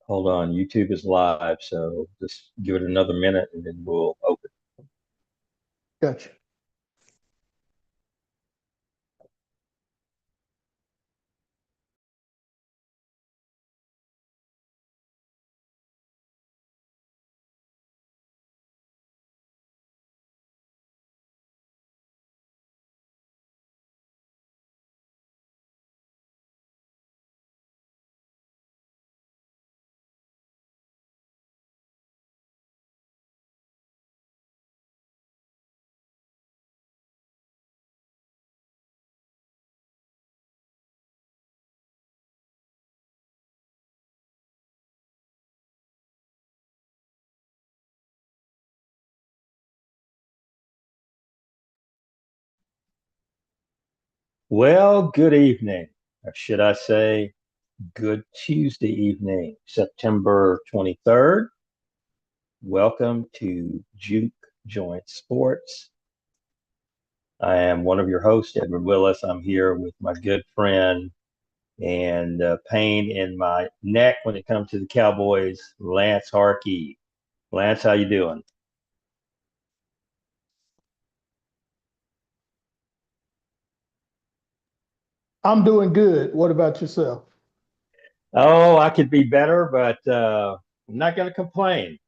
Hold on, YouTube is live, so just give it another minute and then we'll open. Gotcha. Well, good evening, or should I say good Tuesday evening, September 23rd. Welcome to Juke Joint Sports. I am one of your hosts, Edward Willis. I'm here with my good friend and pain in my neck when it comes to the Cowboys, Lance Harkey. Lance, how you doing? I'm doing good. What about yourself? Oh, I could be better, but I'm not going to complain.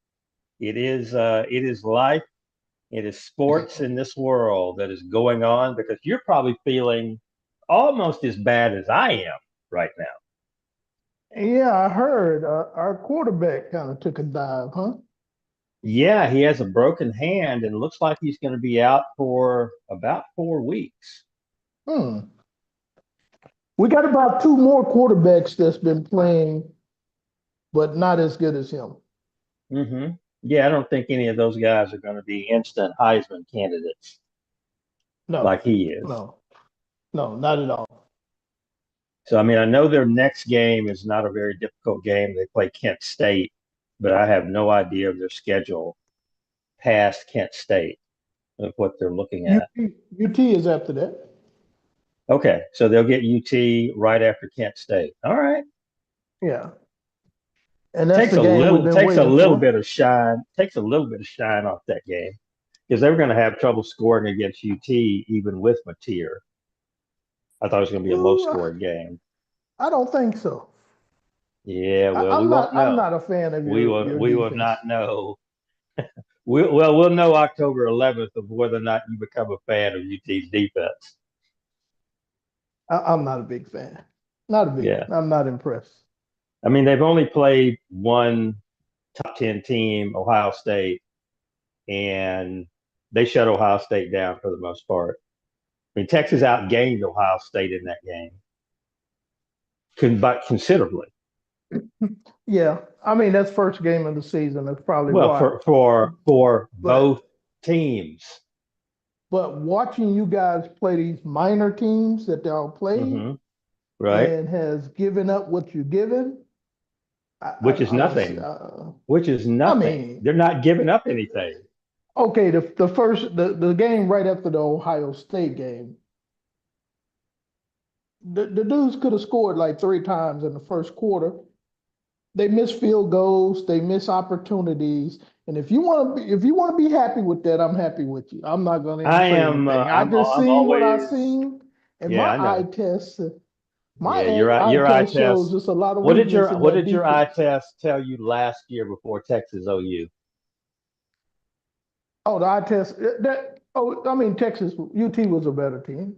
It is life. It is sports in this world that is going on because you're probably feeling almost as bad as I am right now. Yeah, I heard our quarterback kind of took a dive, huh? Yeah, he has a broken hand and looks like he's going to be out for about 4 weeks. Hmm. We got about two more quarterbacks that's been playing, but not as good as him. hmm Yeah, I don't think any of those guys are going to be instant Heisman candidates like No, he is. no, no, not at all. So, I mean, I know their next game is not a very difficult game. They play Kent State, but I have no idea of their schedule past Kent State of what they're looking at. UT is after that. Okay, so they'll get UT right after Kent State. All right. Yeah, and that's the game we've been Takes a waiting little for. bit of shine, takes a little bit of shine off that game because they were going to have trouble scoring against UT even with Mateer. I thought it was going to be a low Ooh, scoring game. I don't think so. Yeah, well, we I'm won't not. I'm know. not a fan of We will your we will not defense. know. We'll know October 11th of whether or not you become a fan of UT's defense. I'm not a big fan. Not a big. Yeah. I'm not impressed. I mean, they've only played one top 10 team, Ohio State, and they shut Ohio State down for the most part. I mean, Texas outgained Ohio State in that game, but considerably. Yeah, I mean that's first game of the season. That's probably Well, why. for But both teams. watching you guys play these minor teams that y'all played hmm Right? and has given up what you're given, Which is I don't see. nothing. Which is I nothing. mean, They're not giving up anything. okay, the game right after the Ohio State game, the dudes could have scored like three times in the first quarter. They miss field goals, they miss opportunities. And if you want to be happy with that, I'm happy with you. I'm not going to even I say am. anything. I just I'm seen what I always. seen, and Yeah, I know. my Yeah, your eye your eye test shows test. just a lot of weakness in What that did your eye defense. test tell you last year before Texas OU? Oh, the eye test that. Oh, I mean Texas UT was a better team.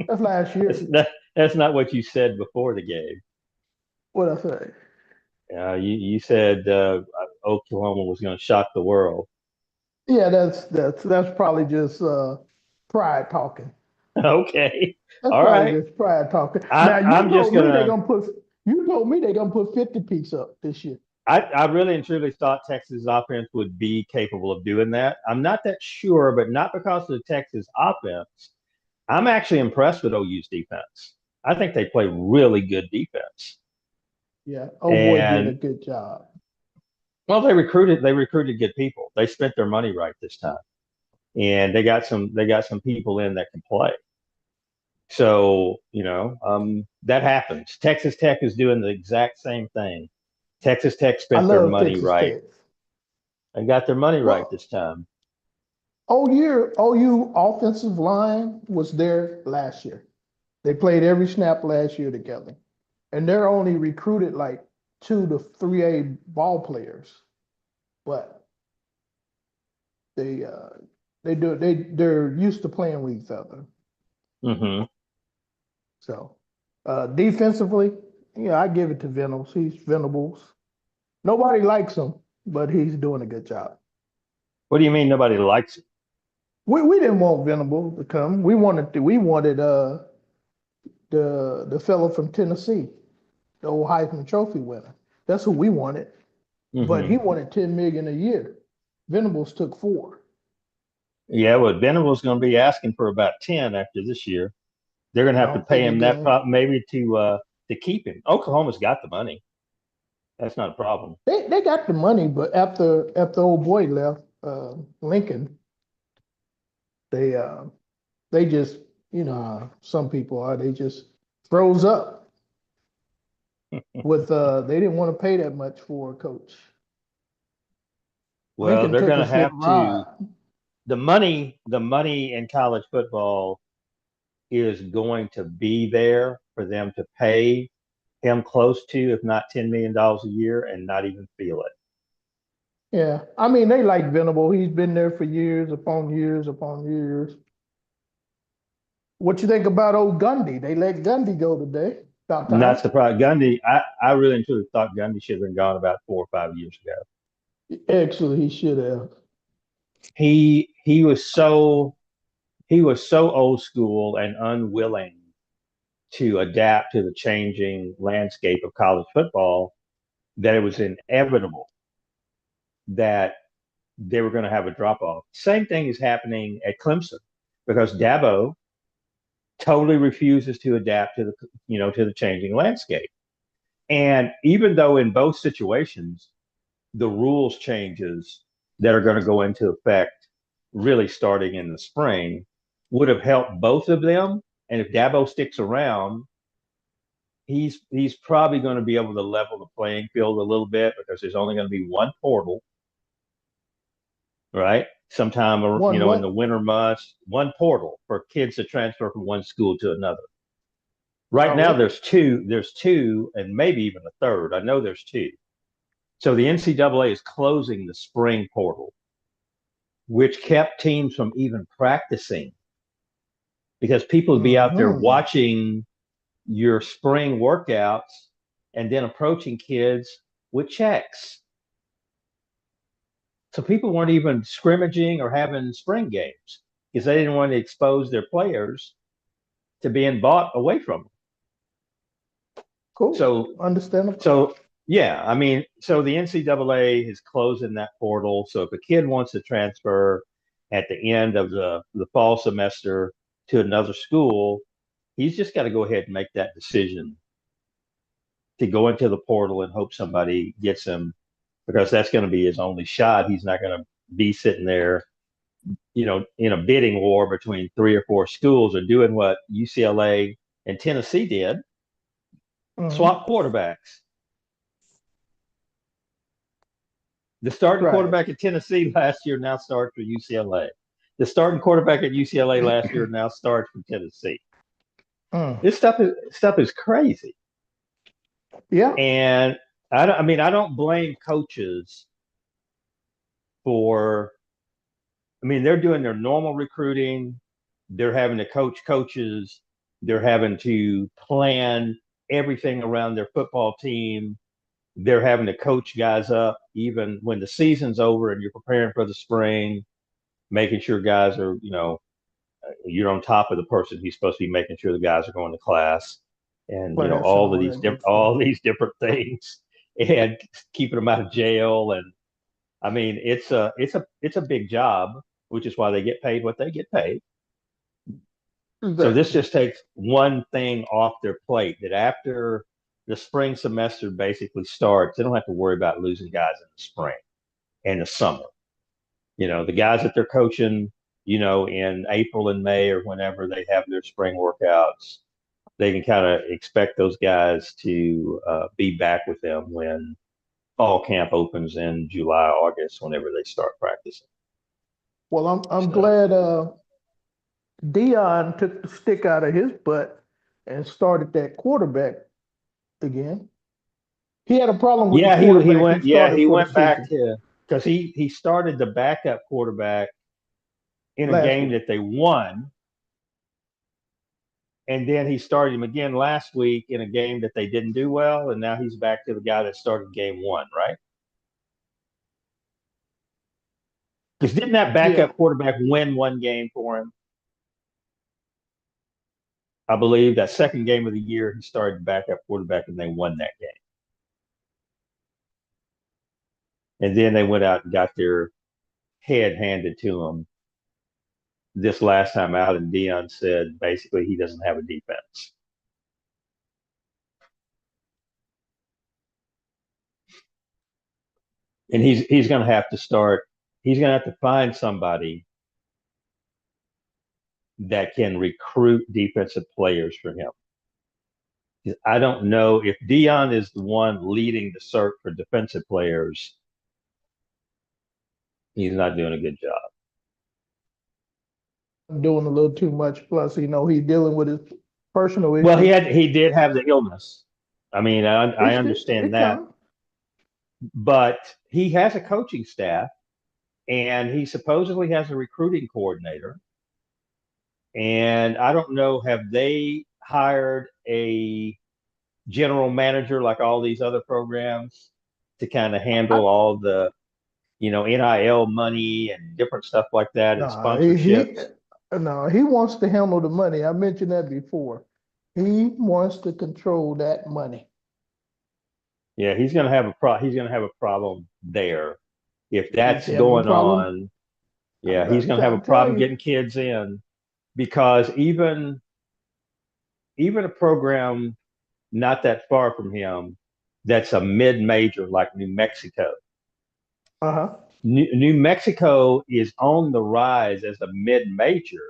That's last That's year. that's not what you said before the game. What I say? You said Oklahoma was going to shock the world. Yeah, that's probably just pride talking. Okay, That's all probably right. just pride talking. I'm Now I'm just gonna. you told me they're gonna put 50 piece up this year. I really and truly thought Texas offense would be capable of doing that. I'm not that sure, but not because of the Texas offense. I'm actually impressed with OU's defense. I think they play really good defense. Yeah. Oh boy, did a And good job. well, they recruited good people. They spent their money right this time. and they got some people in that can play. So, that happens. Texas Tech is doing the exact same thing. Texas Tech I spent their love money Texas right Tech. and got their money right Well, this time. OU offensive line was there last year. They played every snap last year together, and they're only recruited like 2 to 3A ball players, but they uh they're used to playing with each other. Hmm. So defensively, I give it to Venables. He's Venables. Nobody likes him, but he's doing a good job. What do you mean nobody likes it? We didn't want Venables to come. We wanted the fellow from Tennessee, the old Heisman Trophy winner. That's who we wanted. But Hmm. he wanted 10 million a year. Venables took 4. Yeah, well, Venables going to be asking for about 10 after this year. They're going to I have to don't pay think they're him that gonna. maybe to keep him. Oklahoma's got the money. That's not a problem. They got the money, but after old boy left, Lincoln, they uh they just how some people are. They just froze up with they didn't want to pay that much for a coach. Well, Lincoln they're took going a to slip have to. ride. The money in college football is going to be there for them to pay him close to, if not $10 million a year, and not even feel it. Yeah, I mean they like Venable. He's been there for years upon years upon years. What you think about old Gundy? They let Gundy go today. About Not time. surprised. Gundy, I really and truly thought Gundy should have been gone about 4 or 5 years ago. Actually, he should have. He was so old school and unwilling to adapt to the changing landscape of college football that it was inevitable that they were going to have a drop off. Same thing is happening at Clemson because Dabo totally refuses to adapt to the changing landscape. And even though in both situations the rules changes that are going to go into effect really starting in the spring would have helped both of them. And if Dabo sticks around, he's probably going to be able to level the playing field a little bit because there's only going to be one portal, right? Sometime One in the what? winter months, one portal for kids to transfer from one school to another. Right now, Oh, there's two, and maybe even a third. I know there's two. So the NCAA is closing the spring portal, which kept teams from even practicing because people would be out there mm-hmm. watching your spring workouts and then approaching kids with checks. So people weren't even scrimmaging or having spring games because they didn't want to expose their players to being bought away from them. Cool. So, Understandable. so yeah, I mean, so the NCAA is closing that portal. So if a kid wants to transfer at the end of the fall semester to another school, he's just got to go ahead and make that decision to go into the portal and hope somebody gets him because that's going to be his only shot. He's not going to be sitting there, in a bidding war between 3 or 4 schools or doing what UCLA and Tennessee did, Mm-hmm. swap quarterbacks. The starting Right. quarterback at Tennessee last year now starts for UCLA. The starting quarterback at UCLA last year now starts for Tennessee. Mm. This stuff is crazy, Yeah. and I don't blame coaches for. I mean, they're doing their normal recruiting. They're having to coach coaches. They're having to plan everything around their football team. They're having to coach guys up even when the season's over and you're preparing for the spring, making sure guys are, you're on top of the person who's supposed to be making sure the guys are going to class and, Class and all of all these that good different, stuff. all these different things and keeping them out of jail. And I mean, it's a big job, which is why they get paid what they get paid. So this Exactly. just takes one thing off their plate that after the spring semester basically starts, they don't have to worry about losing guys in the spring and the summer. The guys that they're coaching, in April and May or whenever they have their spring workouts, they can kind of expect those guys to be back with them when fall camp opens in July, August, whenever they start practicing. Well, I'm So, glad Dion took the stick out of his butt and started that quarterback again. He had a problem with the yeah, he quarterback he went. Yeah, started he for the went back season to because he started the backup quarterback in a last game week. that they won, and then he started him again last week in a game that they didn't do well, and now he's back to the guy that started game one, right? Because didn't that Yeah, backup quarterback win one game for him? I believe that second game of the year he started backup quarterback and they won that game. And then they went out and got their head handed to them this last time out, and Dion said basically he doesn't have a defense. And he's going to have to start. He's going to have to find somebody that can recruit defensive players for him. I don't know if Dion is the one leading the search for defensive players. He's not doing a good job. I'm doing a little too much. Plus, he's dealing with his personal Well, issues. he did have the illness. I mean, I understand It that, comes. but he has a coaching staff, and he supposedly has a recruiting coordinator. And I don't know, have they hired a general manager like all these other programs to kind of I, handle all the, NIL money and different stuff like that and nah, he sponsorships? no, he wants to handle the money. I mentioned that before. He wants to control that money. Yeah, he's going to have a problem there if He's that's having a going problem. on. Yeah, he's I'm going to have trying a to tell problem you. getting kids in because even a program not that far from him that's a mid-major like New Mexico. Uh-huh. New Mexico is on the rise as a mid-major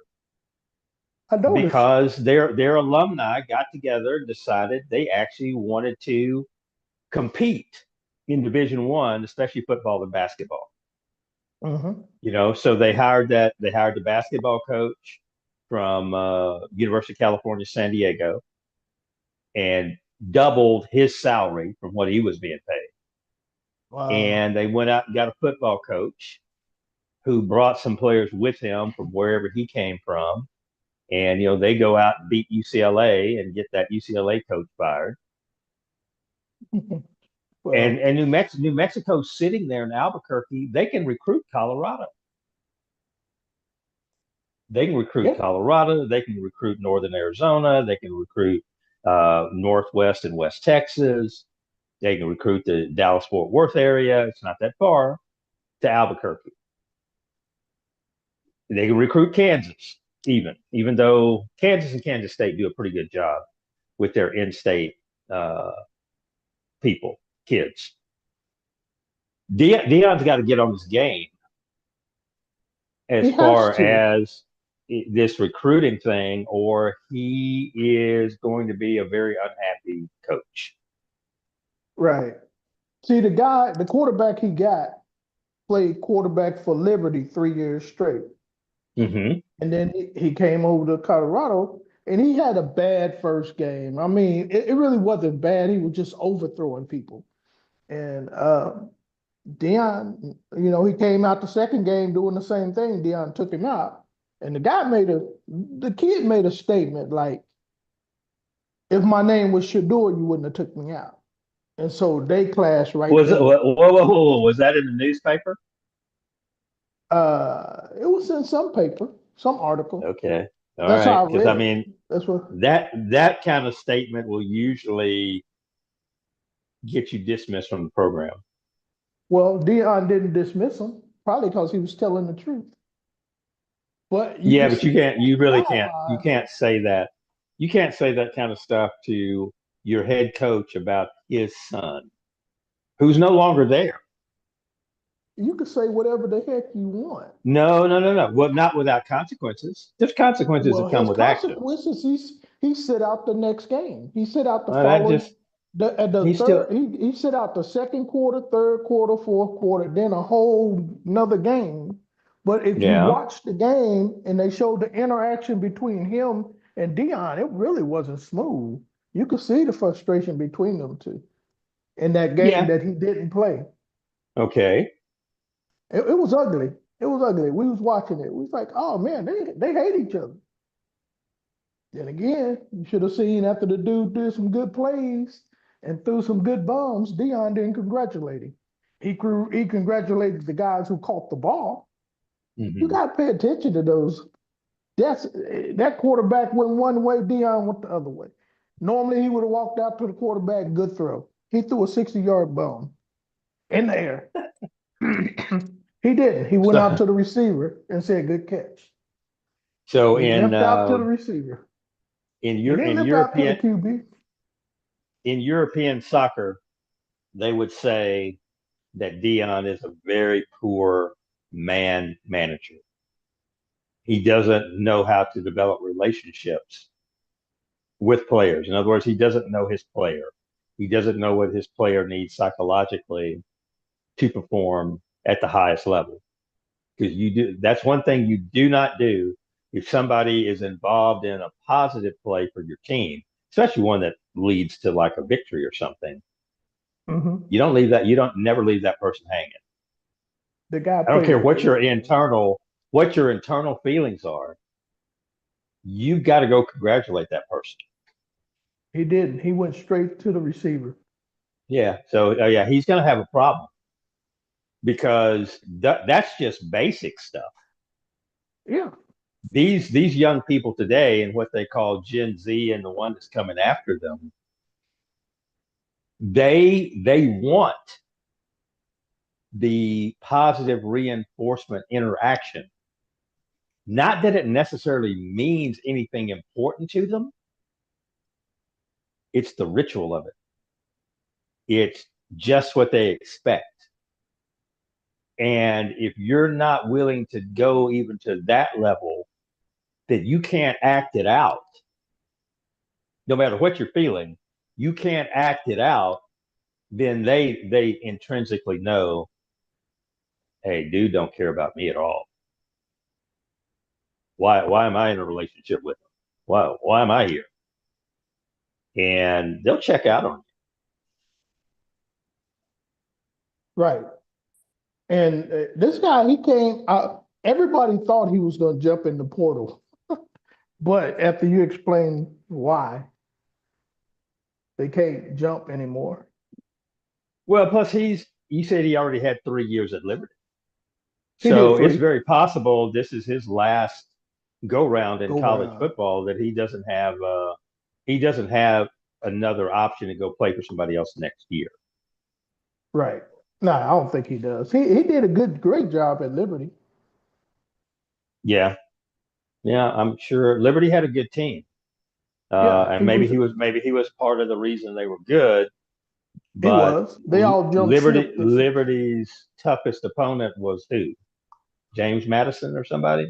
I noticed. because their alumni got together and decided they actually wanted to compete in Division One, especially football and basketball. Uh-huh. So they hired the basketball coach from University of California, San Diego, and doubled his salary from what he was being paid. Wow. And they went out and got a football coach who brought some players with him from wherever he came from. And they go out and beat UCLA and get that UCLA coach fired. And Well, and New Mexico's sitting there in Albuquerque. They can recruit Colorado. They can recruit yeah. Colorado. They can recruit Northern Arizona. They can recruit Northwest and West Texas. They can recruit the Dallas Fort Worth area. It's not that far to Albuquerque. They can recruit Kansas, even though Kansas and Kansas State do a pretty good job with their in-state uh, people, kids. Dion's got to get on his game as He has far to. as this recruiting thing, or he is going to be a very unhappy coach. Right. See, the quarterback he got played quarterback for Liberty 3 years straight. Mm-hmm. And then he came over to Colorado and he had a bad first game. I mean, it really wasn't bad. He was just overthrowing people. And Dion, he came out the second game doing the same thing. Dion took him out. And the kid made a statement like, if my name was Shador, you wouldn't have took me out. And so they clashed right Was it? there. Whoa! Was that in the newspaper? It was in some paper, some article. Okay, all That's right. how I Because read I it. mean, That's what. that kind of statement will usually get you dismissed from the program. Well, Dion didn't dismiss him, probably because he was telling the truth. But you Yeah, can but see it you in his really can't. You eyes. can't say that. You can't say that kind of stuff to your head coach about his son, who's no longer there. You can say whatever the heck you want. No, no, no, no. Well, not without consequences. There's consequences Well, that come his with actions. consequences, he sit out the next game. He sit out the That following just the he's still third. He sit out the second quarter, third quarter, fourth quarter, then a whole another game. But if you yeah. watch the game and they showed the interaction between him and Dion, it really wasn't smooth. You could see the frustration between them two in that game Yeah. that he didn't play. Okay. It was ugly. It was ugly. We was watching it. We was like, oh man, they hate each other. Then again, you should have seen after the dude did some good plays and threw some good bombs, Dion didn't congratulate him. He congratulated the guys who caught the ball. You Hmm. got to pay attention to those. That quarterback went one way, Dion went the other way. Normally, he would have walked out to the quarterback, good throw. He threw a 60-yard bomb in the air. He didn't. He went out So, to the receiver and said, good catch. so He limped out to the receiver. He didn't in limp out to the European QB. in European soccer, they would say that Dion is a very poor man manager. He doesn't know how to develop relationships with players. In other words, he doesn't know his player. He doesn't know what his player needs psychologically to perform at the highest level. Because that's one thing you do not do if somebody is involved in a positive play for your team, especially one that leads to like a victory or something. Mm-hmm. You don't never leave that person hanging. The guy I don't played care a great game. what your internal feelings are. You've got to go congratulate that person. He didn't. He went straight to the receiver. Yeah. So yeah, he's going to have a problem because that's just basic stuff. Yeah. These young people today and what they call Gen Z and the one that's coming after them, they want the positive reinforcement interaction. Not that it necessarily means anything important to them. It's the ritual of it. It's just what they expect. And if you're not willing to go even to that level, that you can't act it out, no matter what you're feeling, you can't act it out, then they intrinsically know, hey, dude don't care about me at all. Why am I in a relationship with him? Why am I here? And they'll check out on Right. And this guy, he came out. Everybody thought he was going to jump in the portal, but after you explain why they can't jump anymore, you. Well, plus you said he already had 3 years at Liberty. he did So it's three very possible this is his last go round in go college round. football that he doesn't have another option to go play for somebody else next year. Right. No, I don't think he does. He did a great job at Liberty. Yeah, yeah, I'm sure Liberty had a good team, Yeah, and maybe he was part of the reason they were good. he But was. They all jumped ship this. Liberty's toughest opponent was who? James Madison or somebody?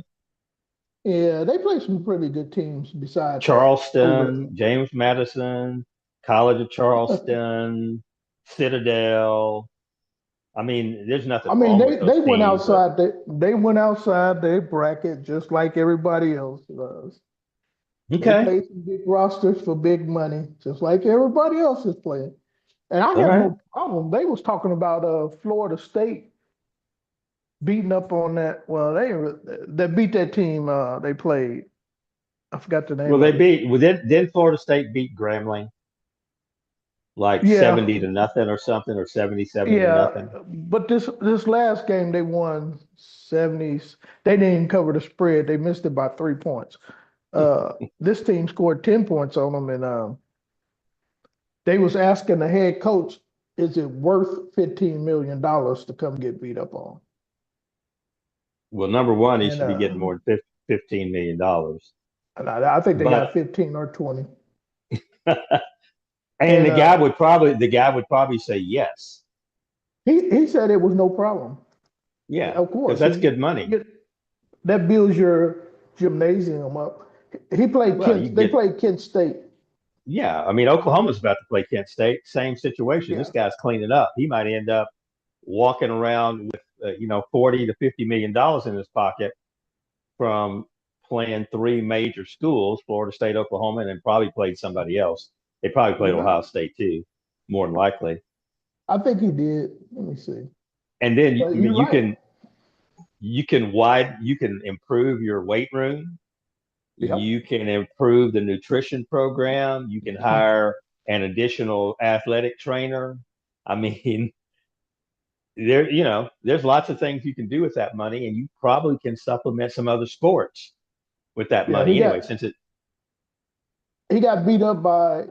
Yeah, they played some pretty good teams besides that over. Charleston, James Madison, College of Charleston, Citadel. I mean, there's I nothing mean, wrong with those they went teams, but outside. They went outside their bracket just like everybody else does. They okay, played some big rosters for big money, just like everybody else is playing. And I all have right. no problem. They was talking about Florida State beating up on that. Well, they beat that team they played. I forgot the name of it. Then Florida State beat Grambling like Yeah, 70-0 or something, or 77 to yeah. nothing. But this last game they won 70s. They didn't even cover the spread. They missed it by 3 points. This team scored 10 points on them, and they was asking the head coach, is it worth $15 million to come get beat up on? Well, number one, he And should be getting more than $15 million. I think they got But 15 or 20. and And the guy would probably say yes. he said it was no problem. Yeah, Of because course, that's good money. that builds your gymnasium up. He played Well, you Kent. They get, played Kent State. yeah. I mean, Oklahoma's about to play Kent State. Same situation. Yeah, This guy's cleaning up. He might end up walking around with, 40 to $50 million in his pocket from playing three major schools, Florida State, Oklahoma, and then probably played somebody else. They probably played yeah. Ohio State too, more than likely. I think he did. Let me see. And then But I you're mean, right. you can improve your weight room. Yep. You can improve the nutrition program. You can hire an additional athletic trainer. I mean, there's lots of things you can do with that money, and you probably can supplement some other sports with that Yeah, money anyway, since it. he got beat up by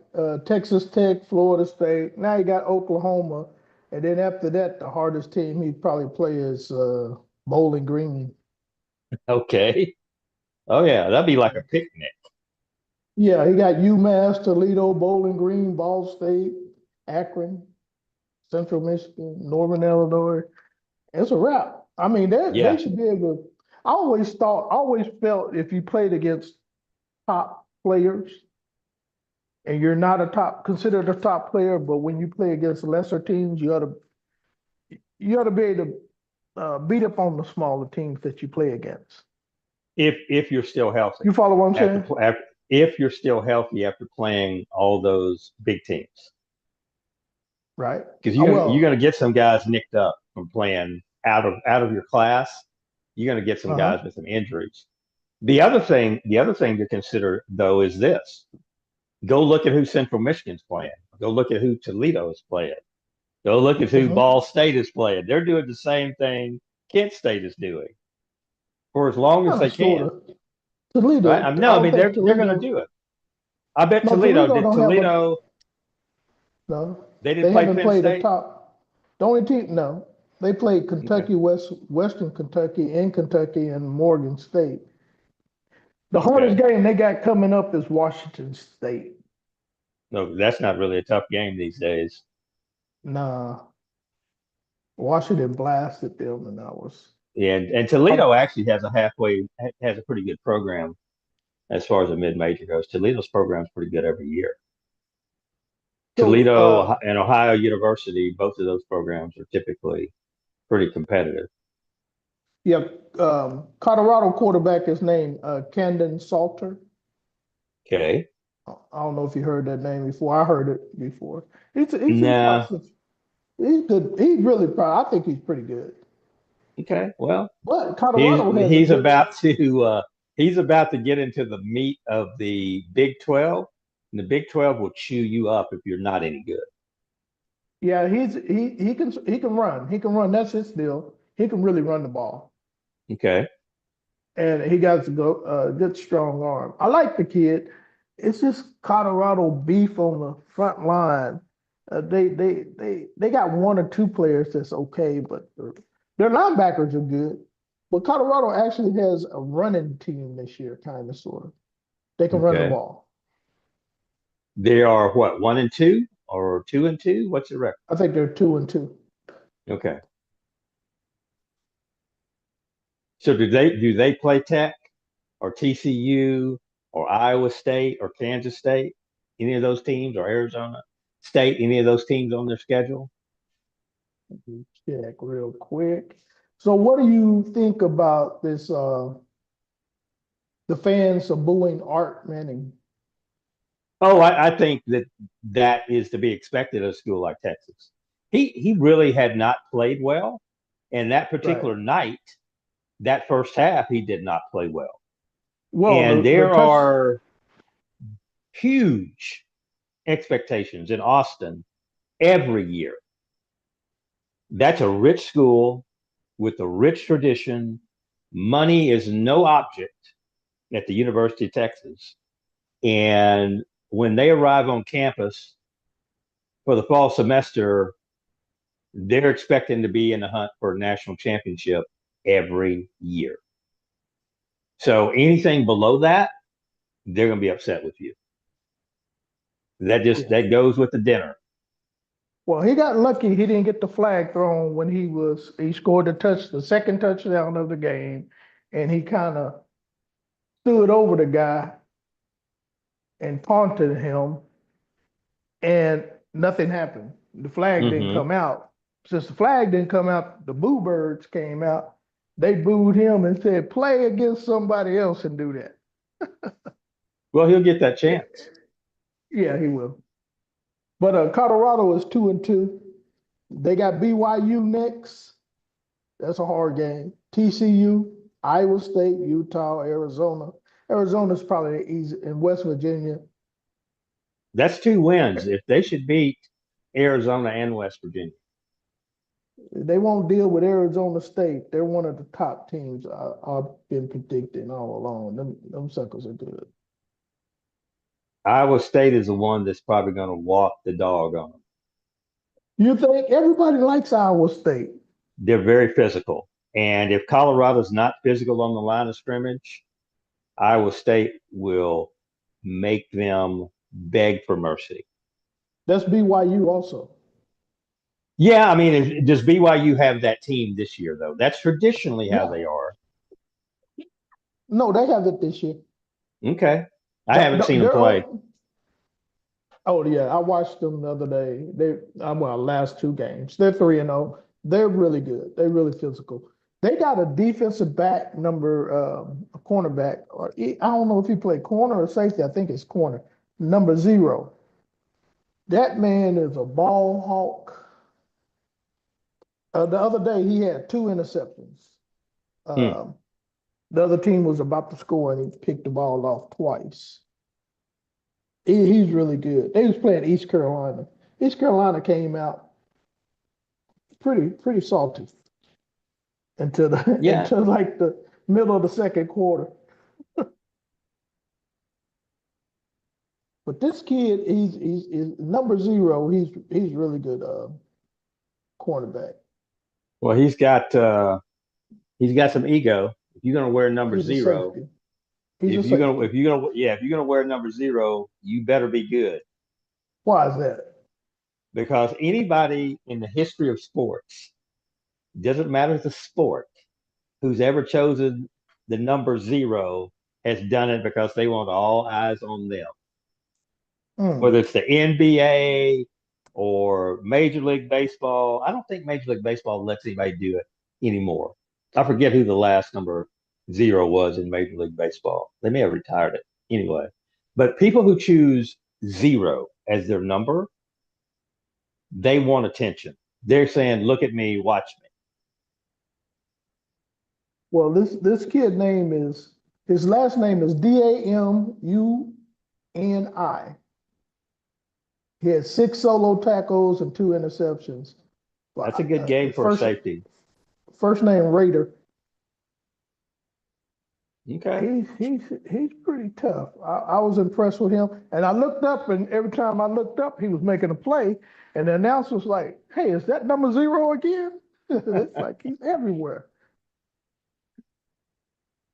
Texas Tech, Florida State. Now he got Oklahoma, and then after that, the hardest team he probably play is Bowling Green. Okay. Oh yeah, that'd be like a picnic. Yeah, he got UMass, Toledo, Bowling Green, Ball State, Akron, Central Michigan, Northern Illinois. It's a wrap. I mean, they Yeah. should be able to. I always felt if you played against top players and you're not a top considered a top player, but when you play against lesser teams, you ought to be able to beat up on the smaller teams that you play against. If you're still healthy You follow what I'm after, saying? pl- after if you're still healthy after playing all those big teams, Right? because you're Well, gonna get some guys nicked up from playing out of your class. You're gonna get some uh-huh. guys with some injuries. The other thing to consider though is this: go look at who Central Michigan's playing. Go look at who Toledo is playing. Go look at who Hmm. Ball State is playing. They're doing the same thing Kent State is doing for as long as Kind they of, sort can, of. right? Toledo, I No, I don't mean think they're going to Toledo. do it. I bet No, Toledo Toledo did. don't have a. Toledo, No, they didn't they play haven't Penn played a State. top. The only team, no, they played Okay, Kentucky, Western Kentucky, in Kentucky, and Morgan State. The hardest okay. game they got coming up is Washington State. No, that's not really a tough game these days. Nah, Washington blasted them, and I was. And I, Toledo actually has a pretty good program as far as a mid major goes. Toledo's program is pretty good every year. so, Toledo and Ohio University, both of those programs are typically pretty competitive. yeah, Colorado quarterback is named Camden Salter. Okay. I don't know if you heard that name before. I heard it before. He's got Nah. some. He's good. He's really proud. I think he's pretty good. Okay. Well, But he's Colorado has a he's good. about to get into the meat of the Big 12, and the Big 12 will chew you up if you're not any good. Yeah, he can run. He can run. That's his deal. He can really run the ball, Okay. and he got a good strong arm. I like the kid. It's just Colorado beef on the front line. They got one or two players that's okay, but their linebackers are good. But Colorado actually has a running team this year, kind of sort of. They can run the Okay. ball. They are what, 1-2 or 2-2? What's the record? I think they're 2-2. Okay. So do they play Tech or TCU or Iowa State or Kansas State? Any of those teams or Arizona State? Any of those teams on their schedule? Check real quick. So what do you think about this the fans are booing Art Manning? Oh, I think that is to be expected at a school like Texas. He really had not played well, and that Right. particular night, that first half, he did not play well. Well, And the there touch are huge expectations in Austin every year. That's a rich school with a rich tradition. Money is no object at the University of Texas. And when they arrive on campus for the fall semester, they're expecting to be in the hunt for a national championship every year. So anything below that, they're going to be upset with you. That just yeah. that goes with the dinner. Well, he got lucky. He didn't get the flag thrown when he scored the second touchdown of the game, and he kind of stood over the guy and taunted him, and nothing happened. The flag didn't Hmm. come out. Since the flag didn't come out, the boo birds came out. They booed him and said, "Play against somebody else and do that." Well, he'll get that chance. Yeah, he will. But Colorado is 2-2. They got BYU next. That's a hard game. TCU, Iowa State, Utah, Arizona. Arizona's probably easy in West Virginia. That's 2 wins. If they should beat Arizona and West Virginia. They won't deal with Arizona State. They're one of the top teams I've been predicting all along. Them suckers are good. Iowa State is the one that's probably going to walk the dog on them. You think everybody likes Iowa State? They're very physical. And if Colorado's not physical on the line of scrimmage, Iowa State will make them beg for mercy. That's BYU also. Yeah, I mean, does BYU have that team this year, though? That's traditionally how Yeah. they are. No, they have it this year. Okay. I haven't seen them They're play. oh yeah, I watched them the other day. Well, last two games. They're 3-0. They're really good. They're really physical. They got a defensive back a cornerback, I don't know if he played corner or safety. I think it's corner, number 0. That man is a ball hawk. The other day he had 2 interceptions. Hmm. Um, the other team was about to score and he picked the ball off twice. He's really good. They was playing East Carolina. East Carolina came out pretty salty until the Yeah. until like the middle of the second quarter. But this kid, he's number 0. He's really good cornerback. Well, he's got some ego. If you're gonna wear number He's a zero, safety. He's a safety. if you're gonna wear number 0, you better be good. Why is that? Because anybody in the history of sports, doesn't matter the sport, who's ever chosen the number 0 has done it because they want all eyes on them. Mm. Whether it's the NBA or Major League Baseball, I don't think Major League Baseball lets anybody do it anymore. I forget who the last number 0 was in Major League Baseball. They may have retired it anyway. But people who choose 0 as their number, they want attention. They're saying, "Look at me, watch me." Well, this kid name is his last name is Damuni. He had 6 solo tackles and 2 interceptions. That's a good game for a First safety. first name Raider. Okay. He's pretty tough. I was impressed with him, and I looked up, and every time I looked up, he was making a play, and the announcer was like, "Hey, is that number 0 again?" It's like he's everywhere.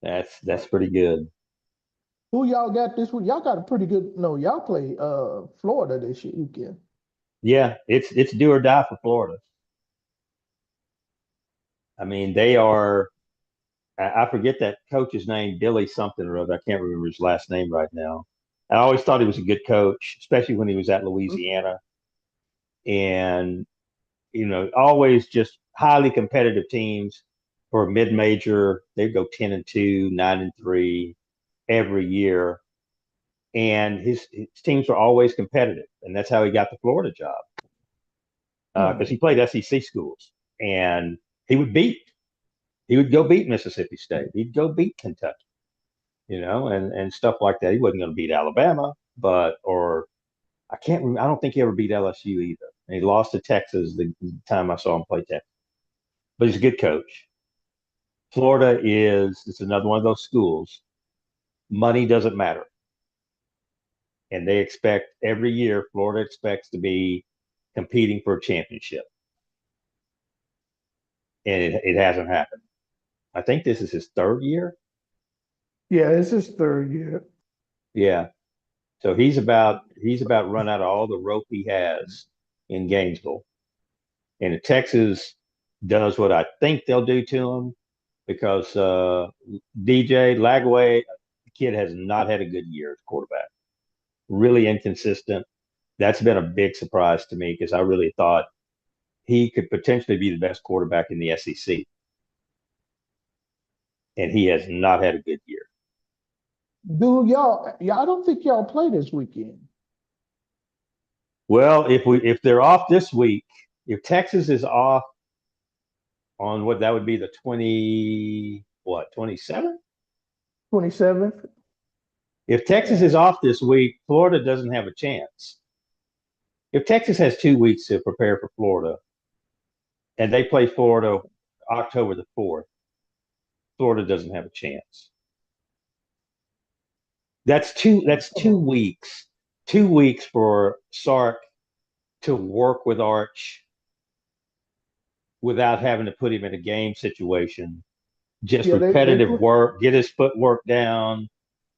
That's pretty good. Who y'all got this week? Y'all got a pretty good. No, y'all play Florida this weekend. Yeah, it's do or die for Florida. I mean, they are. I forget that coach's name, Billy something or other. I can't remember his last name right now. I always thought he was a good coach, especially when he was at Louisiana, and always just highly competitive teams for a mid-major. They'd go 10-2, 9-3 every year, and his teams were always competitive, and that's how he got the Florida job because Hmm. he played SEC schools, and he would beat he would go beat Mississippi State. He'd go beat Kentucky, and stuff like that. He wasn't going to beat Alabama, but or I can't remember. I don't think he ever beat LSU either. And he lost to Texas the time I saw him play Texas. But he's a good coach. Florida it's another one of those schools. Money doesn't matter, and they expect every year. Florida expects to be competing for a championship, and it hasn't happened. I think this is his third year. Yeah, it's his third year. Yeah, so he's about run out of all the rope he has in Gainesville. And if Texas does what I think they'll do to him, because DJ Lagway, the kid has not had a good year as quarterback. Really inconsistent. That's been a big surprise to me because I really thought he could potentially be the best quarterback in the SEC, and he has not had a good year. Do y'all? I don't think y'all play this weekend. Well, if they're off this week, if Texas is off on what that would be the 27th. 27th. If Texas Yeah. is off this week, Florida doesn't have a chance. If Texas has 2 weeks to prepare for Florida, and they play Florida October the 4th, Florida doesn't have a chance. That's 2 weeks. 2 weeks for Sark to work with Arch without having to put him in a game situation. Just Yeah, they repetitive put. work, get his footwork down,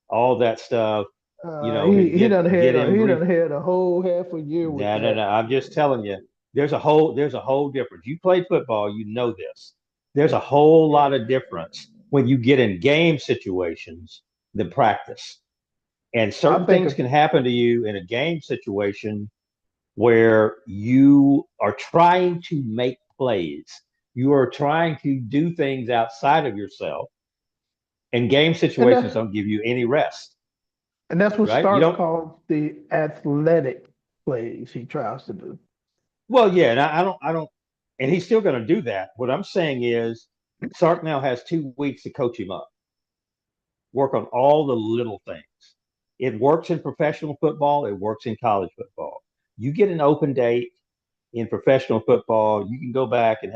all that stuff. He done Get had a him he done had a whole half a year with No, no, that. no. I'm just telling you, there's a whole difference. You played football, you know this. There's a whole lot of difference when you get in game situations than practice. And I certain think things if, can happen to you in a game situation where you are trying to make plays. You are trying to do things outside of yourself, and game and situations that don't give you any rest, and that's what right? You Starks don't. calls the athletic plays he tries to do. Well, yeah, and I don't, and he's still going to do that. What I'm saying is, Sark now has 2 weeks to coach him up, work on all the little things. It works in professional football. It works in college football. You get an open date in professional football, you can go back and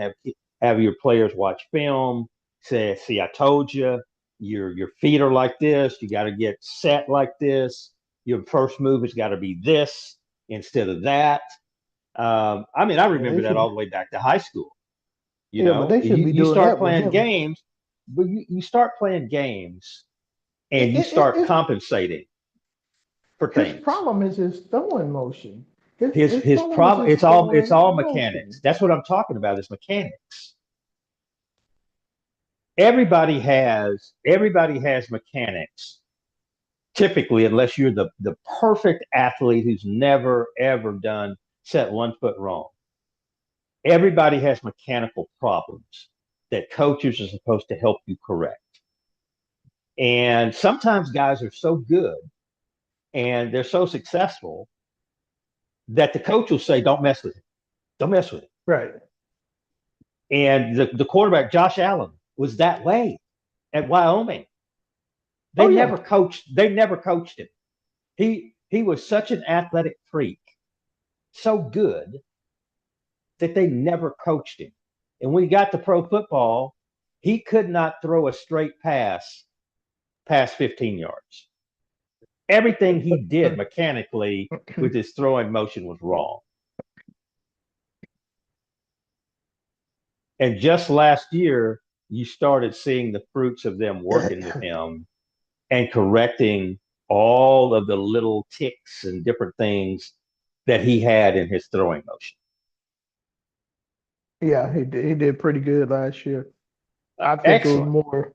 have your players watch film. Say, see, I told you, your feet are like this. You got to get set like this. Your first move has got to be this instead of that. I mean, I Yeah, they remember that should. all the way back to high school. Yeah, but they should be You doing start that with playing him. games, but you start playing games and you It, start it's compensating for his things. problem is his throwing motion. His His problem is problem, his it's throwing all mechanics. motion. That's what I'm talking about, is mechanics. Everybody has mechanics, typically, unless you're the perfect athlete who's never ever done set one foot wrong. Everybody has mechanical problems that coaches are supposed to help you correct. And sometimes guys are so good and they're so successful that the coach will say, don't mess with it. Don't mess with it. Right. And the quarterback, Josh Allen, was that way at Wyoming. Oh yeah. They never coached him. He was such an athletic freak, so good that they never coached him. And when he got to pro football, he could not throw a straight pass past 15 yards. Everything he did mechanically with his throwing motion was wrong. And just last year, you started seeing the fruits of them working with him and correcting all of the little ticks and different things that he had in his throwing motion. Yeah, he did pretty good last year. I think it was Excellent. more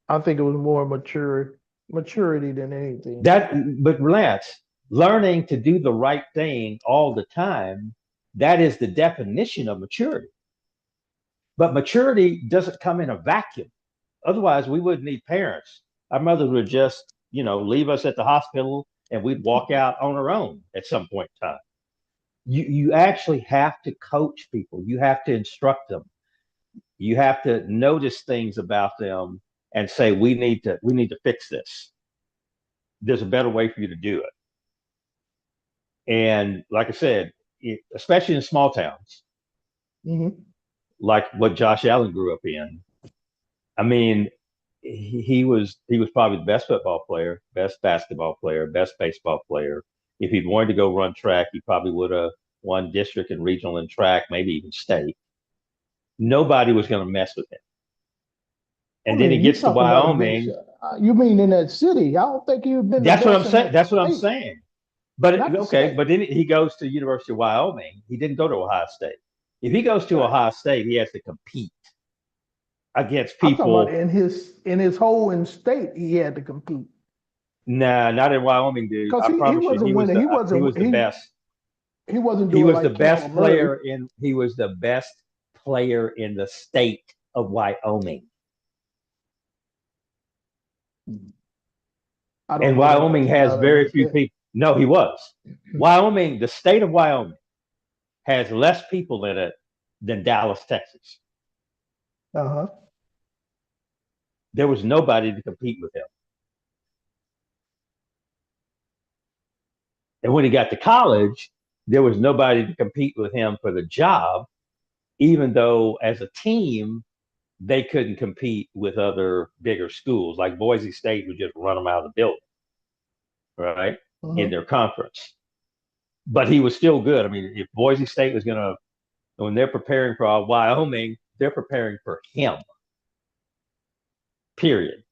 I think it was more maturity than anything. But Lance, learning to do the right thing all the time, that is the definition of maturity. But maturity doesn't come in a vacuum. Otherwise, we wouldn't need parents. Our mother would just, leave us at the hospital and we'd walk out on our own at some point in time. You actually have to coach people. You have to instruct them. You have to notice things about them and say, we need to fix this. There's a better way for you to do it. And like I said, especially in small towns, Hmm. like what Josh Allen grew up in. I mean, he was probably the best football player, best basketball player, best baseball player. If he'd wanted to go run track, he probably would have won district and regional in track, maybe even state. Nobody was going to mess with him. I And then he mean, you gets to talking about a big Wyoming. shot. You mean in that city? I don't think he'd been the That's what I'm best in saying. that That's what I'm state. saying. But not the okay, state. but then he goes to University of Wyoming. He didn't go to Ohio State. If he goes to Right. Ohio State, he has to compete against I'm talking about people. in his whole in state, he had to compete. Nah, not in Wyoming, dude. Because I he promise you, wasn't winning. he was the best. He wasn't He doing was the like Campbell best Murray. player in. He was the best player in the state of Wyoming. I don't And know that Wyoming much has about him very like few that. people. No, he was. Wyoming, the state of Wyoming, has less people in it than Dallas, Texas. Uh-huh. There was nobody to compete with him. And when he got to college, there was nobody to compete with him for the job, even though as a team, they couldn't compete with other bigger schools. Like Boise State would just run them out of the building, right? In Hmm. their conference. But he was still good. I mean, if Boise State was going to, when they're preparing for Wyoming, they're preparing for him, period.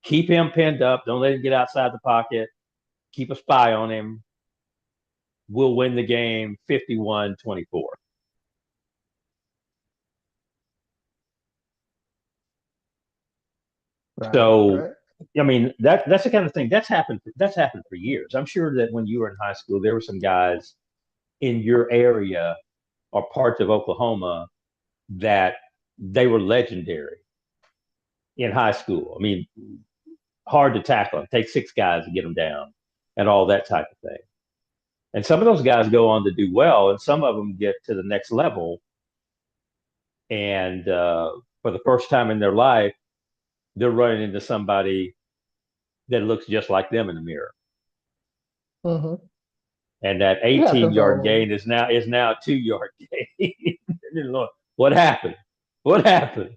Keep him pinned up. Don't let him get outside the pocket. Keep a spy on him. We'll win the game 51-24. Right. So, Right. I mean, that's the kind of thing that's happened. That's happened for years. I'm sure that when you were in high school, there were some guys in your area or parts of Oklahoma that they were legendary in high school. I mean, hard to tackle them. Take six guys to get them down and all that type of thing. And some of those guys go on to do well, and some of them get to the next level. And for the first time in their life, they're running into somebody that looks just like them in the mirror. Hmm. And that Yeah, 18-yard gain is now a 2-yard gain. What happened? What happened?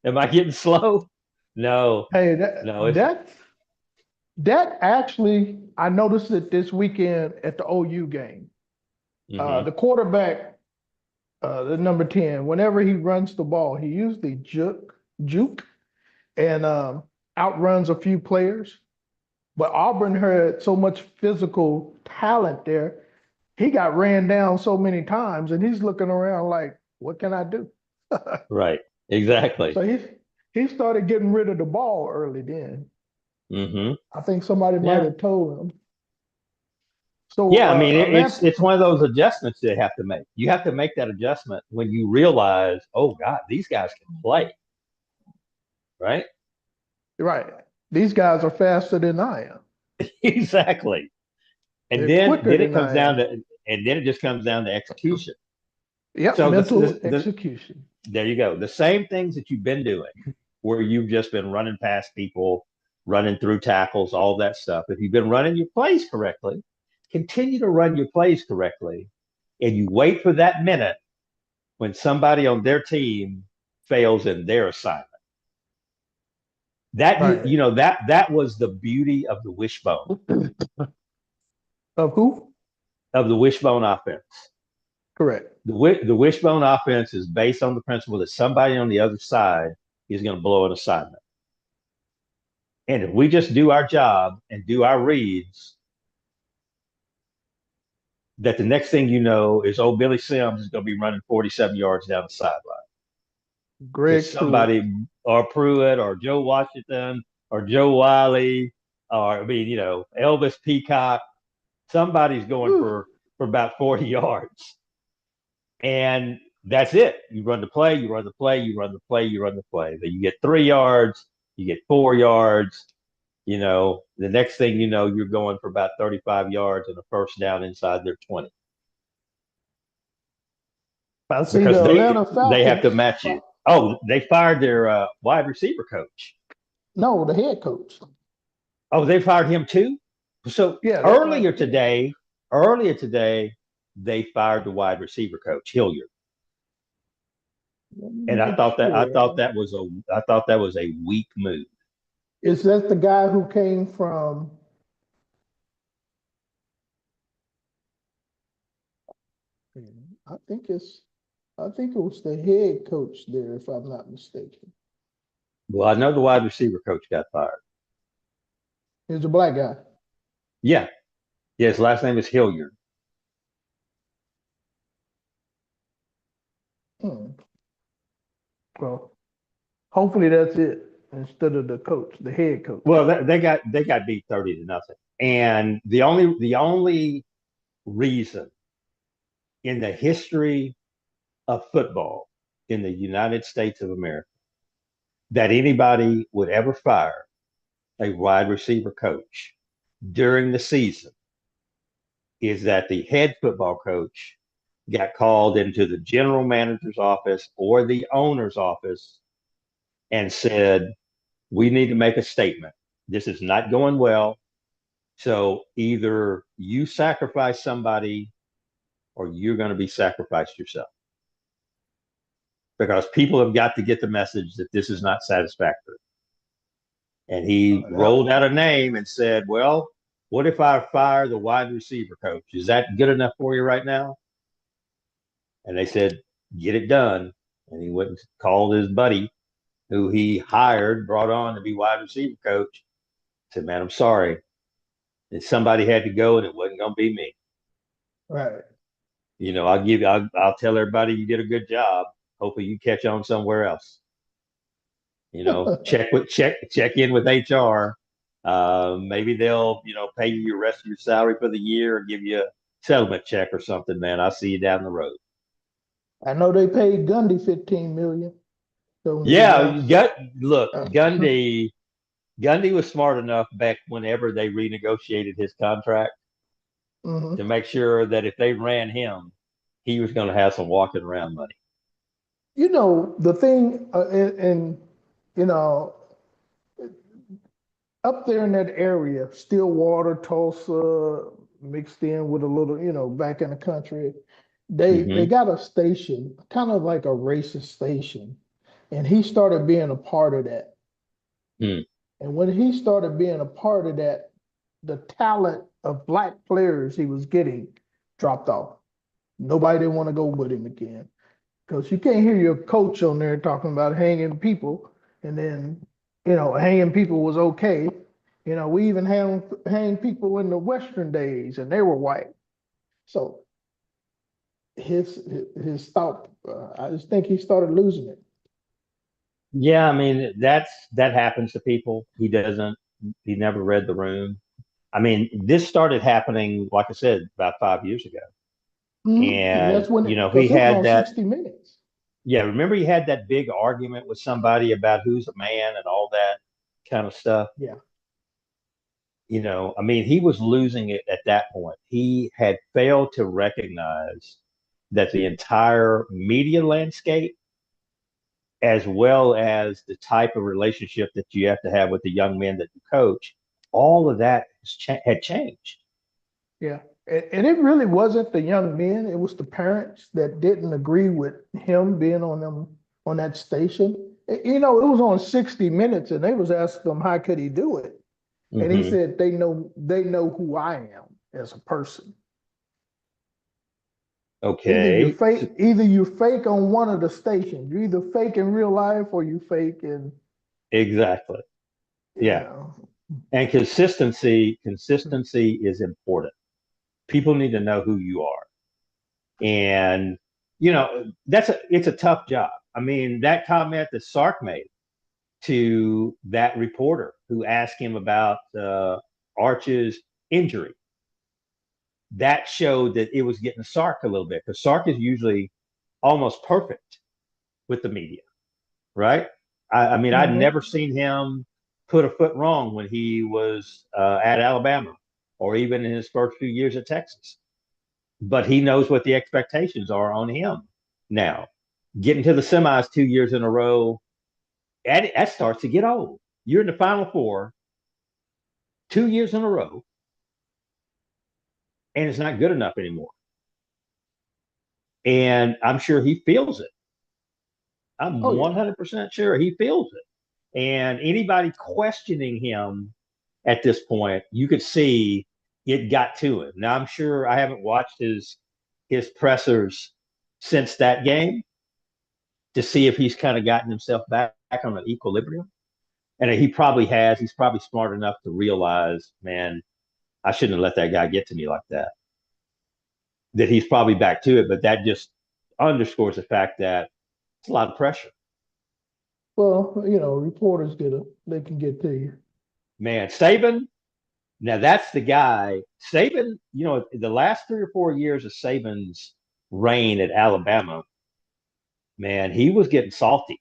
Am I getting slow? No, hey, no. It's that actually, I noticed it this weekend at the OU game. hmm The quarterback, the number 10, whenever he runs the ball, he usually juke and outruns a few players. But Auburn had so much physical talent there. He got ran down so many times, and he's looking around like, what can I do? right. Exactly. So he started getting rid of the ball early then. hmm I think somebody might Yeah. have told him. So Yeah. I mean, it's Atlanta, it's one of those adjustments they have to make. You have to make that adjustment when you realize, oh God, these guys can play, right? right? These guys are faster than I am. Exactly. And They're then quicker then it than comes I down am. to and then it just comes down to execution. Yep, So mental execution. there you go. The same things that you've been doing, where you've just been running past people, running through tackles, all that stuff. If you've been running your plays correctly, continue to run your plays correctly, and you wait for that minute when somebody on their team fails in their assignment. That Right. that was the beauty of the wishbone Of who? offense. Correct. The wishbone offense is based on the principle that somebody on the other side is going to blow an assignment. And if we just do our job and do our reads, that the next thing you know is old Billy Sims is going to be running 47 yards down the sideline. Because Greg Pruitt. somebody, or Pruitt, or Joe Washington, or Joe Wiley, or I mean, Elvis Peacock, somebody's going Woo. for about 40 yards. And that's it. You run the play, you run the play, you run the play, you run the play. Then you get 3 yards, you get 4 yards. The next thing you know, you're going for about 35 yards and a first down inside their 20 I see because the they Atlanta they have to Falcons. match you. Oh, they fired their wide receiver coach. No, the head coach. Oh, they fired him too. So Yeah, they fired earlier the head coach. today, earlier today, they fired the wide receiver coach Hilliard, Let me and make sure. I thought that was a weak move. Is that the guy who came from? I think it's. I think it was the head coach there, if I'm not mistaken. Well, I know the wide receiver coach got fired. He's a black guy. Yeah. Yeah, his last name is Hilliard. Hmm. Well, hopefully that's it instead of the coach, the head coach. Well, they got beat 30-0. And the only reason in the history of football in the United States of America that anybody would ever fire a wide receiver coach during the season is that the head football coach got called into the general manager's office or the owner's office and said, we need to make a statement. This is not going well. So either you sacrifice somebody or you're going to be sacrificed yourself because people have got to get the message that this is not satisfactory. And he Yep. rolled out a name and said, well, what if I fire the wide receiver coach? Is that good enough for you right now? And they said, get it done. And he went and called his buddy who he hired, brought on to be wide receiver coach. Said, man, I'm sorry. And somebody had to go and it wasn't going to be me. Right. I'll tell everybody you did a good job. Hopefully you catch on somewhere else. Check in with HR. Maybe they'll, pay you your rest of your salary for the year or give you a settlement check or something, man. I'll see you down the road. I know they paid Gundy 15 million. So his Yeah, last. look, Uh, Gundy was smart enough back whenever they renegotiated his contract to mhm. make sure that if they ran him, he was going to have some walking around money. The thing, and you know, up there in that area, Stillwater, Tulsa, mixed in with a little, back in the country, they Hmm. got a station, kind of like a racist station, and he started being a part of that. Hmm. And when he started being a part of that, the talent of black players he was getting dropped off. Nobody didn't want to go with him again because you can't hear your coach on there talking about hanging people, and then hanging people was okay. We even hang people in the Western days, and they were white. So his thought, I just think he started losing it. Yeah, I mean that happens to people. He never read the room. I mean, this started happening, like I said, about 5 years ago. And And that's when he because it was had on that. 60 Minutes. Yeah, remember he had that big argument with somebody about who's a man and all that kind of stuff. Yeah. I mean, he was losing it at that point. He had failed to recognize that the entire media landscape, as well as the type of relationship that you have to have with the young men that you coach, all of that had changed. Yeah. And it really wasn't the young men, it was the parents that didn't agree with him being on that station. It was on 60 Minutes and they was asking him how could he do it? And he Hmm. said they know who I am as a person. Okay. Either you fake on one of the stations. You either fake in real life or you fake in, Exactly. you Yeah. know. And consistency is important. People need to know who you are. And it's a tough job. I mean, that comment that Sark made to that reporter who asked him about Arch's injury, that showed that it was getting Sark a little bit because Sark is usually almost perfect with the media, right? I mean, I'd Mhm. never seen him put a foot wrong when he was at Alabama or even in his first few years at Texas. But he knows what the expectations are on him now. Getting to the semis 2 years in a row, that starts to get old. You're in the Final Four 2 years in a row, and it's not good enough anymore. And I'm sure he feels it. I'm Oh yeah. 100% sure he feels it. And anybody questioning him at this point, you could see it got to him. Now, I'm sure I haven't watched his pressers since that game to see if he's kind of gotten himself back on an equilibrium. And he probably has. He's probably smart enough to realize, man, I shouldn't have let that guy get to me like that. That he's probably back to it, but that just underscores the fact that it's a lot of pressure. Well, reporters they can get to you. Man, Saban, now that's the guy. Saban, the last 3 or 4 years of Saban's reign at Alabama, man, he was getting salty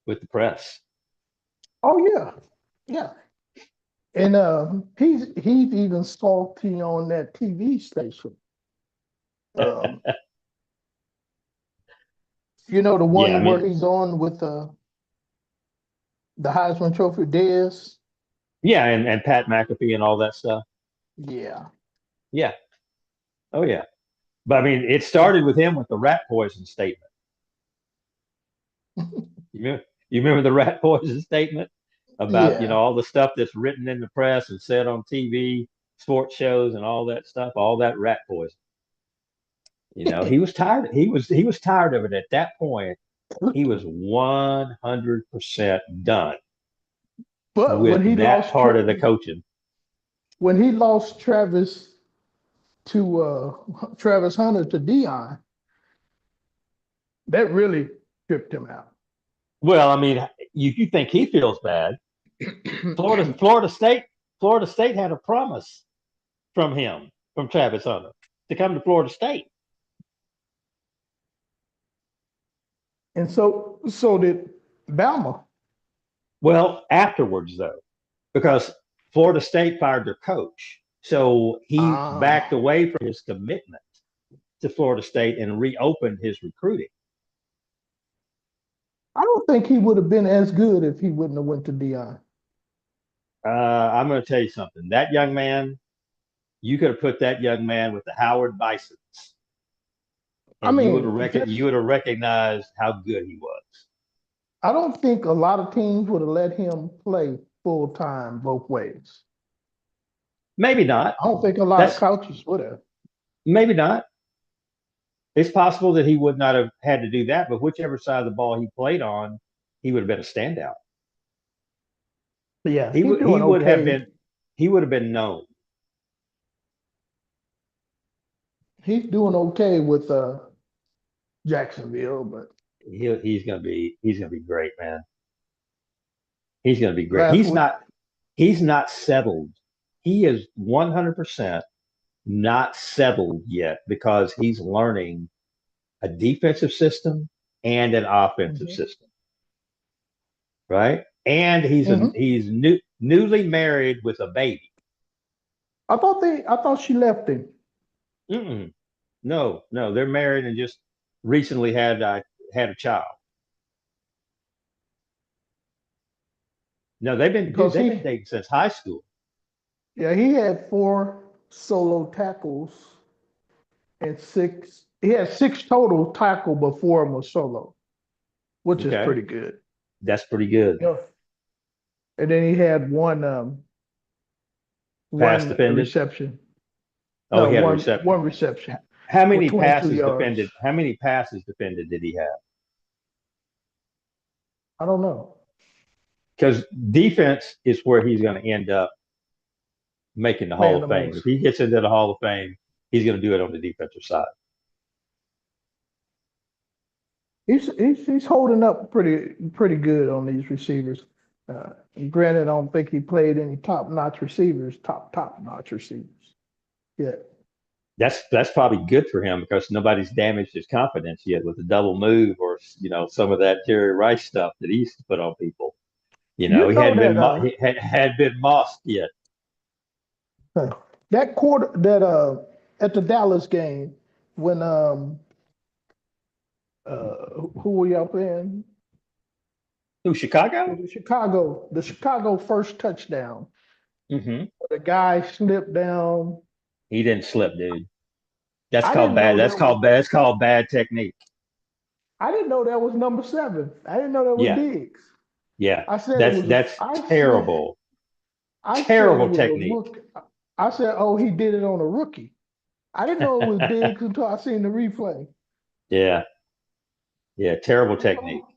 with the press. Oh yeah, yeah. And he's even salty on that TV station. Um, the Yeah, I one where mean, he's on with the Heisman Trophy Dez. yeah, and Pat McAfee and all that stuff. Yeah. Yeah. Oh yeah. But I mean, it started with him with the rat poison statement. You remember the rat poison statement about, Yeah. all the stuff that's written in the press and said on TV, sports shows and all that stuff, all that rat poison. He was tired. He was tired of it at that point. He was 100% done But with that part of the coaching. when he lost Travis Hunter to Dion, that really tripped him out. Well, I mean, you think he feels bad. Florida State had a promise from him, from Travis Hunter, to come to Florida State. And so did Bama. Well, afterwards though, because Florida State fired their coach, so he backed Ah, away from his commitment to Florida State and reopened his recruiting. I don't think he would have been as good if he wouldn't have went to Dion. I'm going to tell you something. That young man, you could have put that young man with the Howard Bisons, I and mean, you would have recognized how good he was. I don't think a lot of teams would have let him play full time both ways. Maybe not. I don't think a lot of That's coaches would have. maybe not. It's possible that he would not have had to do that, but whichever side of the ball he played on, he would have been a standout. But yeah, He he's would he doing would have okay. been he would have been known. He's doing okay with Jacksonville, but He's gonna be great, man. He's gonna be great. last He's week, not settled. He is 100% not settled yet because he's learning a defensive system and an offensive mhm. system, right? And Mhm. he's newly married with a baby. I thought she left him. Mm-mm. No, no, they're married and just recently had a child. No, Because they've been dating since high school. he had 4 solo tackles and he had 6 total tackle, but 4 of them were solo, which is Okay, pretty good. that's pretty good. Yeah. And then he had Pass one defended. reception. Oh, No, he had a one reception. reception How for many 22 passes yards. defended? How many passes defended did he have? I don't know. Because defense is where he's going to end up making the Hall Playing of the Fame. If most. he gets into the Hall of Fame, he's going to do it on the defensive side. He's holding up pretty good on these receivers. Uh, Granted, I don't think he played any top notch receivers yet. That's probably good for him because nobody's damaged his confidence yet with the double move or some of that Jerry Rice stuff that he used to put on people. You He know hadn't that been he had been mossed yet. that quarter that at the Dallas game when who were y'all playing? Who, Chicago? The Chicago first touchdown. Mm-hmm. The guy slipped down. He didn't slip, dude. That's I called didn't bad. know That's that was called bad. That's called bad technique. I didn't know that was number 7. I didn't know that was Yeah, Diggs. yeah. I said it That's was that's terrible. I said it Terrible was a technique. rookie. I said, oh, he did it on a rookie. I didn't know it was Diggs until I seen the replay. Yeah, yeah. Terrible technique. Oh,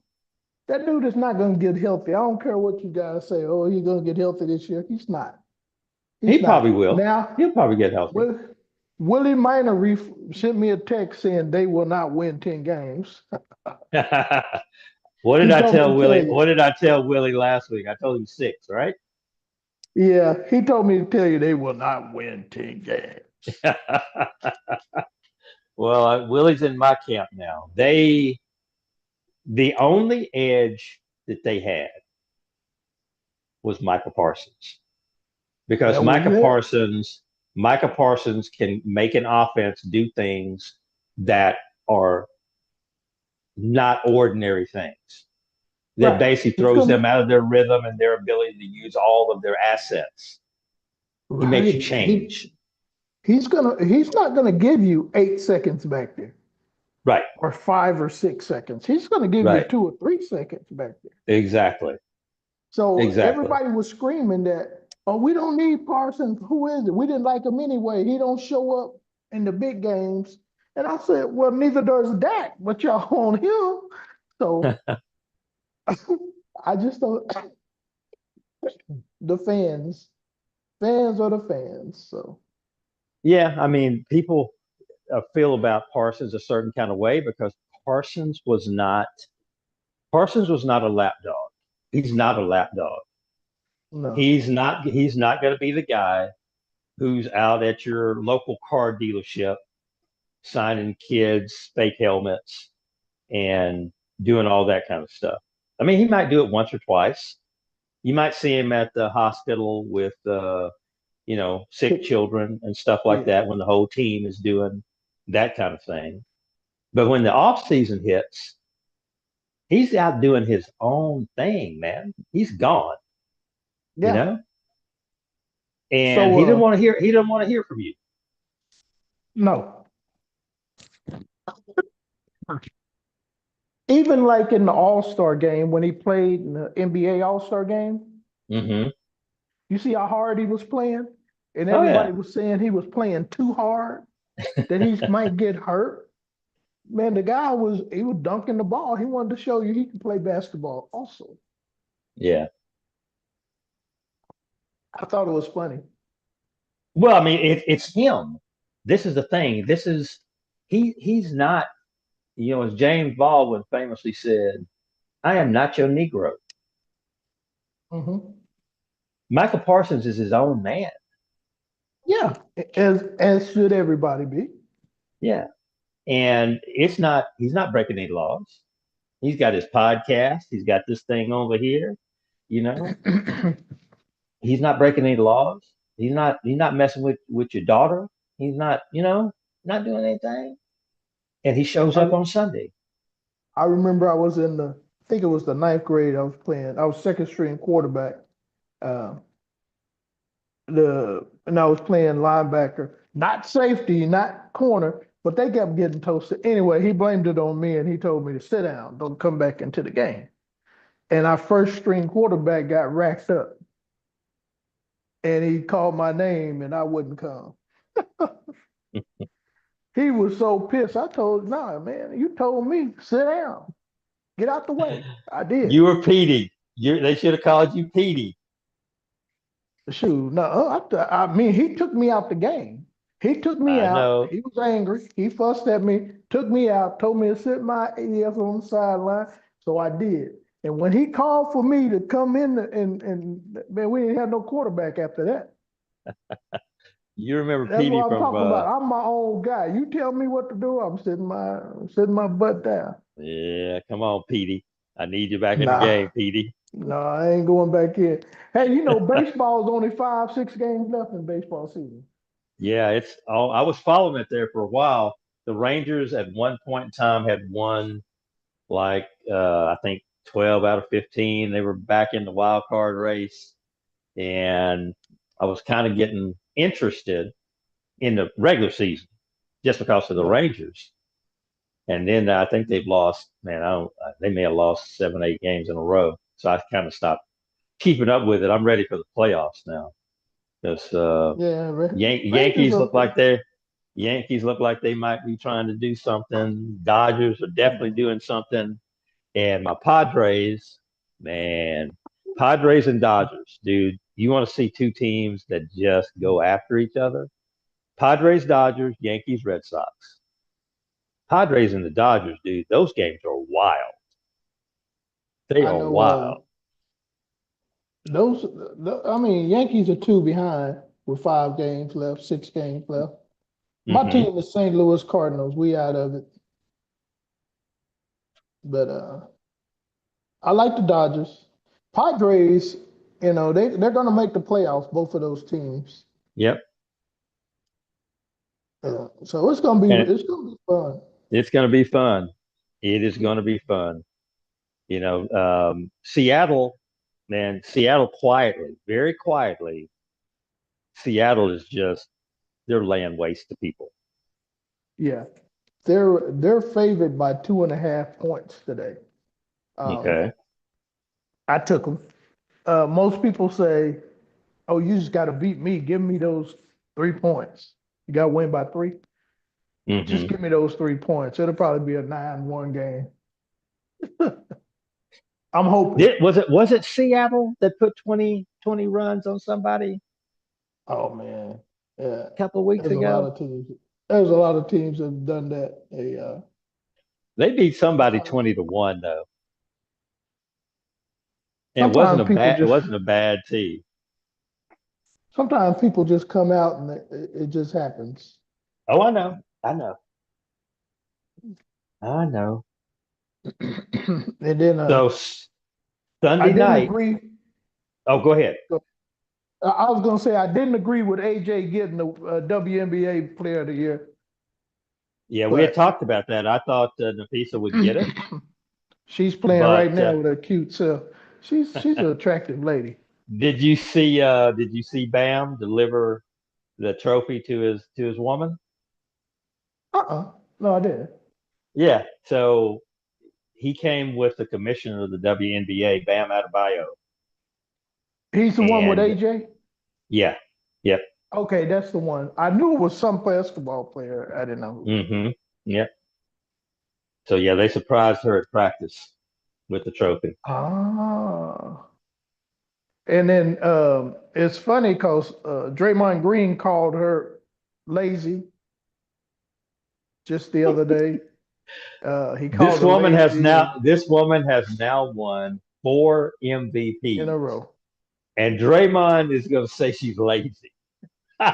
that dude is not going to get healthy. I don't care what you guys say. Oh, he's going to get healthy this year. He's not. He He's probably not. will. Now, He'll probably get healthy. Will, Willie Minor sent me a text saying they will not win 10 games. What did He I told me tell to tell Willie? you. What did I tell Willie last week? I told him 6, right? Yeah, he told me to tell you they will not win 10 games. Well, Willie's in my camp now. The only edge that they had was Michael Parsons because That was it. Micah Parsons can make an offense do things that are not ordinary things. That Right. basically He's throws them gonna out of their rhythm and their ability to use all of their assets. He makes you right. change. He's not gonna give you 8 seconds back there Right, or 5 or 6 seconds. He's gonna give you right. 2 or 3 seconds back there. Exactly. So Exactly. everybody was screaming that, oh, we don't need Parsons. Who is it? We didn't like him anyway. He don't show up in the big games. And I said, well, neither does Dak, but y'all on him. So I just don't. The fans are the fans. So Yeah, I mean, people feel about Parsons a certain kind of way because Parsons was not Parsons was not a lap dog. He's not a lap dog. no, He's not going to be the guy who's out at your local car dealership signing kids fake helmets and doing all that kind of stuff. I mean, he might do it once or twice. You might see him at the hospital with sick children and stuff like yeah, that when the whole team is doing that kind of thing. But when the off season hits, he's out doing his own thing, man. He's gone, you yeah. know? And So he didn't want to hear from you. no, even like in the All Star game when he played in the NBA All Star game. Hmm. You see how hard he was playing? And Oh yeah. everybody was saying he was playing too hard, that he might get hurt. Man, he was dunking the ball. He wanted to show you he can play basketball also. Yeah. I thought it was funny. Well, I mean, it's him. This is the thing. He's not, as James Baldwin famously said, I am not your Negro. Hmm. Michael Parsons is his own man. Yeah, as should everybody be. Yeah. And he's not breaking any laws. He's got his podcast. He's got this thing over here. You know, he's not breaking any laws. He's not messing with your daughter. He's not, not doing anything. And he shows I up on Sunday. I remember I think it was the ninth grade. I was playing. I was second string quarterback. Uh, and I was playing linebacker, not safety, not corner, but they kept getting toasted. Anyway, he blamed it on me and he told me to sit down, don't come back into the game. And our first string quarterback got racked up and he called my name and I wouldn't come. He was so pissed. I told him, nah, man, you told me, sit down, get out the way. I did. You were Petey. They should have called you Petey. Shoot, no, I mean, he took me out the game. He took me I out. know. He was angry. He fussed at me, took me out, told me to sit my ass on the sideline. So I did. And when he called for me to come in and man, we didn't have no quarterback after that. You remember That's Petey what I'm from talking about. I'm my own guy. You tell me what to do, sitting my butt down. yeah, come on, Petey. I need you back in the Nah, game, Petey. no, I ain't going back in. Hey, baseball's only 5, 6 games left in baseball season. Yeah, it's all I was following it there for a while. The Rangers at one point in time had won like I think 12 out of 15. They were back in the wild card race. And I was kind of getting interested in the regular season just because of the Yeah. Rangers. And then I think they've lost, man, I don't, they may have lost 7, 8 games in a row. So I kind of stopped keeping up with it. I'm ready for the playoffs now because Yeah, Rangers Yankees are. Yankees look like they might be trying to do something. Dodgers are definitely doing something. And my Padres, man, Padres and Dodgers, dude. You want to see two teams that just go after each other? Padres, Dodgers, Yankees, Red Sox. Padres and the Dodgers, dude, those games are wild. They I are know wild. I mean, Yankees are two behind with 5 games left, 6 games left. My Hmm. team is St. Louis Cardinals. We out of it. But I like the Dodgers. Padres, they're gonna make the playoffs, both of those teams. Yep. So And it's gonna be fun. it's going to be fun. It is going to be fun. Seattle, man, Seattle quietly, very quietly, Seattle is just, they're laying waste to people. Yeah. They're favored by 2.5 points today. Um, Okay. I took them. Most people say, "Oh, you just got to beat me. Give me those 3 points. You got to win by three. Just Hmm. give me those 3 points. It'll probably be a 9-1 game." I'm hoping. Was it Seattle that put 20 runs on somebody Oh man, yeah. a couple of weeks There's a lot ago? of teams. There's a lot of teams that have done that. They beat somebody Sometimes 20-1 though. And sometimes people it just wasn't a bad team. sometimes people just come out and it just happens. Oh, I know. I know. I know. And then So I Sunday didn't night. agree. Oh, go ahead. I was gonna say I didn't agree with AJ getting the WNBA Player of the Year, Yeah, we had but talked about that. I thought Nafisa would get it, she's playing right but now with her cute self. She's an attractive lady. did you see Bam deliver the trophy to his woman? No, I didn't. Yeah. So he came with the commissioner of the WNBA, Bam Adebayo, He's the one with and AJ. yeah, yep, Okay, that's the one. I knew it was some basketball player. I didn't know who. mm-hmm, yep. So yeah, they surprised her at practice with the trophy. Ah. And then it's funny because Draymond Green called her lazy just the other day. He called her lazy This woman has now won 4 in a MVPs, row. and Draymond is going to say she's lazy.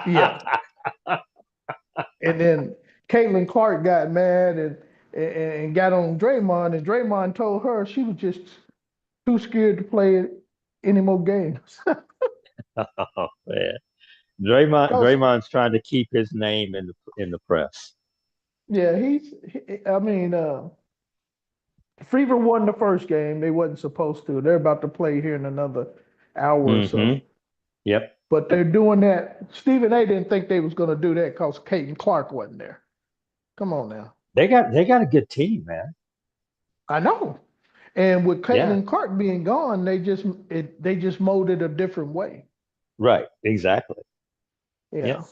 Yeah. And then Caitlin Clark got mad and got on Draymond, and Draymond told her she was just too scared to play any more games. Oh man, Because Draymond's trying to keep his name in the press. yeah, I mean, Fever won the first game. They wasn't supposed to. They're about to play here in another hour or Mm-hmm. so. Yep. But they're doing that. Stephen A. didn't think they was going to do that because Caitlin Clark wasn't there. Come on now. They got a good team, man. I know. And with Yeah. Caitlin Clark being gone, they just molded a different way. Right. Exactly. Yeah. Yeah.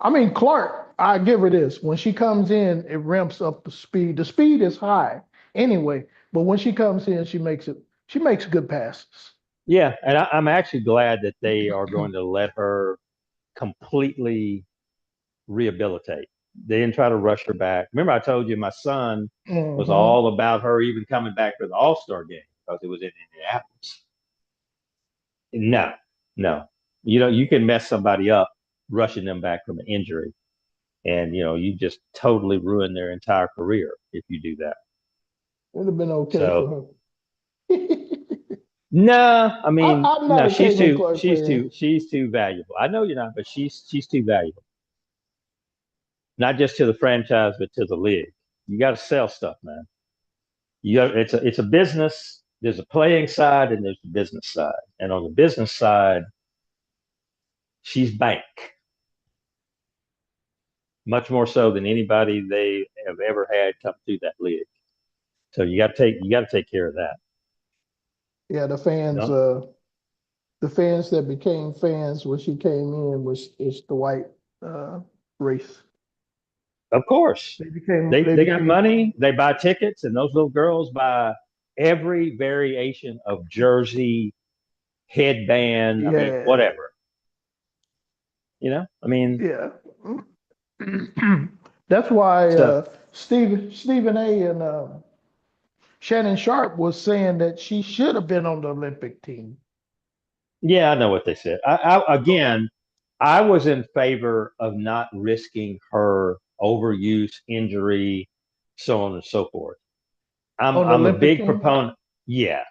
I mean, Clark, I give her this. When she comes in, it ramps up the speed. The speed is high anyway, but when she comes in, she makes good passes. Yeah. And I'm actually glad that they are going to let her completely rehabilitate. They didn't try to rush her back. Remember, I told you my son was Hmm. all about her even coming back for the All-Star game because it was in Indianapolis. No, no. You can mess somebody up rushing them back from an injury. And you just totally ruin their entire career if you do that. It'd have been okay So for her. no, I mean I'm not no, a Caitlin Clark fan. she's too valuable. I know you're not, but she's too valuable, not just to the franchise but to the league. You got to sell stuff, man. It's a business. There's a playing side and there's the business side, and on the business side, she's bank much more so than anybody they have ever had come through that league. So you got to take care of that. Yeah, No, the fans that became fans when she came in was is the white uh, race. of course. They They they got became money. They buy tickets, and those little girls buy every variation of jersey, headband. I mean, Yeah, whatever. I mean, yeah. That's why so Stephen A. and Shannon Sharp was saying that she should have been on the Olympic team. yeah, I know what they said. Again, I was in favor of not risking her overuse, injury, so on and so forth. I'm On the I'm a Olympic big team? proponent. Yeah,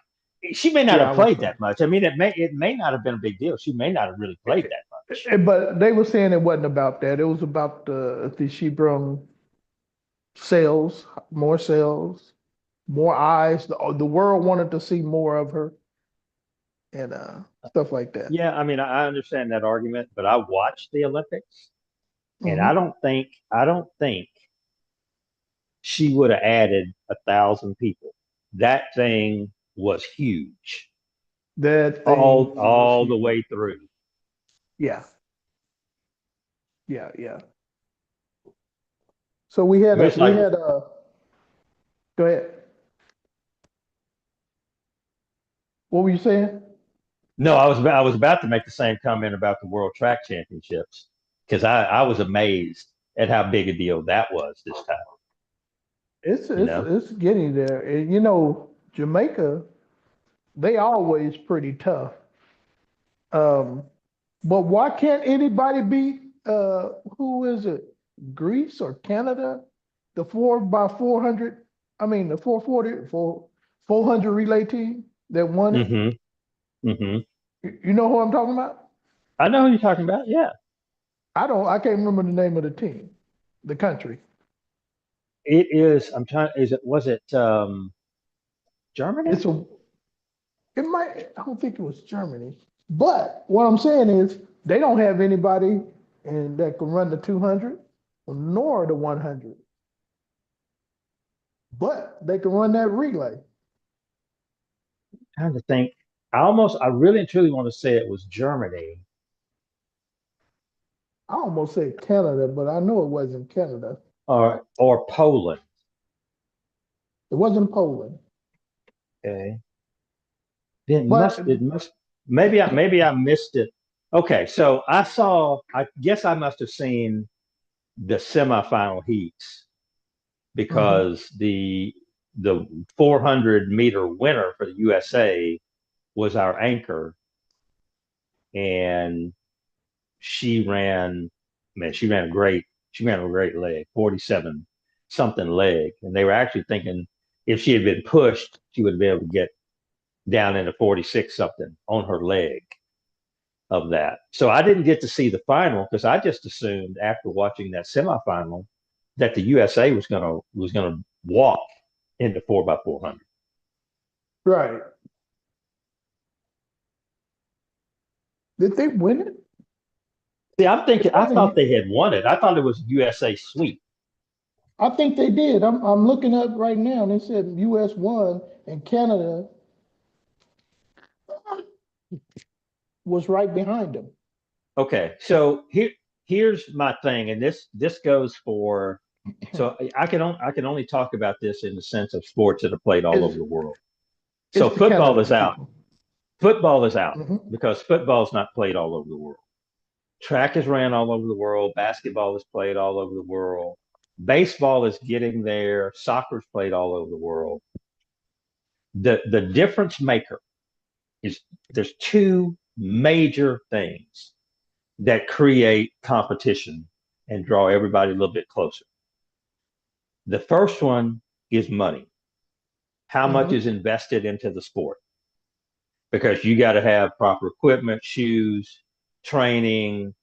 she may not Yeah, have I was played saying. that much. I mean, it may not have been a big deal. She may not have really played that much. But they were saying it wasn't about that. It was about the she brought sales, more eyes. The world wanted to see more of her and stuff like that. Yeah, I mean, I understand that argument, but I watched the Olympics, and I Hmm. don't think I don't think she would have added 1,000 people. That thing was huge, That all thing was all the huge. way through. Yeah, yeah. So we I had mean, a it's like go ahead. What were you saying? no, I was about to make the same comment about the World Track Championships because I was amazed at how big a deal that was this time. It's You it's know, it's getting there. And, Jamaica, they always pretty tough. Um, but why can't anybody beat who is it? Greece or Canada? The 4x400, I mean the 440, 400 relay team that won it. hmm hmm You know who I'm talking about? I know who you're talking about. Yeah, I can't remember the name of the team, the country. it is. I'm trying. Was it Germany? It's a It might, I don't think it was Germany. But what I'm saying is they don't have anybody that can run the 200 nor the 100, but they can run that relay. Trying to think. I really and truly want to say it was Germany I almost said Canada, but I know it wasn't Canada. or Poland. It wasn't Poland. Okay. It But must. It must. Maybe I missed it. Okay, so I saw. I guess I must have seen the semifinal heats mhm, because the 400-meter winner for the USA was our anchor, and she ran. Man, she ran a great leg, 47 something leg, and they were actually thinking if she had been pushed, she would be able to get down into 46 something on her leg of that. So I didn't get to see the final because I just assumed after watching that semifinal that the USA was gonna walk into 4x400. right. Did they win it? See, I'm It thinking I thought wasn't. they had won it. I thought it was USA sweep. I think they did. I'm looking up right now and it said US won and Canada was right behind them. Okay, so here's my thing, and this goes for so I can only talk about this in the sense of sports that are played all over It's the world. So it's the football Canada is out. people. Football is out Hmm. because football is not played all over the world. Track is ran all over the world. Basketball is played all over the world. Baseball is getting there. Soccer is played all over the world. The difference maker is there's two major things that create competition and draw everybody a little bit closer. The first one is money. How much is Hmm. invested into the sport? Because you got to have proper equipment, shoes, training,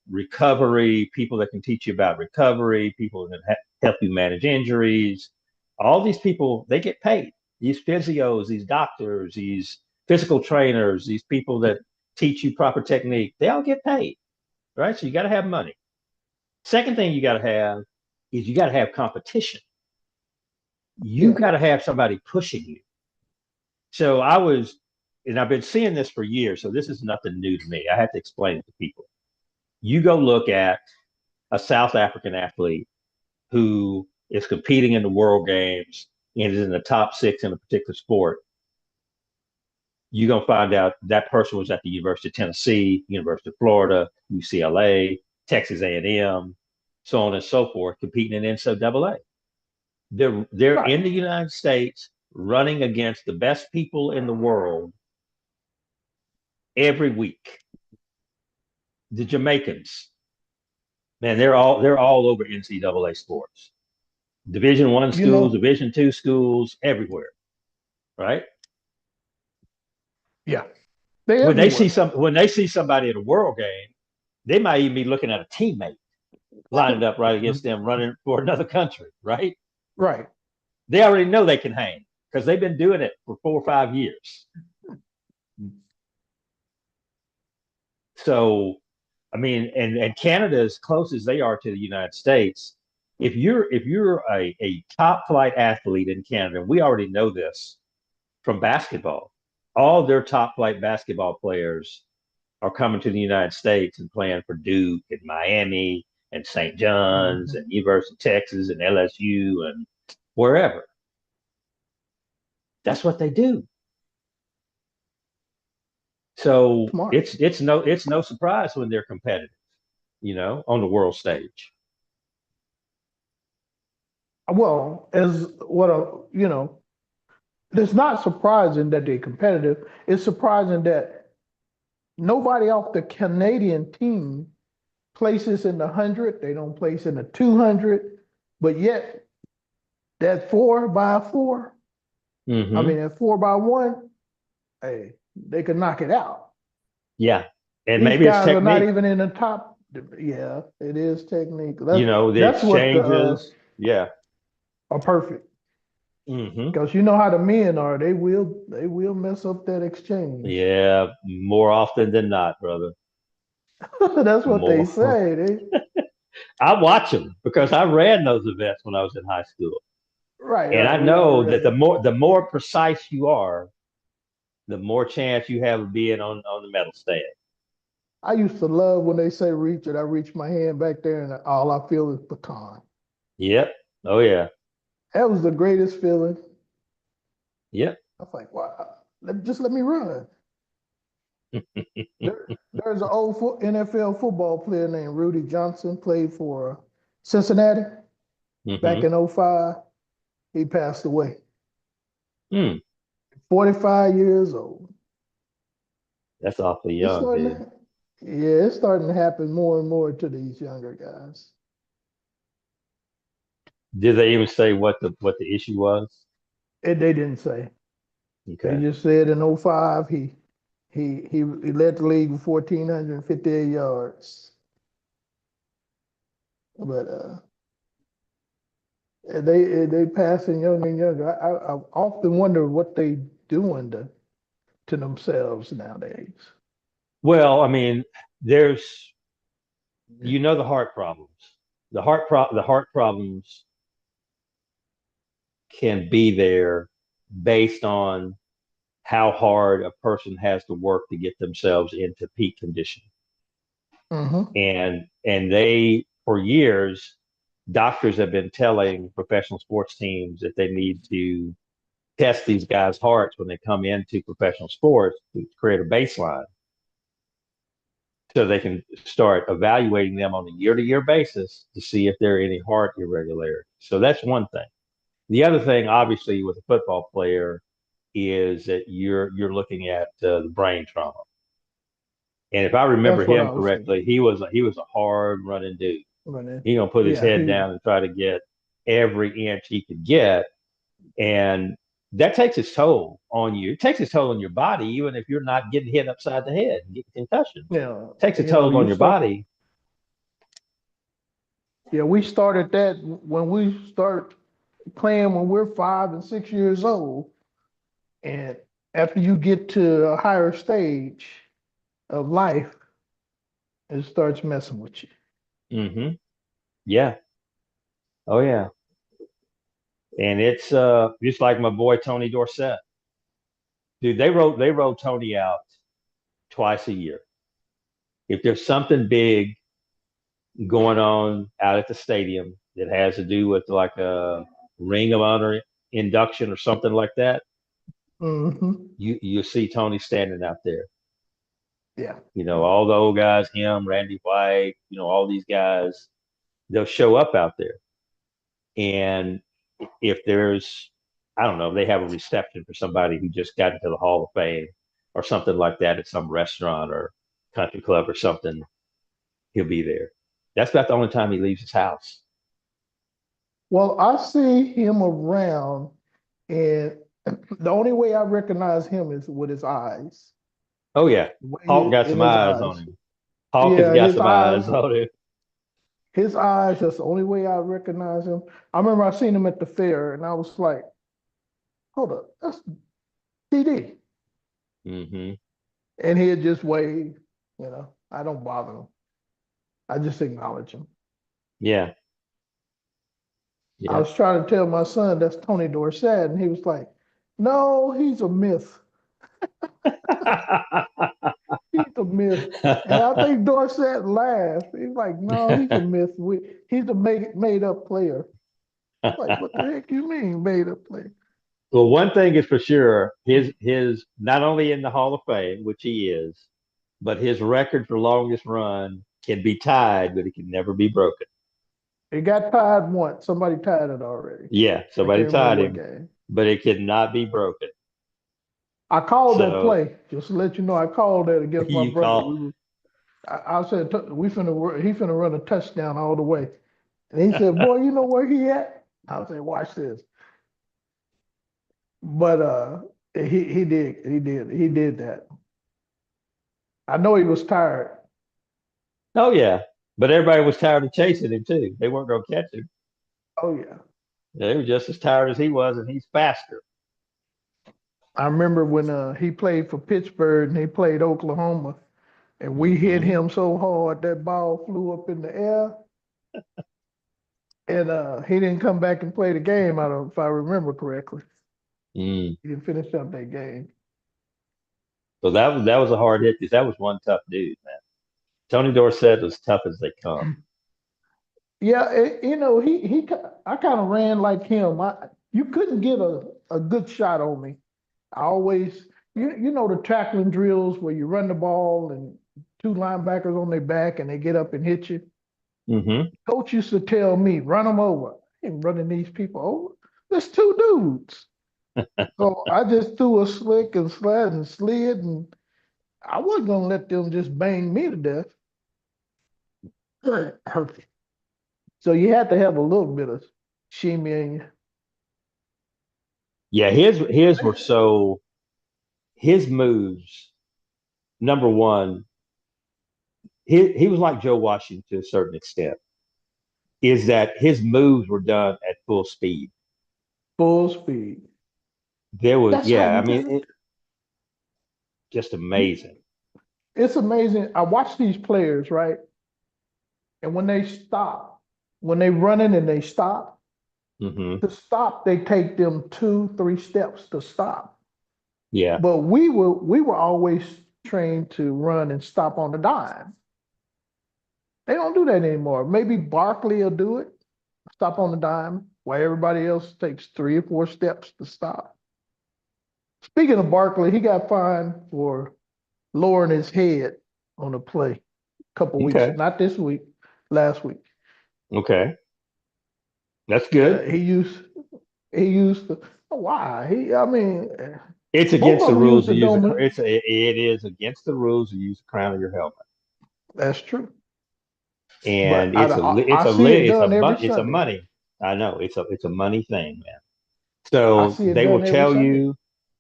recovery, people that can teach you about recovery, people that help you manage injuries. All these people, they get paid. These physios, these doctors, these physical trainers, these people that teach you proper technique, they all get paid, right? So you got to have money. Second thing you got to have is you got to have competition. You Yeah. got to have somebody pushing you. So and I've been seeing this for years. So this is nothing new to me. I have to explain it to people. You go look at a South African athlete who is competing in the World Games and is in the top six in a particular sport. you're gonna find out that person was at the University of Tennessee, University of Florida, UCLA, Texas A&M, so on and so forth, competing in NCAA. They're Right. in the United States running against the best people in the world every week. The Jamaicans, man, they're all over NCAA sports. Division I You schools, know, Division II schools, everywhere, right? yeah, they When they see everywhere. some, when they see somebody at a world game, they might even be looking at a teammate lining up right against them, running for another country, right? Right. They already know they can hang because they've been doing it for 4 or 5 years. So, I mean, and Canada, as close as they are to the United States, if you're a top flight athlete in Canada, and we already know this from basketball, all their top flight basketball players are coming to the United States and playing for Duke and Miami and St. John's and Mhm. University of Texas and LSU and wherever. That's what they do. So Smart. it's no surprise when they're competitive, on the world stage. Well, as what a it's not surprising that they're competitive. It's surprising that nobody off the Canadian team places in the 100. They don't place in the 200, but yet that 4x4, I Hmm. mean, that 4x1, hey, they can knock it out. Yeah, and These maybe it's guys are not technique. even in the top. Yeah, it is technique. That's The that's what the exchanges. Yeah. are perfect. Hmm. Because you know how the men are. They will mess up that exchange. Yeah, more often than not, brother. That's what they More. say. They I watch them because I ran those events when I was in high school, right, and I right. We know that the already. more the more precise you are, the more chance you have of being on the medal stand. I used to love when they say reach it. I reach my hand back there and all I feel is baton. Yep. Oh yeah. That was the greatest feeling. Yep. I was like, wow, just let me run. There's an old NFL football player named Rudy Johnson, played for Cincinnati back Hmm. in '05. He passed away, Mm, 45 years old. that's awfully It's young, starting dude. to, yeah, it's starting to happen more and more to these younger guys. Did they even say what the issue was? And they didn't say. They Okay. just said in '05 he led the league with 1,458 yards. But they passing younger and younger. I often wonder what they doing to themselves nowadays. Well, I mean, there's the heart problems. The heart problems can be there based on how hard a person has to work to get themselves into peak condition. Hmm. And they, for years, doctors have been telling professional sports teams that they need to test these guys' hearts when they come into professional sports to create a baseline so they can start evaluating them on a year-to-year basis to see if there are any heart irregularities. So that's one thing. The other thing, obviously, with a football player is that you're looking at the brain trauma. And if I remember That's what him I was thinking. correctly, he was a hard running dude. But He gonna put his yeah, head down and try to get every inch he could get, and that takes its toll on you. It takes its toll on your body, even if you're not getting hit upside the head and getting concussions. It takes a toll on you your start. body. Yeah, we started that when we start playing when we're 5 and 6 years old, and after you get to a higher stage of life, it starts messing with you. Hmm. Yeah. Oh yeah. And it's just like my boy Tony Dorsett. Dude, they wrote Tony out twice a year. If there's something big going on out at the stadium that has to do with like a Ring of Honor induction or something like that, Hmm. You see Tony standing out there. Yeah. All the old guys, him, Randy White, all these guys, they'll show up out there. And if there's, I don't know, they have a reception for somebody who just got into the Hall of Fame or something like that at some restaurant or country club or something, he'll be there. That's about the only time he leaves his house. Well, I see him around, and the only way I recognize him is with his eyes. Oh yeah, The way Hawk got in some his eyes on eyes. him. Hawk has Yeah, got some eyes on him. his eyes, that's the only way I recognize him. I remember I seen him at the fair and I was like, hold up, that's TD. Hmm. And he'd just wave, I don't bother him. I just acknowledge him. Yeah, I yeah. was trying to tell my son that's Tony Dorsett, and he was like, no, he's a myth. He's a myth. And I think Dorsett laughed. He's like, no, he's a myth. He's a made up player. Like, what the heck you mean made up player? Well, one thing is for sure, his not only in the Hall of Fame, which he is, but his record for longest run can be tied, but it can never be broken. It got tied once. Somebody tied it already. Yeah, I somebody can't remember tied what him, game. but it cannot be broken. I called that So play. Just to let you know, I called that against my you brother. call. I said he finna run a touchdown all the way. And he said, boy, you know where he at? I said, watch this. But he did that. I know he was tired. Oh yeah, but everybody was tired of chasing him too. They weren't going to catch him. Oh yeah. They were just as tired as he was, and he's faster. I remember when he played for Pittsburgh and he played Oklahoma, and we hit Hmm. him so hard that ball flew up in the air, and he didn't come back and play the game. I don't, if I remember correctly, Mm. he didn't finish up that game. So that was a hard hit because that was one tough dude, man. Tony Dorsett was tough as they come. Yeah, I kind of ran like him. You couldn't get a good shot on me. I always, the tackling drills where you run the ball and two linebackers on their back and they get up and hit you. Hmm. Coach used to tell me, run them over. I ain't running these people over. There's two dudes. So I just threw a slick and slid and slid, and I wasn't gonna let them just bang me to death. So you had to have a little bit of shimmy in you. Yeah, his were so his moves. Number one, he was like Joe Washington to a certain extent. Is that his moves were done at full speed. Full speed. There was, That's how yeah, I you mean, got just it. amazing. It's amazing. I watch these players, right? And when they stop, when they running and they stop, Hmm. to stop, they take them 2, 3 steps to stop. Yeah. But we were always trained to run and stop on the dime. They don't do that anymore. Maybe Barkley will do it, stop on the dime, while everybody else takes 3 or 4 steps to stop. Speaking of Barkley, he got fined for lowering his head on a play a couple weeks, Okay. not this week, last week. Okay. That's Yeah, good. he used to. Why? I mean, It's both against of the them used rules the to use a. dome. It is against the rules to use the crown of your helmet, That's true. But and I, it's a I, it's I a see it it's a done every mon- it's a Sunday. money. I know it's a money thing, man. I So see it done every Sunday.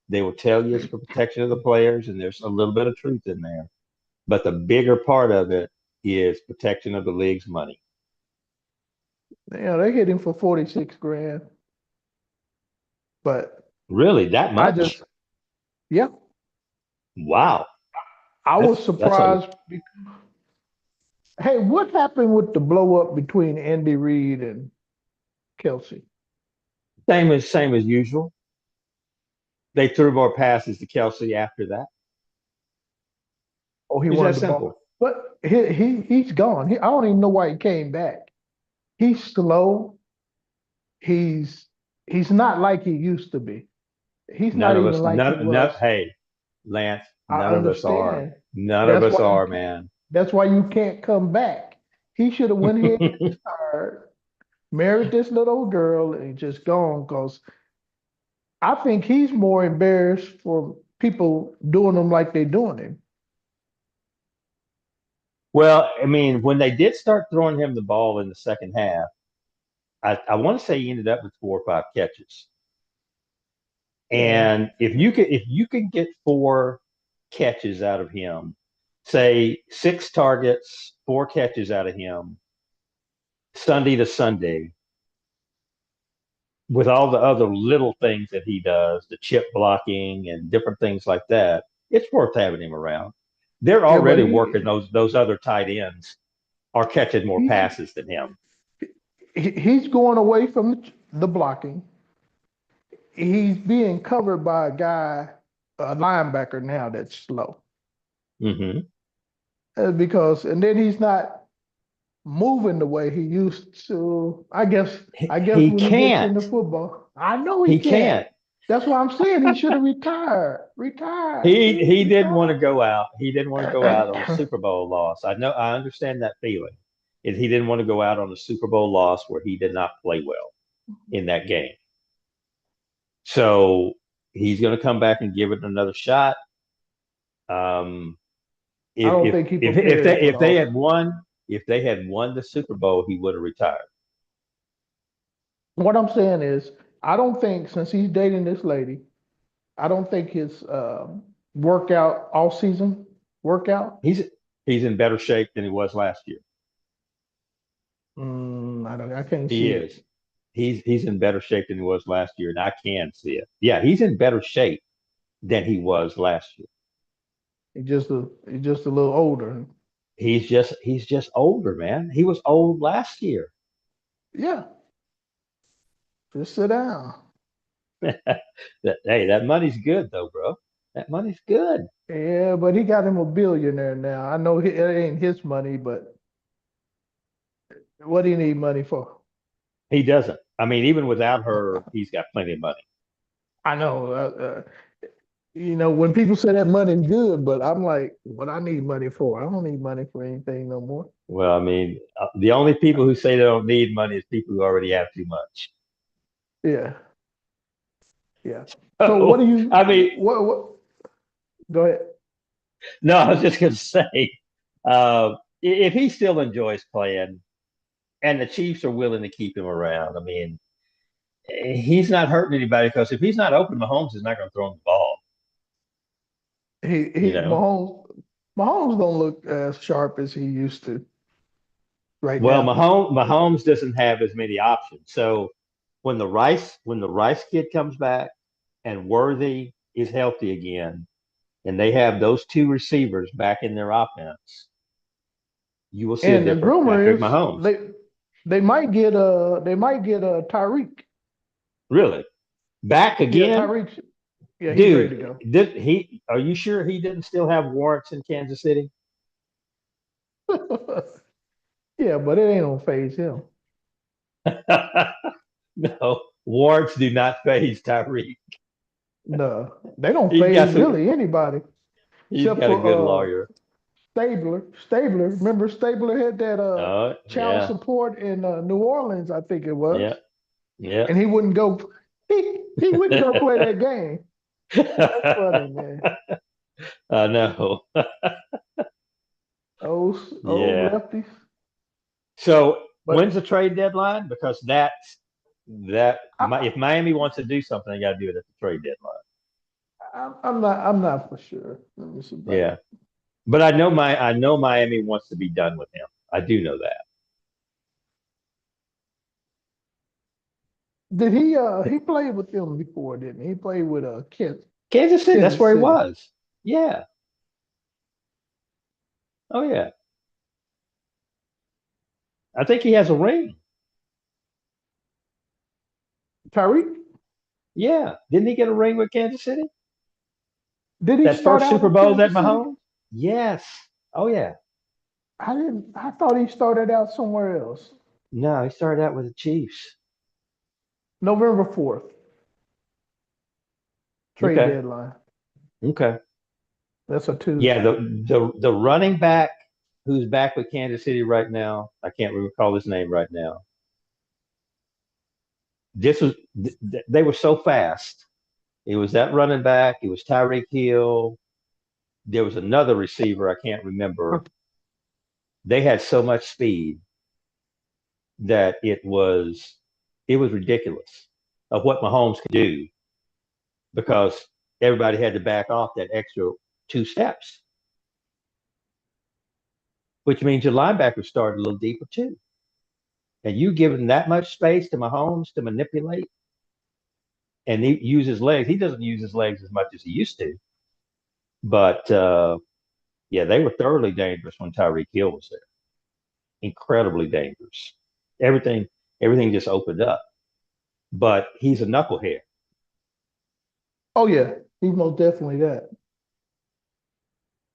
they will tell you it's for protection of the players, and there's a little bit of truth in there. But the bigger part of it is protection of the league's money. They hit him for 46 grand. But Really, that I much? just, yeah, Wow, I was that's a surprised. Hey, what happened with the blow up between Andy Reid and Kelsey? same as usual. They threw more passes to Kelsey after that. Oh, he It's that wanted the ball. simple. But he's gone. I don't even know why he came back. He's slow. He's he's not like he used to be. He's None not of even us, like he no, was. hey, Lance, I none of us are. understand. None of That's us why you are, can't. man. That's why you can't come back. He should have went ahead and retired, married this little girl, and just gone. Because I think he's more embarrassed for people doing him like they doing him. Well, I mean, when they did start throwing him the ball in the second half, I want to say he ended up with 4 or 5 catches. Yeah. And if you could get 4 catches out of him, say 6 targets, 4 catches out of him, Sunday to Sunday, with all the other little things that he does, the chip blocking and different things like that, it's worth having him around. They're Yeah, but already working those other tight ends are catching more he's passes than him. he's going away from the blocking. He's being covered by a guy, a linebacker now that's slow. Hmm. Because and then he's not moving the way he used to. I guess He when he gets can't. into football, I know he He can't. can't. That's why I'm saying he should have retired. Retired, He please he didn't want to retire. go out. He didn't want to go out on a Super Bowl loss. I know. I understand that feeling. Is he didn't want to go out on a Super Bowl loss where he did not play well in that game. So he's going to come back and give it another shot. Um, I if don't if think he if if prepared they for if the they off. had won if they had won the Super Bowl, he would have retired. What I'm saying is, I don't think since he's dating this lady, I don't think his workout all season workout. He's he's in better shape than he was last year. I don't. I can't He see it. is. He's in better shape than he was last year, and I can see it. Yeah, he's in better shape than he was last year. He's just a little older. He's just older, man. He was old last year. Yeah, just sit down. That money's good though, bro. That money's good. Yeah, but he got him a billionaire now. I know it ain't his money, but what do you need money for? He doesn't. I mean, even without her, he's got plenty of money. I know, when people say that money's good, but I'm like, what I need money for? I don't need money for anything no more. Well, I mean, the only people who say they don't need money is people who already have too much. Yeah, yeah. So what do Oh, you, I mean, what, go ahead. no, I was just going to say, if he still enjoys playing and the Chiefs are willing to keep him around, I mean, he's not hurting anybody because if he's not open, Mahomes is not going to throw him the ball. You know. Mahomes don't look as sharp as he used to right Well, now. Mahomes doesn't have as many options. So when the Rice kid comes back and Worthy is healthy again, and they have those 2 receivers back in their offense, you will see a And the different rumor Patrick is Mahomes. they might get a Tyreek. Really, back Yeah, again, Tyreek. Yeah, he's ready to dude. go. He are you sure he didn't still have warrants in Kansas City? Yeah, but it ain't gonna phase him. No, warrants do not phase Tyreek. No, they don't He's got phase some. really anybody He's except got a for good lawyer. Stabler. Stabler, remember Stabler had that Oh child yeah, support in New Orleans, I think it was, yeah, yeah. and he wouldn't go. He wouldn't go play that game. That's funny, man. I know. Old Yeah. lefties. So when's But the trade deadline? Because I, if Miami wants to do something, they got to do it at the trade deadline. I'm not for sure. Let me see back. Yeah. But I know Miami wants to be done with him. I do know that. Did he played with them before, didn't he? He played with Kansas City, that's Kansas where he City. was. Yeah. Oh yeah. I think he has a ring. Tyreek, Yeah. Didn't he get a ring with Kansas City? did he That start first out Super with Bowl that Kansas City? Mahomes? Yes. Oh yeah. I didn't. I thought he started out somewhere else. No, he started out with the Chiefs. November 4th. trade Okay. deadline. Okay. That's a Yeah, Tuesday. the running back who's back with Kansas City right now, I can't recall his name right now. This was they were so fast. It was that running back. It was Tyreek Hill. There was another receiver I can't remember. They had so much speed that it was ridiculous of what Mahomes could do because everybody had to back off that extra 2 steps, which means your linebackers started a little deeper too. And you give him that much space to Mahomes to manipulate and he use his legs. He doesn't use his legs as much as he used to. But yeah, they were thoroughly dangerous when Tyreek Hill was there. Incredibly dangerous. Everything, everything just opened up. But he's a knucklehead. Oh yeah, he's most definitely that.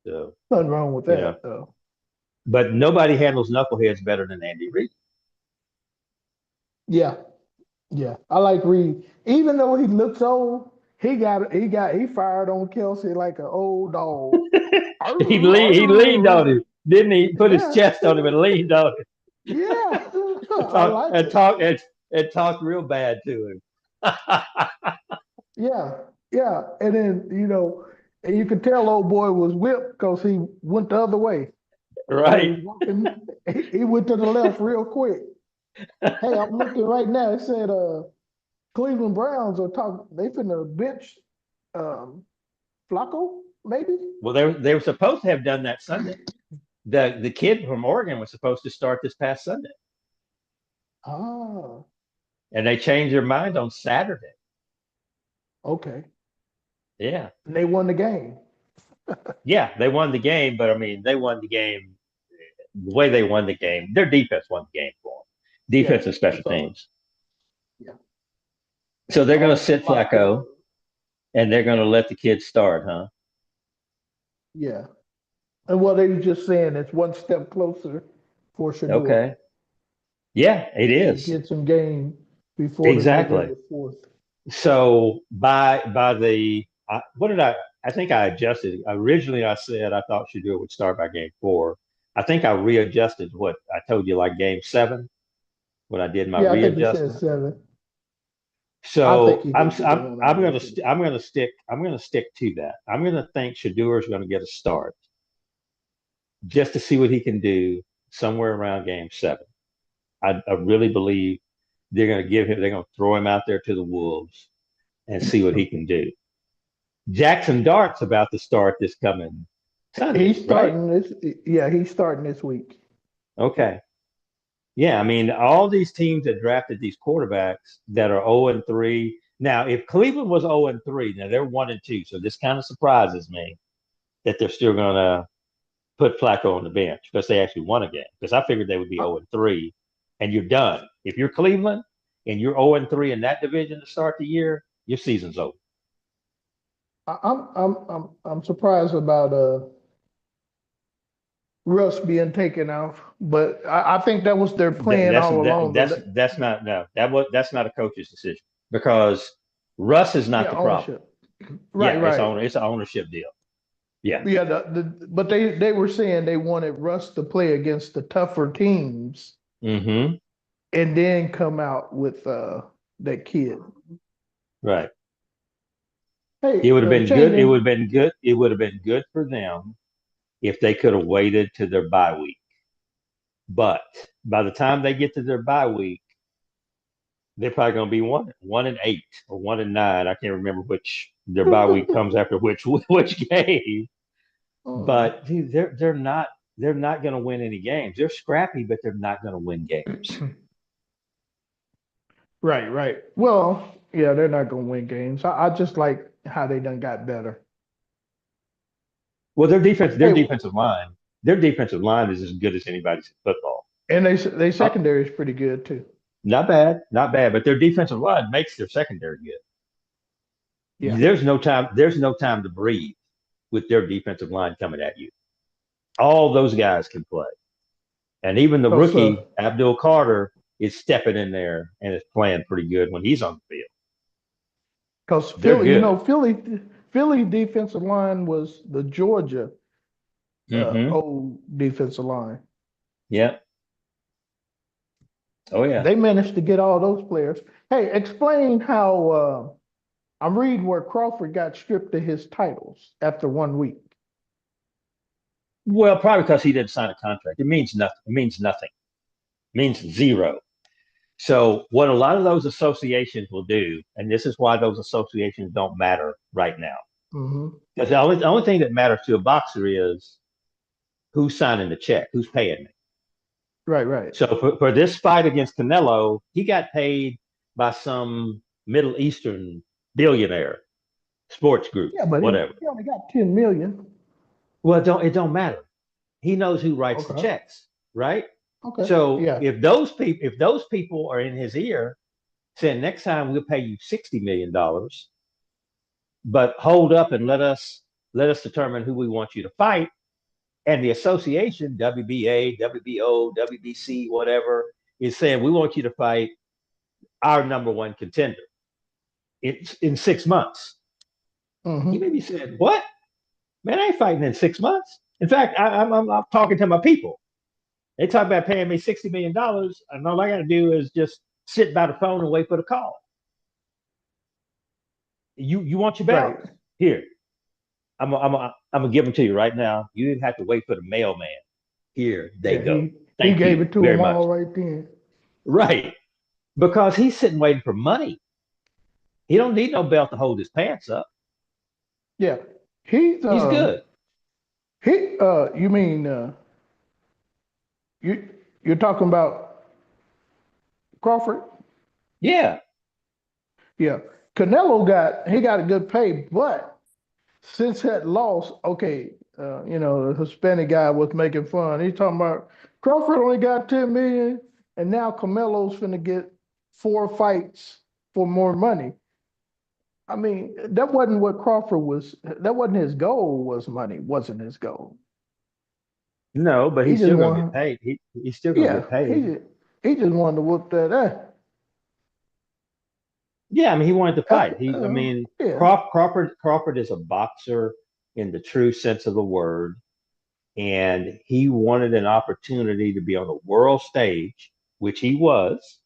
So, Nothing wrong with you know, that though. but nobody handles knuckleheads better than Andy Reid. Yeah, yeah. I like Reed. Even though he looks old, he fired on Kelsey like an old dog. He leaned on him, didn't he? Put his Yeah, chest on him and leaned on him. yeah. and I talked like and it. talked and talked real bad to him. Yeah, yeah. And then, and you could tell old boy was whipped because he went the other way. When he Right. was walking, he went to the left real quick. Hey, I'm looking right now. It said Cleveland Browns are talking, they finna bench um Flacco, maybe? Well, they were supposed to have done that Sunday. The kid from Oregon was supposed to start this past Sunday, Ah, and they changed their mind on Saturday. okay. Yeah, And they won the game. yeah, they won the game, but I mean, they won the game the way they won the game. Their defense won the game for them. Yeah, Defense and special that's all. teams. Yeah. So they're going All to sit Flacco. Flacco, and they're going to let the kids start, huh? Yeah. And what they were just saying, it's one step closer for Shador Okay. Yeah, it to is. get some game before the Exactly. November 4th. So by the what did I think I adjusted. Originally I said I thought Shador would start by game 4. I think I readjusted what I told you like game 7 when I did my Yeah, I think you said readjustment. 7. I think So he could get it on out of it. I'm gonna stick to that. I'm gonna think Shador is gonna get a start just to see what he can do somewhere around game 7. I really believe they're gonna throw him out there to the wolves and see what he can do. Jackson Dart's about to start this coming Sunday, He's right? starting this. Yeah, he's starting this week. Okay. Yeah, I mean, all these teams that drafted these quarterbacks that are 0-3. Now, if Cleveland was 0-3, now they're 1-2. So this kind of surprises me that they're still gonna put Flacco on the bench because they actually won a game. Because I figured they would be I, 0-3 and you're done. If you're Cleveland and you're 0-3 in that division to start the year, your season's over. I'm surprised about Russ being taken off, but I think that was their That, plan that's all that, along. that's not no that's not a coach's decision because Russ is not Yeah, the problem. ownership. Right, Yeah, right. it's an ownership deal. Yeah. Yeah, but they were saying they wanted Russ to play against the tougher teams Mm-hmm. and then come out with that kid. Right. Hey, It would have been good. It would changing. have been good. It would have been good for them if they could have waited to their bye week. But by the time they get to their bye week, they're probably going to be 1-8 or 1-9. I can't remember which their bye week comes after which game. uh, But dude, they're not going to win any games. They're scrappy, but they're not going to win games. right, right. Well, yeah, they're not gonna win games. I just like how they done got better. Well, Hey, their defensive line is as good as anybody's in football. and they Uh, secondary is pretty good too. Not bad, not bad, but their defensive line makes their secondary good. Yeah. There's no time to breathe with their defensive line coming at you. All those guys can play. And even the Because rookie, Abdul Carter, is stepping in there and is playing pretty good when he's on the field. Because They're Philly, good. Philly defensive line was the Georgia Mm-hmm. old defensive line. Yeah. Oh yeah. They managed to get all those players. Hey, explain how I'm reading where Crawford got stripped of his titles after 1 week. Well, probably because he didn't sign a contract. It means nothing. It means nothing. It means zero. So what a lot of those associations will do, and this is why those associations don't matter right now, Hmm. because the only thing that matters to a boxer is who's signing the check, who's paying me. Right, right. So for this fight against Canelo, he got paid by some Middle Eastern billionaire, sports group, Yeah, but whatever. he only got 10 million. Well, it don't matter. He knows who writes the Okay. checks, right? Okay. So Yeah. if those people are in his ear saying next time we'll pay you $60 million, but hold up and let us determine who we want you to fight, and the association WBA, WBO, WBC, whatever is saying we want you to fight our number one contender in 6 months. He may Hmm. be saying, "What? Man, I ain't fighting in 6 months." In fact, I'm talking to my people. They talk about paying me $60 million, and all I got to do is just sit by the phone and wait for the call. You want your belt? Right. Here, I'm gonna give them to you right now. You didn't have to wait for the mailman. Here they Yeah, go. he Thank gave you it to very them much. all right then. Right, because he's sitting waiting for money. He don't need no belt to hold his pants up. Yeah. He's He's good. you mean you you're talking about Crawford? Yeah. Yeah. Canelo got a good pay, but since that loss, okay, the Hispanic guy was making fun. He's talking about Crawford only got 10 million, and now Camelo's finna get 4 fights for more money. I mean, that wasn't what Crawford was. That wasn't his goal. Was money wasn't his goal. No, but He he's just still gonna get wanted, paid. He's still gonna yeah, get paid. he just wanted to whoop that ass. Yeah, I mean, he wanted to That's, fight. I mean, yeah. Crawford is a boxer in the true sense of the word, and he wanted an opportunity to be on the world stage, which he was.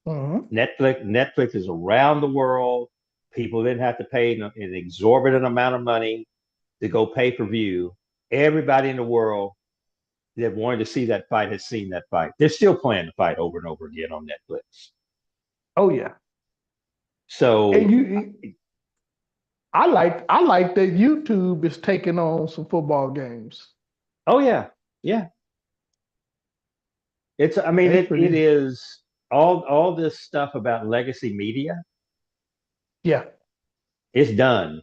Hmm. Netflix is around the world. People didn't have to pay an exorbitant amount of money to go pay per view. Everybody in the world that wanted to see that fight has seen that fight. They're still playing the fight over and over again on Netflix. Oh yeah. And So, I like that YouTube is taking on some football games. oh yeah, yeah. It's I mean They it pretty is all this stuff about legacy media. Yeah. It's done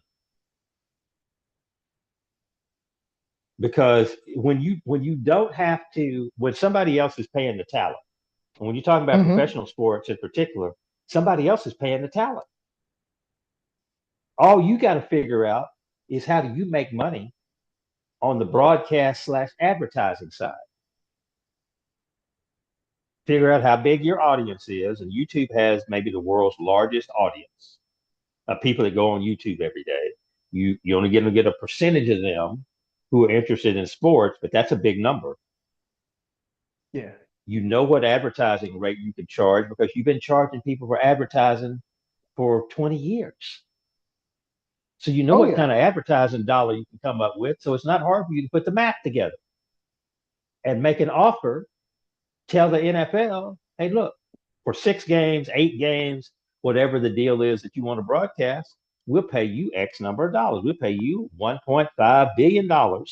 because when you don't have to when somebody else is paying the talent, and when you're talking about Hmm. professional sports in particular, somebody else is paying the talent. All you got to figure out is how do you make money on the broadcast slash advertising side. Figure out how big your audience is, and YouTube has maybe the world's largest audience of people that go on YouTube every day. You only get a percentage of them who are interested in sports, but that's a big number. Yeah. You know what advertising rate you can charge because you've been charging people for advertising for 20 years. So you know Oh what yeah. kind of advertising dollar you can come up with. So it's not hard for you to put the math together and make an offer. Tell the NFL, hey, look, for 6 games, 8 games, whatever the deal is that you want to broadcast, we'll pay you X number of dollars. We'll pay you $1.5 billion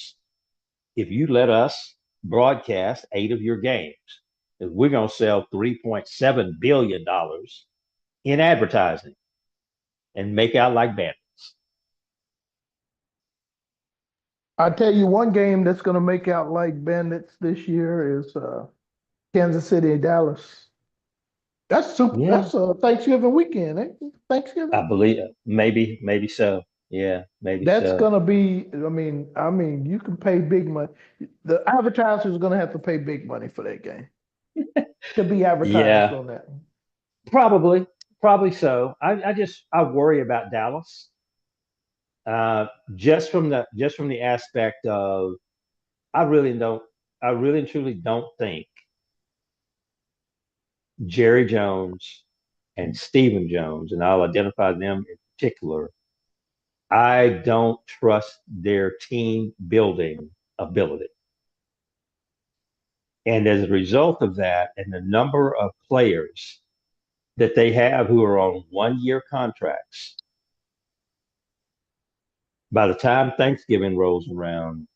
if you let us broadcast 8 of your games. We're going to sell $3.7 billion in advertising and make out like bandits. I tell you one game that's gonna make out like bandits this year is Kansas City and Dallas. Yeah, That's Thanksgiving weekend, eh? I Thanksgiving. believe maybe so. Yeah, maybe That's so. gonna be. I mean, you can pay big money. The advertisers are gonna have to pay big money for that game to be advertised Yeah, on that. probably. Probably so. I worry about Dallas. Uh, just from the aspect of I really don't I really and truly don't think Jerry Jones and Stephen Jones, and I'll identify them in particular. I don't trust their team building ability. And as a result of that, and the number of players that they have who are on 1 year contracts, by the time Thanksgiving rolls around,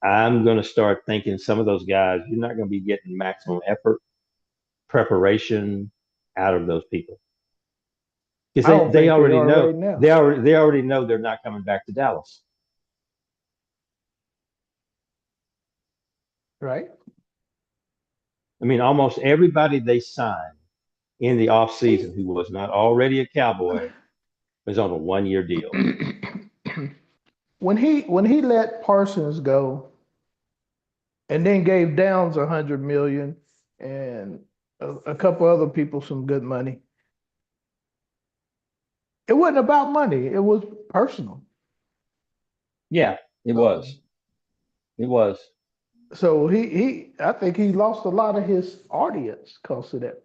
I'm going to start thinking some of those guys, you're not going to be getting maximum effort, preparation out of those people because I don't they think they already are know right now, they already know they're not coming back to Dallas. right? I mean, almost everybody they signed in the offseason who was not already a Cowboy was on a 1 year deal. When he let Parsons go and then gave Downs 100 million and a couple other people some good money, it wasn't about money. It was personal. Yeah, it So, was. It was. so he I think he lost a lot of his audience because of that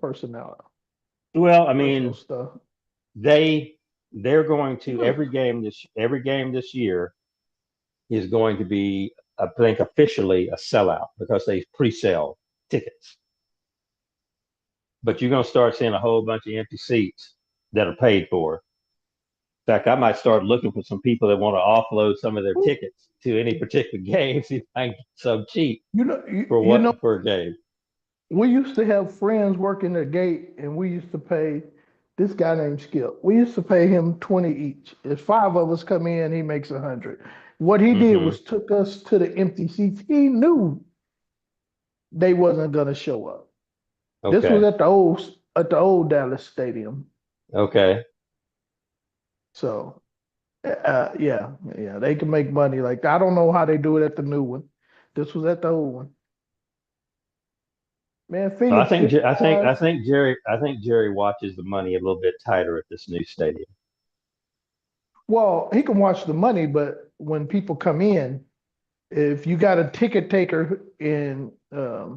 Well, I personal mean, stuff. they they're going to every game this year is going to be, I think, officially a sellout because they pre-sell tickets. But you're going to start seeing a whole bunch of empty seats that are paid for. In fact, I might start looking for some people that want to offload some of their tickets to any particular game, see if I can get some cheap You know, you, for you know, what for a game. we used to have friends working the gate, and we used to pay this guy named Skip. We used to pay him 20 each. If five of us come in, he makes 100. What he did Hmm. was took us to the empty seats. He knew they wasn't gonna show up. This was Okay. at the old Dallas Stadium. Okay. So yeah, they can make money like that. I don't know how they do it at the new one. This was at the old one. Man, So I Phoenix, think get I think I guys. think Jerry watches the money a little bit tighter at this new stadium. Well, he can watch the money, but when people come in, if you got a ticket taker in a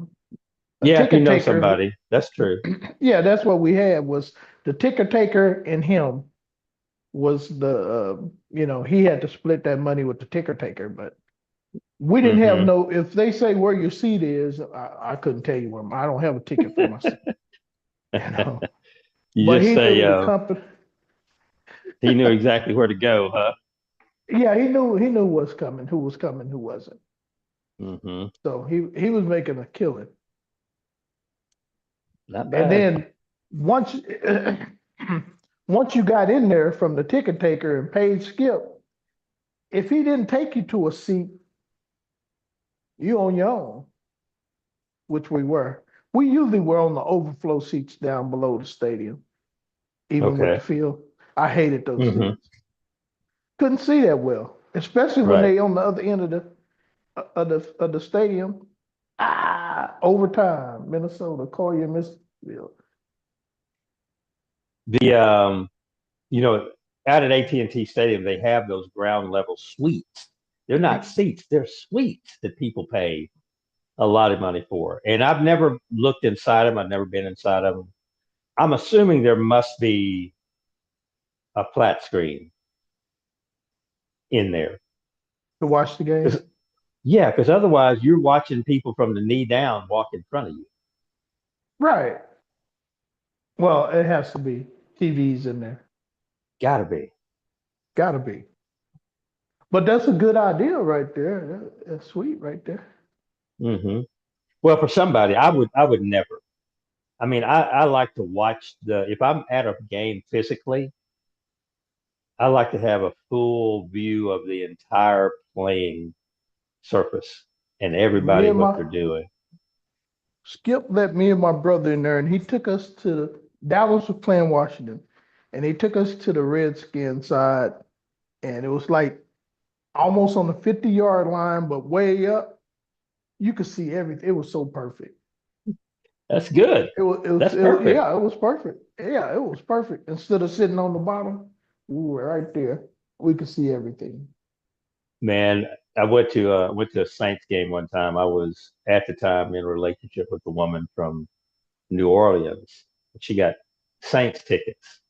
Yeah, if you ticket know taker, somebody, that's true. yeah, that's what we had was the ticket taker and him was he had to split that money with the ticket taker, but we didn't have Hmm. no. If they say where your seat is, I couldn't tell you where. I don't have a ticket for my seat, you know. You But just he say knew the company. he knew exactly where to go, huh? Yeah, he knew what's coming, who was coming, who wasn't. Hmm. So he was making a killing. Not And bad. then once once you got in there from the ticket taker and paid Skip, if he didn't take you to a seat, you on your own, which we were. We usually were on the overflow seats down below the stadium, even with the Okay. field. I hated those Hmm. seats. Couldn't see that well, especially when Right. they on the other end of the stadium. Overtime, Minnesota, Collier, Missfield. The you know, out at AT&T Stadium, they have those ground level suites. They're not seats; they're suites that people pay a lot of money for. And I've never looked inside them. I've never been inside of them. I'm assuming there must be a flat screen in there. To watch the game. 'Cause- yeah, because otherwise you're watching people from the knee down walk in front of you. Right. Well, it has to be TVs in there. Gotta be. Gotta be. But that's a good idea right there. That's sweet right there. Hmm. Well, for somebody, I would never. I mean, I like to watch if I'm at a game physically, I like to have a full view of the entire playing surface and Me everybody and what my they're doing. Skip let me and my brother in there, and he took us to Dallas was playing Washington, and he took us to the Redskin side, and it was like almost on the 50-yard line, but way up. You could see everything. It was so perfect. That's good. That's perfect. Yeah, it was perfect. Yeah, it was perfect. Instead of sitting on the bottom, we were right there. We could see everything. Man, I went to a Saints game one time. I was at the time in a relationship with a woman from New Orleans. She got Saints tickets,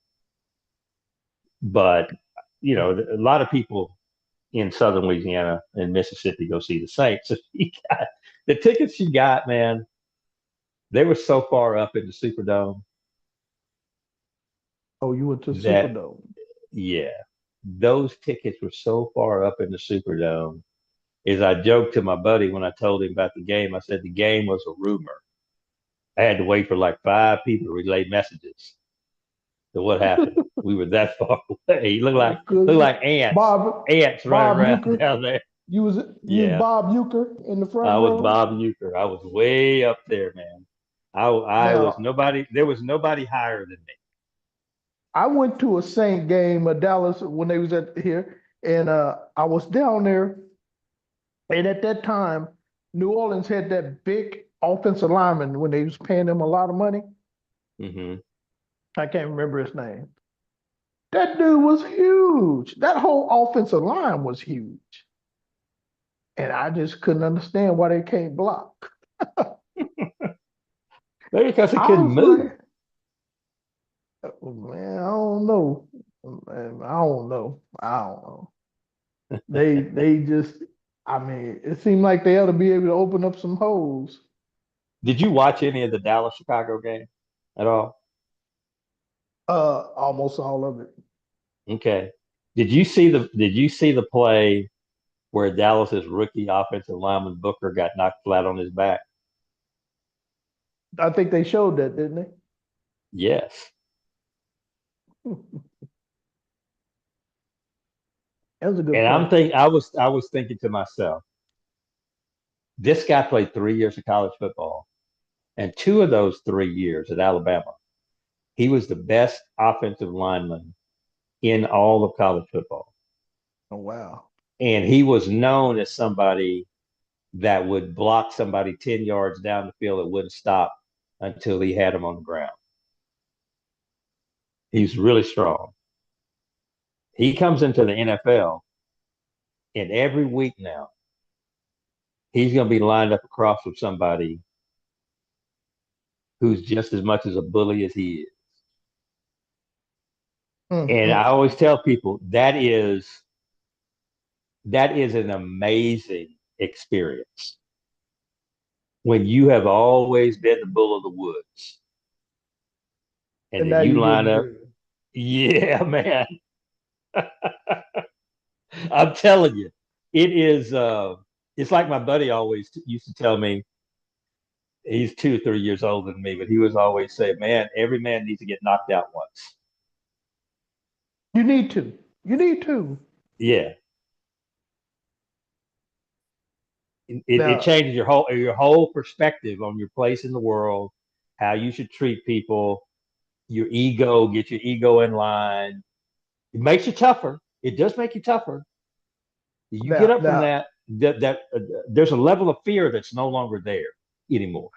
but a lot of people in Southern Louisiana and Mississippi go see the Saints. So she got the tickets she got, man. They were so far up in the Superdome Oh, you went to that, Superdome. yeah, those tickets were so far up in the Superdome. As I joked to my buddy when I told him about the game, I said the game was a rumor. I had to wait for like five people to relay messages to what happened. We were that far away. He looked Good. like ants, Bob ants running Bob around Euchre. down there. You was Yeah, Bob Euchre in the front I was row. Bob Euchre. I was way up there, man. I was Now nobody. There was nobody higher than me. I went to a Saint game of Dallas when they was at here, and I was down there, and at that time, New Orleans had that big offensive lineman when they was paying them a lot of money. Hmm. I can't remember his name. That dude was huge. That whole offensive line was huge. And I just couldn't understand why they can't block. Maybe because he I couldn't was move. like, oh, man, I don't know. Man, I don't know. I don't know. They just I mean, it seemed like they ought to be able to open up some holes. Did you watch any of the Dallas Chicago game at all? Almost all of it. Okay. Did you see the play where Dallas's rookie offensive lineman Booker got knocked flat on his back? I think they showed that, didn't Yes. they? That was a good And play. I was thinking to myself, this guy played 3 years of college football, and two of those 3 years at Alabama, he was the best offensive lineman in all of college football. Oh wow. And he was known as somebody that would block somebody 10 yards down the field that wouldn't stop until he had him on the ground. He's really strong. He comes into the NFL, and every week now, he's going to be lined up across with somebody who's just as much as a bully as he is. And I Mm-hmm. always tell people that is an amazing experience when you have always been the bull of the woods and And then now you you're line getting up. good. Yeah, man. I'm telling you, it is it's like my buddy always used to tell me. He's 2 or 3 years older than me, but he was always say, man, every man needs to get knocked out once. You need to. You need to. Yeah. It Now, changes your whole perspective on your place in the world, how you should treat people, your ego, get your ego in line. It makes you tougher. It does make you tougher. You get now, up from now, that there's a level of fear that's no longer there anymore.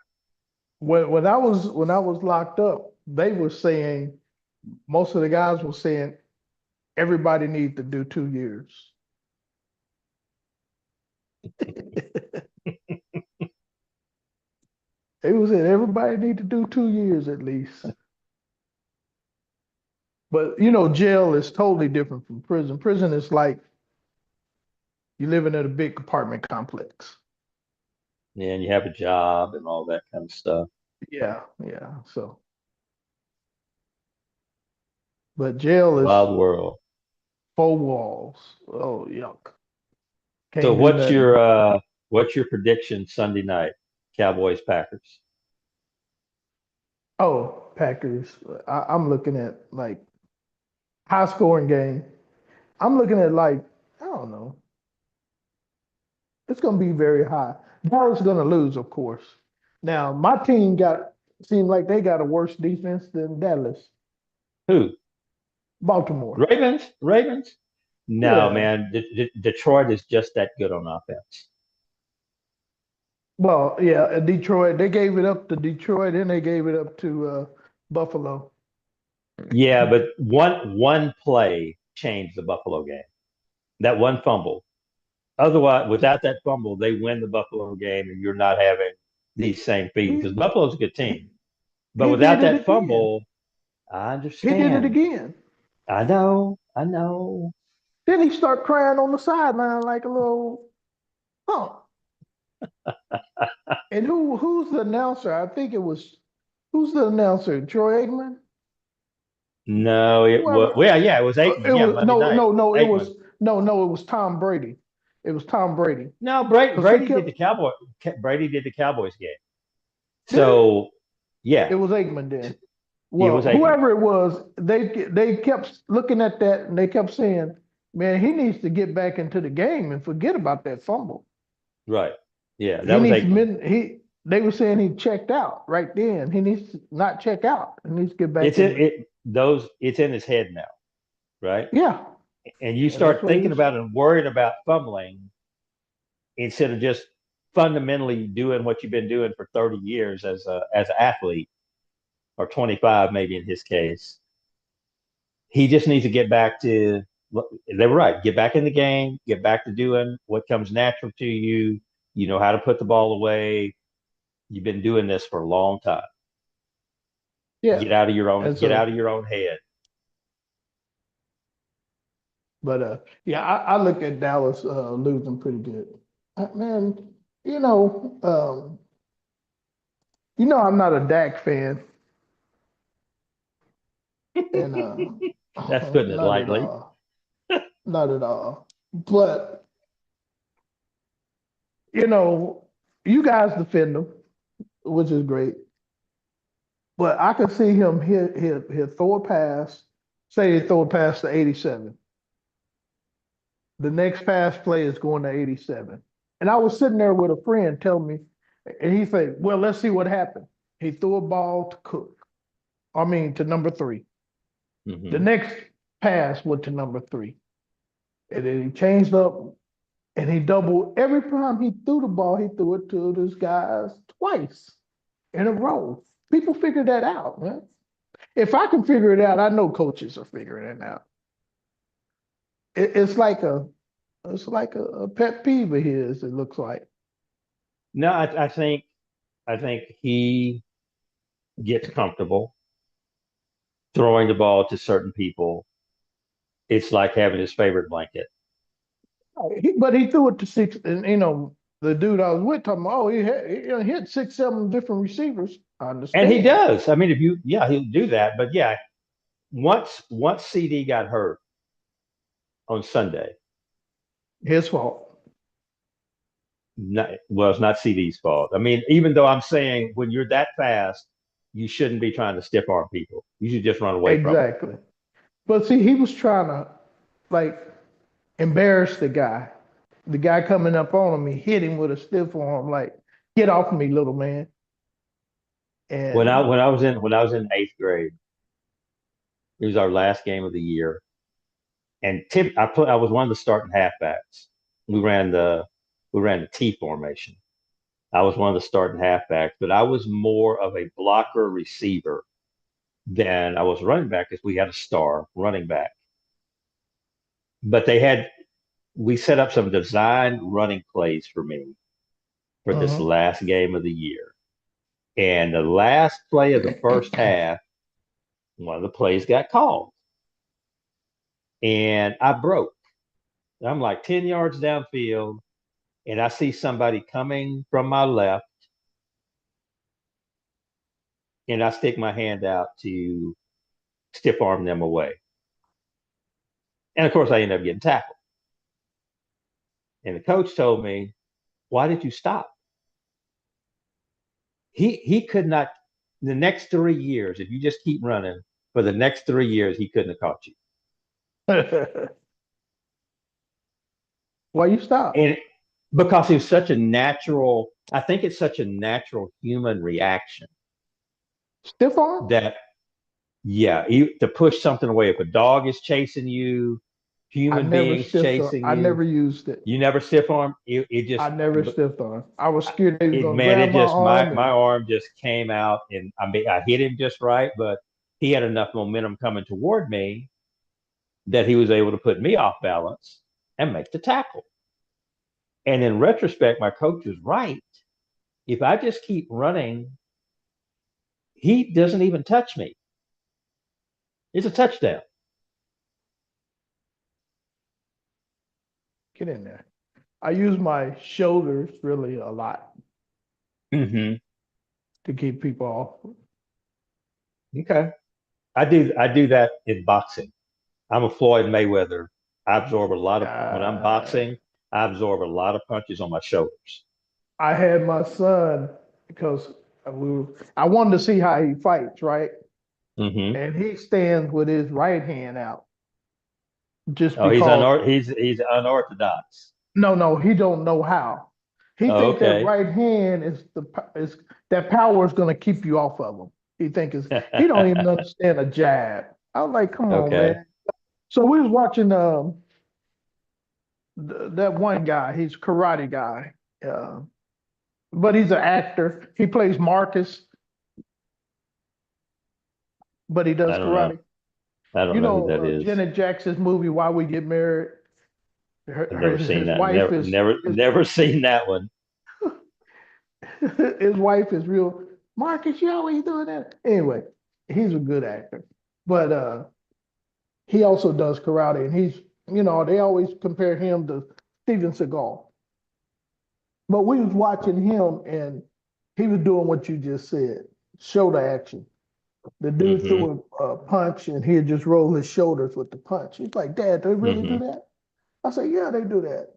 when I was locked up, they were saying most of the guys were saying everybody needs to do 2 years. They was saying everybody need to do 2 years at least. But jail is totally different from prison. Prison is like you living in a big apartment complex. And you have a job and all that kind of stuff. Yeah, yeah. So, but jail is Wild world. four walls. Oh, yuck. So Can't do nothing. what's your prediction Sunday night? Cowboys Packers. Oh, Packers. I'm looking at like high scoring game. I'm looking at like, I don't know. It's gonna be very high. Dallas is gonna lose, of course. Now, my team seemed like they got a worse defense than Dallas. Who? Baltimore. Ravens? Ravens? No, Yeah. man. Detroit is just that good on offense. Well, yeah, Detroit. They gave it up to Detroit, and they gave it up to Buffalo. Yeah, but one play changed the Buffalo game. That one fumble. Otherwise, without that fumble, they win the Buffalo game, and you're not having these same feelings because He Buffalo's a good team. But he did without it that again. fumble, I He did it understand. again. I know. Then he start crying on the sideline like a little punk. And who's the announcer? I think it was who's the announcer? Troy Aikman? No, it was Whoever. well, yeah, it was It Aikman. Yeah, was Monday no, night, no, no. It Aikman. was no. It was Tom Brady. It was Tom Brady No, Brady, because he Brady did the kept Cowboy. Brady did the Cowboys game. did he? So yeah, It was Aikman then. it was Well, Aikman. whoever it was, they kept looking at that and they kept saying, "Man, he needs to get back into the game and forget about that fumble. Right. Yeah, that He was needs to Aikman. he." They were saying he checked out right then. He needs to not check out. He needs to get back It's in in. it. Those it's in his head now, right? Yeah, And you and that's start what he thinking was. about and worrying about fumbling instead of just fundamentally doing what you've been doing for 30 years as an athlete or 25 maybe in his case. He just needs to get back to they were right, get back in the game, get back to doing what comes natural to you. You know how to put the ball away. You've been doing this for a long time. Yeah, and Get out so, of your own head. but yeah, I look at Dallas losing pretty good. Man, I'm not a Dak fan, and That's putting it not at lightly. all, not at all. But you know, you guys defend him, which is great. But I can see him hit throw a pass, say he throw a pass to 87. The next pass play is going to 87. And I was sitting there with a friend telling me, and he said, well, let's see what happened. He threw a ball to Cook. I mean, to number three. The Hmm. next pass went to number three. And then he changed up and he doubled. Every time he threw the ball, he threw it to this guys twice in a row. People figure that out, man. If I can figure it out, I know coaches are figuring it out. It's like a pet peeve of his, it looks like. No, I think he gets comfortable throwing the ball to certain people. It's like having his favorite blanket. But he threw it to six, and the dude I was with talking about, oh, he hit six, seven different receivers. I And he understand. does. I mean, if you yeah, he'll do that. But yeah, once CD got hurt on Sunday, His fault. well, it's not CD's fault. I mean, even though I'm saying when you're that fast, you shouldn't be trying to stiff arm people. You should just run away from them. Exactly. But see, he was trying to like embarrass the guy. The guy coming up on him, he hit him with a stiff arm, like, get off me, little man. And When I was in eighth grade, it was our last game of the year, and I was one of the starting halfbacks. We ran the we ran the T formation. I was one of the starting halfbacks, but I was more of a blocker receiver than I was running back because we had a star running back. But we set up some design running plays for me for this uh-huh. last game of the year. And the last play of the first half, one of the plays got called. And I broke. I'm like 10 yards downfield, and I see somebody coming from my left, and I stick my hand out to stiff arm them away. And of course, I end up getting tackled. And the coach told me, "Why did you stop?" He could not. The next 3 years, if you just keep running for the next 3 years, he couldn't have caught you. Why you stop? And because it's such a natural, I think it's such a natural human reaction Stiff arm? that, yeah, to push something away. If a dog is chasing you, human beings chasing I you. never used it. You never stiff arm. It I just, never stiff arm. I was scared they was it gonna man, grab it my just arm my and arm just came out, and I mean, I hit him just right, but he had enough momentum coming toward me that he was able to put me off balance and make the tackle. And in retrospect, my coach was right. If I just keep running, he doesn't even touch me. It's a touchdown. get in there. I use my shoulders really a lot Hmm. to keep people off. Okay. I do that in boxing. I'm a Floyd Mayweather. I absorb a lot of when I'm Uh, boxing, I absorb a lot of punches on my shoulders. I had my son because I wanted to see how he fights, right? Hmm. And he stands with his right hand out just Oh, because. he's unorthodox. No, he don't know how. He Oh, think that okay. right hand is that power is going to keep you off of him. He don't even understand a jab. I was like, come on, Okay. man. So we was watching that one guy. He's a karate guy, uh, but he's an actor. He plays Marcus, but he does I don't know. karate. I don't You know who that know, is. Janet Jackson's movie "Why We Get Married." I've never seen His that. wife Never, is never, his, never seen that one. his wife is real. Marcus, you always doing that. Anyway, he's a good actor, but he also does karate, and they always compare him to Steven Seagal. But we was watching him, and he was doing what you just said, shoulder action. The dude Hmm. threw a punch, and he'd just roll his shoulders with the punch. He's like, "Dad, they really do Hmm. that?" I said, "Yeah, they do that."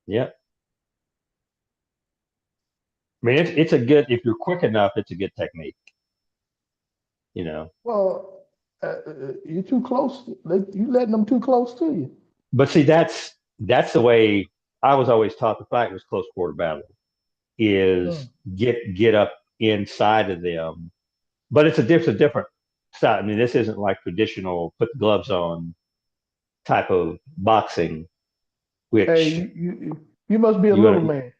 Yeah. I mean, it's a good if you're quick enough, it's a good technique. You know. Well, you're too close. You letting them too close to you. But see, that's the way I was always taught to fight was close quarter battle. Is Mm. get up inside of them. But it's a different style. I mean, this isn't like traditional put the gloves on type of boxing, Hey, which you must be a you little want. man.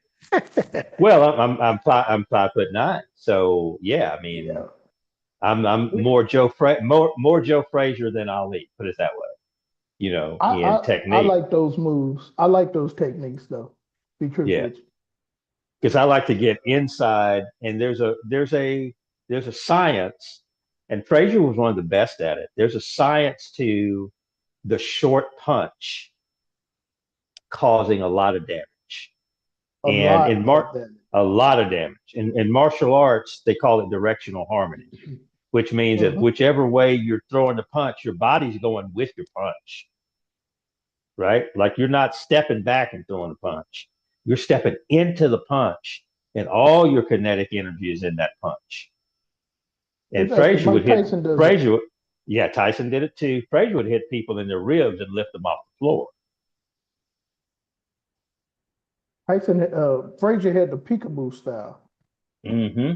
Well, I'm 5'9", so yeah. I mean, Yeah. I'm more Joe Frazier than Ali. Put it that way. You know, I, in I technique. like those moves. I like those techniques though. Be truthful Yeah, with you. because I like to get inside, and there's a science, and Frazier was one of the best at it. There's a science to the short punch causing a lot of damage, A and lot of them. a lot of damage. In martial arts, they call it directional harmony, which means that Mhm. whichever way you're throwing the punch, your body's going with your punch, right? Like you're not stepping back and throwing a punch. You're stepping into the punch, and all your kinetic energy is in that punch. And Exactly. Frazier would Mike hit Tyson does that. Frazier. Yeah, Tyson did it too. Frazier would hit people in their ribs and lift them off the floor. Frazier had the peekaboo style Hmm.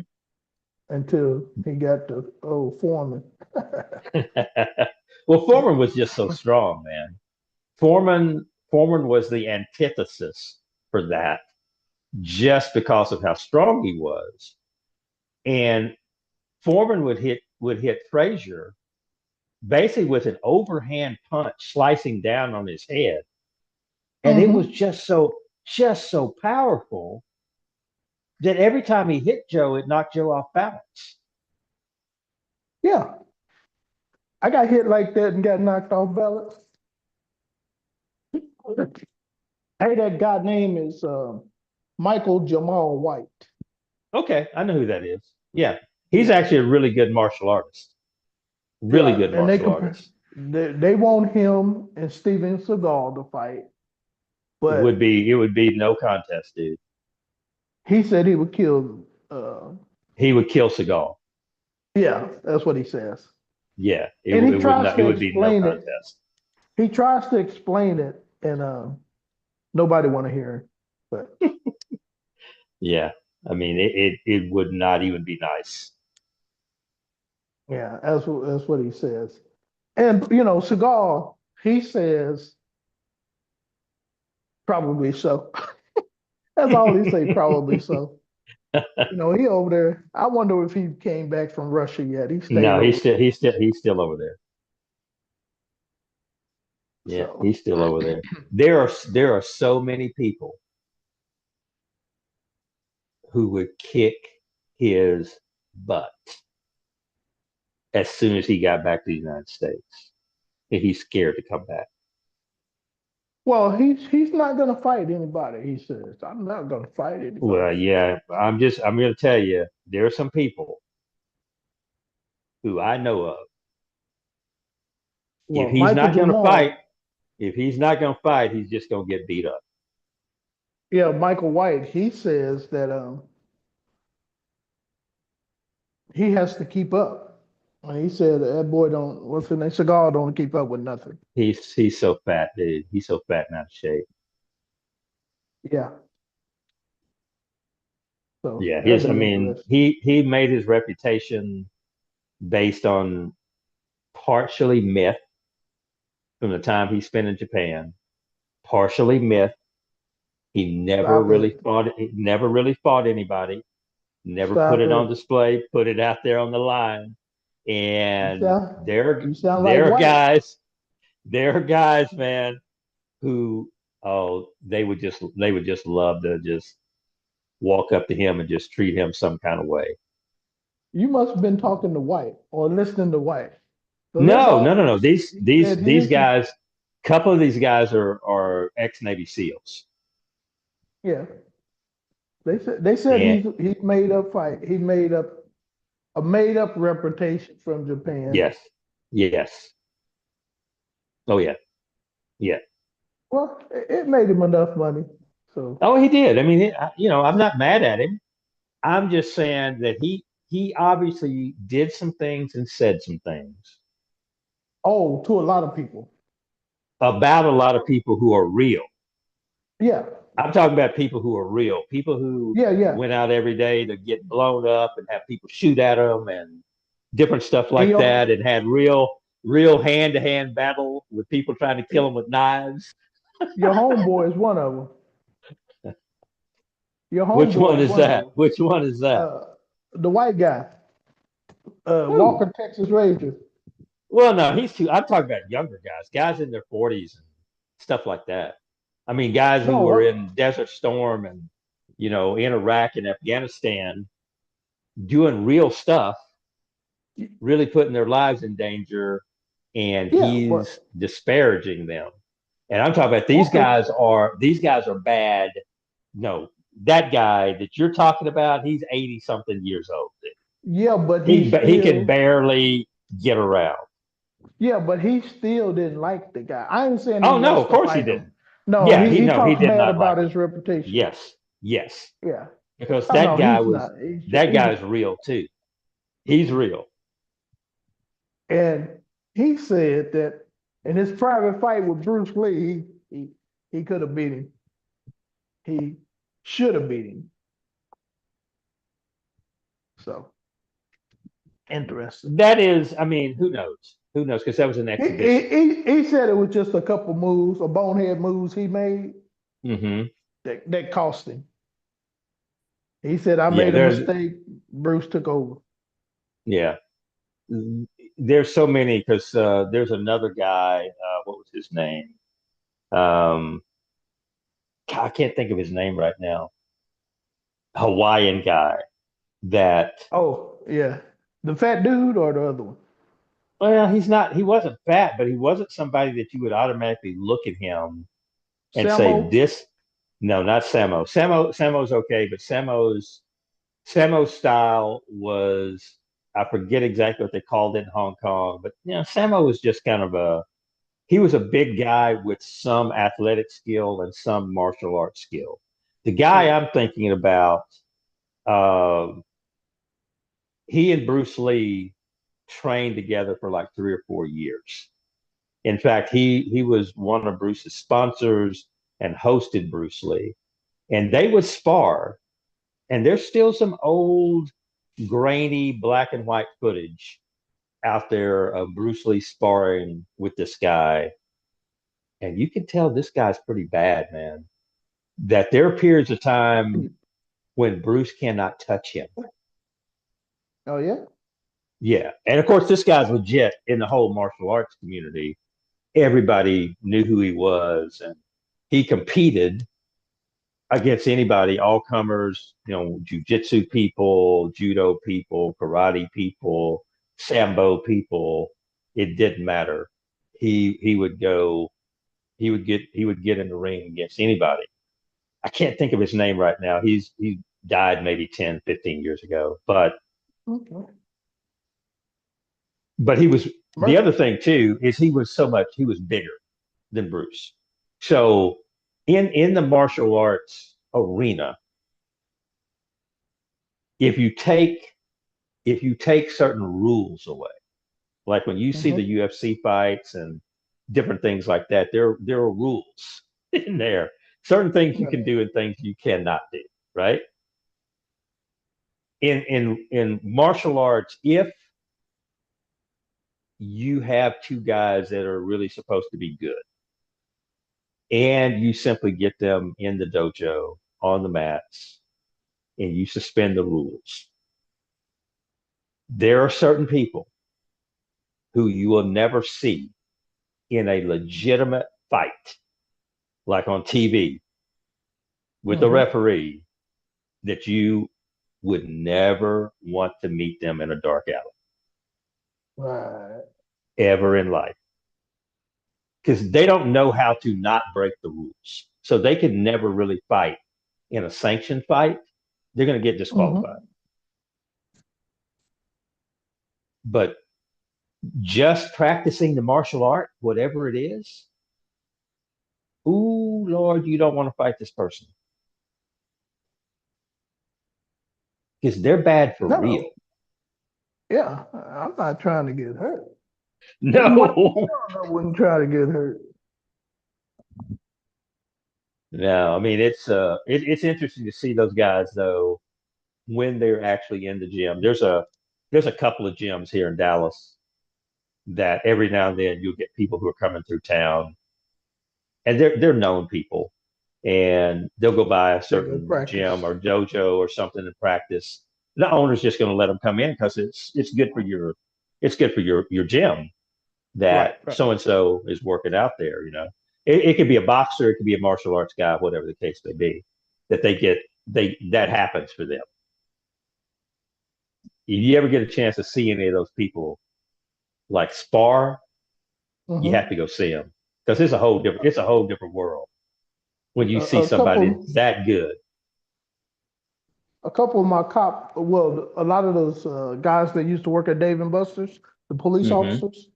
until he got the old Foreman. Well, Foreman was just so strong, man. Foreman was the antithesis for that, just because of how strong he was. And Foreman would hit Frazier basically with an overhand punch slicing down on his head. And it was Hmm. just so powerful that every time he hit Joe, it knocked Joe off balance. Yeah, I got hit like that and got knocked off balance. Hey, that guy name is Michael Jamal White. Okay, I know who that is. Yeah, he's Yeah, actually a really good martial artist. Really yeah, good and they martial compare. artist. They want him and Steven Seagal to fight, but It would be no contest, dude. he said he would kill. He would kill Seagal. Yeah, that's what he says, Yeah, and he it would tries not. It to would be no explain it. contest. He tries to explain it, and nobody want to hear him. But Yeah, I mean, it would not even be nice. yeah, that's what he says. And Seagal, he says probably so. That's all he say, probably so. He over there. I wonder if he came back from Russia yet. He stayed No, over there. he's still over there. Yeah, So, he's still over there. There are so many people who would kick his butt as soon as he got back to the United States. And he's scared to come back. well, he's not gonna fight anybody. He says, "I'm not gonna fight anybody." Well, yeah, I'm going to tell you, there are some people who I know of. If Well, he's Michael not going to fight, Jamal, he's just going to get beat up. yeah, Michael White, he says that he has to keep up. And he said that boy don't. What's his name? Seagal don't keep up with nothing. He's so fat, dude. He's so fat and out of shape. Yeah. So Yeah, that'd I be mean, interesting. he made his reputation based on partially myth from the time he spent in Japan, partially myth. Stop it. He never really fought anybody, never put Stop it on it. display, put it out there on the line. You And sound you sound like there are White. guys, there are guys, man, who they would just love to just walk up to him and just treat him some kind of way. You must have been talking to White or listening to White. Because that's No, no, all no, no. he said. These guys, couple of these guys are ex Navy SEALs. Yeah. They said And he made up fight. He made up a made up reputation from Japan. yes, yes. Oh yeah, yeah. Well, it made him enough money. So, Oh, he did. I mean, I'm not mad at him. I'm just saying that he obviously did some things and said some things oh, to a lot of people. about a lot of people who are real. Yeah. I'm talking about people who are real, people who Yeah. Yeah. went out every day to get blown up and have people shoot at them and different stuff And like that, and had real hand to hand battle with people trying to kill them with knives. your homeboy is one of them. Your Which homeboy one is is one of that? them. Which one is that? Uh, the white guy, Who? Walker, Texas Ranger. Well, no, he's too. I'm talking about younger guys, guys in their 40s and stuff like that. I mean, guys who No, were in Desert Storm and in Iraq and Afghanistan doing real stuff, really putting their lives in danger, and yeah, but he's disparaging them. And I'm talking about Walker, these guys are bad. No, that guy that you're talking about, he's 80 something years old. yeah, but He can barely get around. he still didn't like the guy. I ain't saying he Oh no, wants of to course he fight him. didn't. No, Yeah, he he talked did bad not like about him. his reputation. Yes, yes, Yeah. because Oh no, he's not. that He's guy's real too. He's real. and he said that in his private fight with Bruce Lee, he could have beat him. He should have beat him. So interesting. That is, I mean, who knows? Who knows? Because that was an He, exhibition. he said it was just a couple moves, a bonehead moves he made Hmm. that cost him. He said, I Yeah, made a mistake. Bruce took over. yeah. There's so many because there's another guy. What was his name? Um, I can't think of his name right now. Hawaiian guy that, Oh, yeah. The fat dude or the other one? well, he wasn't fat, but he wasn't somebody that you would automatically look at him and Samo? say, this, no, not Samo. Samo's okay, but Samo's style was, I forget exactly what they called it in Hong Kong, but Samo was just kind of he was a big guy with some athletic skill and some martial arts skill. The guy Yeah. I'm thinking about, uh, he and Bruce Lee trained together for like 3 or 4 years. In fact, he was one of Bruce's sponsors and hosted Bruce Lee, and they would spar. And there's still some old, grainy black and white footage out there of Bruce Lee sparring with this guy, and you can tell this guy's pretty bad, man. That there are periods of time when Bruce cannot touch him. Oh yeah. Yeah. And of course, this guy's legit in the whole martial arts community. Everybody knew who he was, and he competed against anybody, all comers, jujitsu people, judo people, karate people, sambo people. It didn't matter. He would go, he would get in the ring against anybody. I can't think of his name right now. He died maybe 10, 15 years ago. Okay. But he was the Mer- other thing too is he was bigger than Bruce. So in the martial arts arena, if you take if you take certain rules away, like when you see the mhm. UFC fights and different things like that, there are rules in there. Certain things you can Right. do and things you cannot do, right? In martial arts, if you have two guys that are really supposed to be good and you simply get them in the dojo on the mats and you suspend the rules, there are certain people who you will never see in a legitimate fight, like on TV with a Mhm. referee, that you would never want to meet them in a dark alley Right. ever in life because they don't know how to not break the rules. So they can never really fight in a sanctioned fight. They're going to get disqualified. Mhm. But just practicing the martial art, whatever it is, ooh, Lord, you don't want to fight this person because they're bad for real. No. Yeah. I'm not trying to get hurt. Even when I'm No, young, I wouldn't try to get hurt. no. I mean, it's interesting to see those guys though when they're actually in the gym. There's a couple of gyms here in Dallas that every now and then you'll get people who are coming through town, and they're known people, and they'll go by a They go certain gym practice. or dojo or something and practice. The owner's just going to let them come in because it's good for your gym that Right. Right. so and so is working out there. It could be a boxer, it could be a martial arts guy, whatever the case may be. That that happens for them. If you ever get a chance to see any of those people like spar, you have Mhm. to go see them because it's a whole different world when you see A somebody couple. that good. A couple of my well, a lot of those guys that used to work at Dave and Buster's, the police Hmm. officers,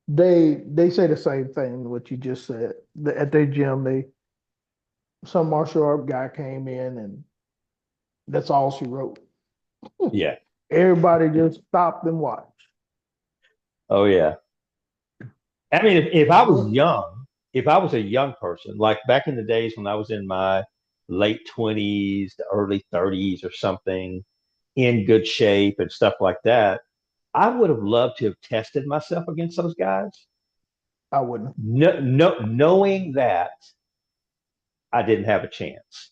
they say the same thing what you just said. At their gym, some martial art guy came in and that's all she wrote. Yeah. Everybody just stopped and watched. Oh yeah. I mean, if I was a young person, like back in the days when I was in my late 20s, the early 30s or something, in good shape and stuff like that, I would have loved to have tested myself against those guys. I wouldn't. No, no, knowing that I didn't have a chance.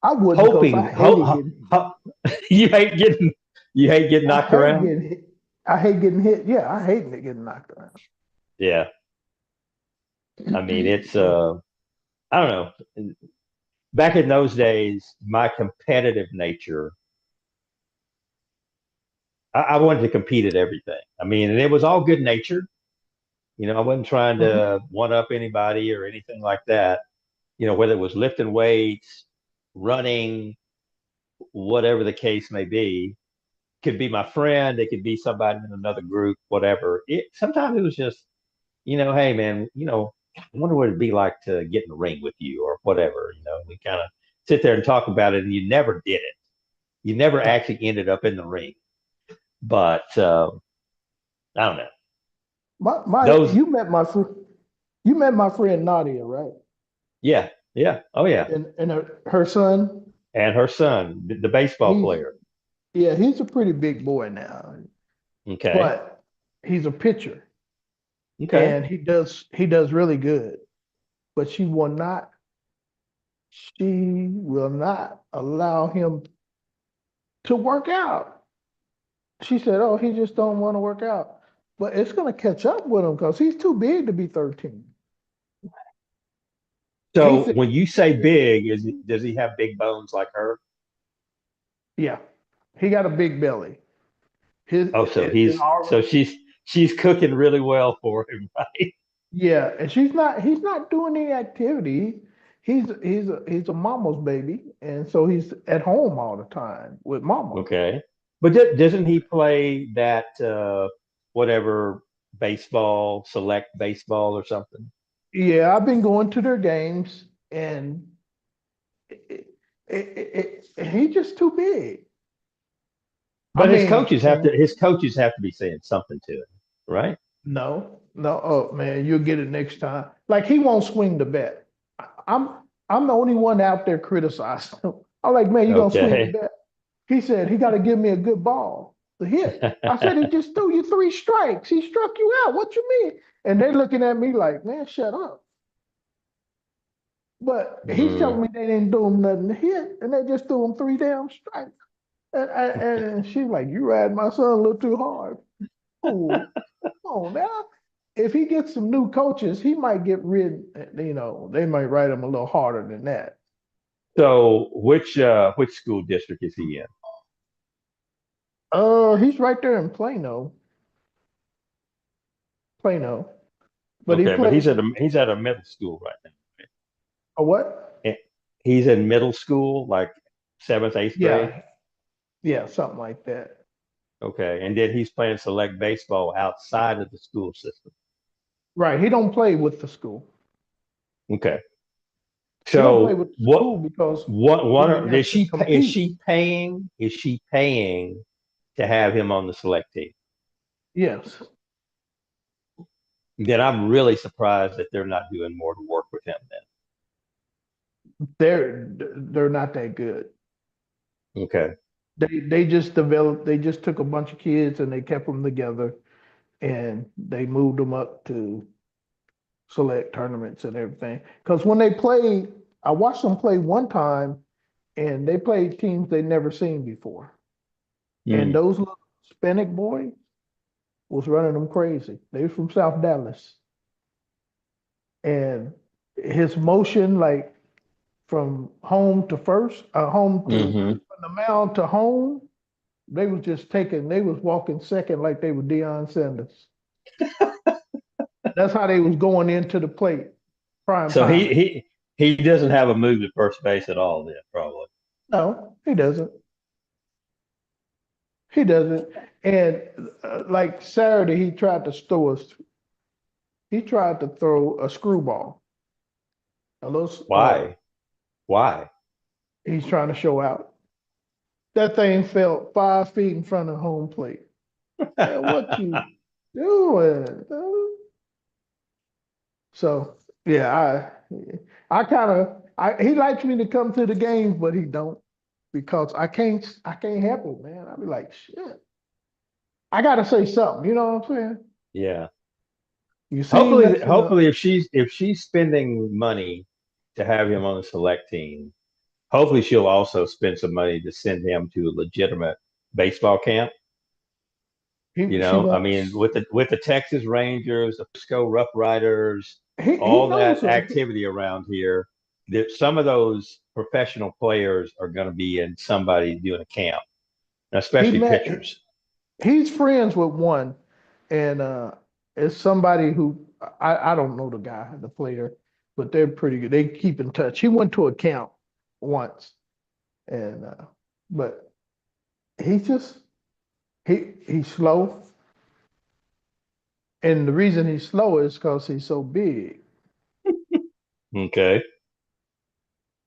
I wouldn't because Hoping, you hate getting you hate getting I knocked hate around. getting hit. I hate getting hit. Yeah, I hate getting knocked around. Yeah. I mean, I don't know. Back in those days, my competitive nature, I wanted to compete at everything. I mean, and it was all good natured. I wasn't trying Mhm. to one up anybody or anything like that. Whether it was lifting weights, running, whatever the case may be, could be my friend, it could be somebody in another group, whatever. Sometimes it was just, hey man, I wonder what it'd be like to get in the ring with you or whatever. We kind of sit there and talk about it, and you never did it. You never Right. actually ended up in the ring. But I don't know. My Those, you met my friend Nadia, right? yeah, yeah, oh yeah, And her son, and her son, the baseball he's player. yeah, he's a pretty big boy now. Okay. but he's a pitcher Okay. and he does really good. But she will not allow him to work out. She said, "Oh, he just don't want to work out." But it's gonna catch up with him because he's too big to be 13. He So said, when you say big, does he have big bones like her? "Yeah, he got a big belly. His Oh, so it he's so already, she's cooking really well for him, right? yeah." And he's not doing any activity. He's a mama's baby, and so he's at home all the time with mama. Okay. But doesn't he play that whatever baseball, select baseball or something? Yeah, I've been going to their games, and he's just too big. I But mean, his coaches have to be saying something to him, right? no, no. Oh man, you'll get it next time. Like he won't swing the bat. I'm I'm the only one out there criticizing him. I'm like, man, you gonna swing the Okay. bat? He said he got to give me a good ball to hit. I said he just threw you three strikes. He struck you out. What you mean? And they're looking at me like, man, shut up. But he's Mm. telling me they didn't do him nothing to hit, and they just threw him three damn strikes. And she's like, you riding my son a little too hard. Oh, come on now. If he gets some new coaches, he might get rid, they might write him a little harder than that. So which school district is he in? He's right there in Plano, but he Okay, but plays he's at a middle school right now. a what? Eh, He's in middle school, like seventh, eighth grade. Yeah, yeah, something like that. Okay, and then he's playing select baseball outside of the school system. Right. He don't play with the school. Okay, He don't play so with the school because he didn't have is to compete. she paying to have him on the select team? Yes, Then I'm really surprised that they're not doing more to work with him they're not that good. then. Okay. They just took a bunch of kids and they kept them together and they moved them up to select tournaments and everything. Because when they played, I watched them play one time and they played teams they never seen before. And Hmm. those little Hispanic boys was running them crazy. They were from South Dallas. And his motion, like from home to first, Hmm. from the mound to home, they was walking second like they were Deion Sanders. That's how they was going into the plate, prime So time. he doesn't have a move at first base at all then, probably. No, he doesn't. He doesn't. And like Saturday, he tried to throw a screwball. A little, Why? Why? he's trying to show out. That thing fell 5 feet in front of home plate. Man, what you doing? So yeah, I kind of he likes me to come to the games, but he don't because I can't help it, man. I be like, shit, I gotta say something. You know what I'm saying? Yeah. You seen us in the Hopefully if she's spending money to have him on the select team, hopefully she'll also spend some money to send him to a legitimate baseball camp. You she know, I mean, wants with the Texas Rangers, the Frisco Rough Riders, he all knows that her. activity around here, that some of those professional players are going to be in somebody doing a camp, He especially met pitchers. he's friends with one, and it's somebody who I don't know the guy, the player, but they're pretty good. They keep in touch. He went to a camp once, and but he's just he's slow, and the reason he's slow is because he's so big. Okay.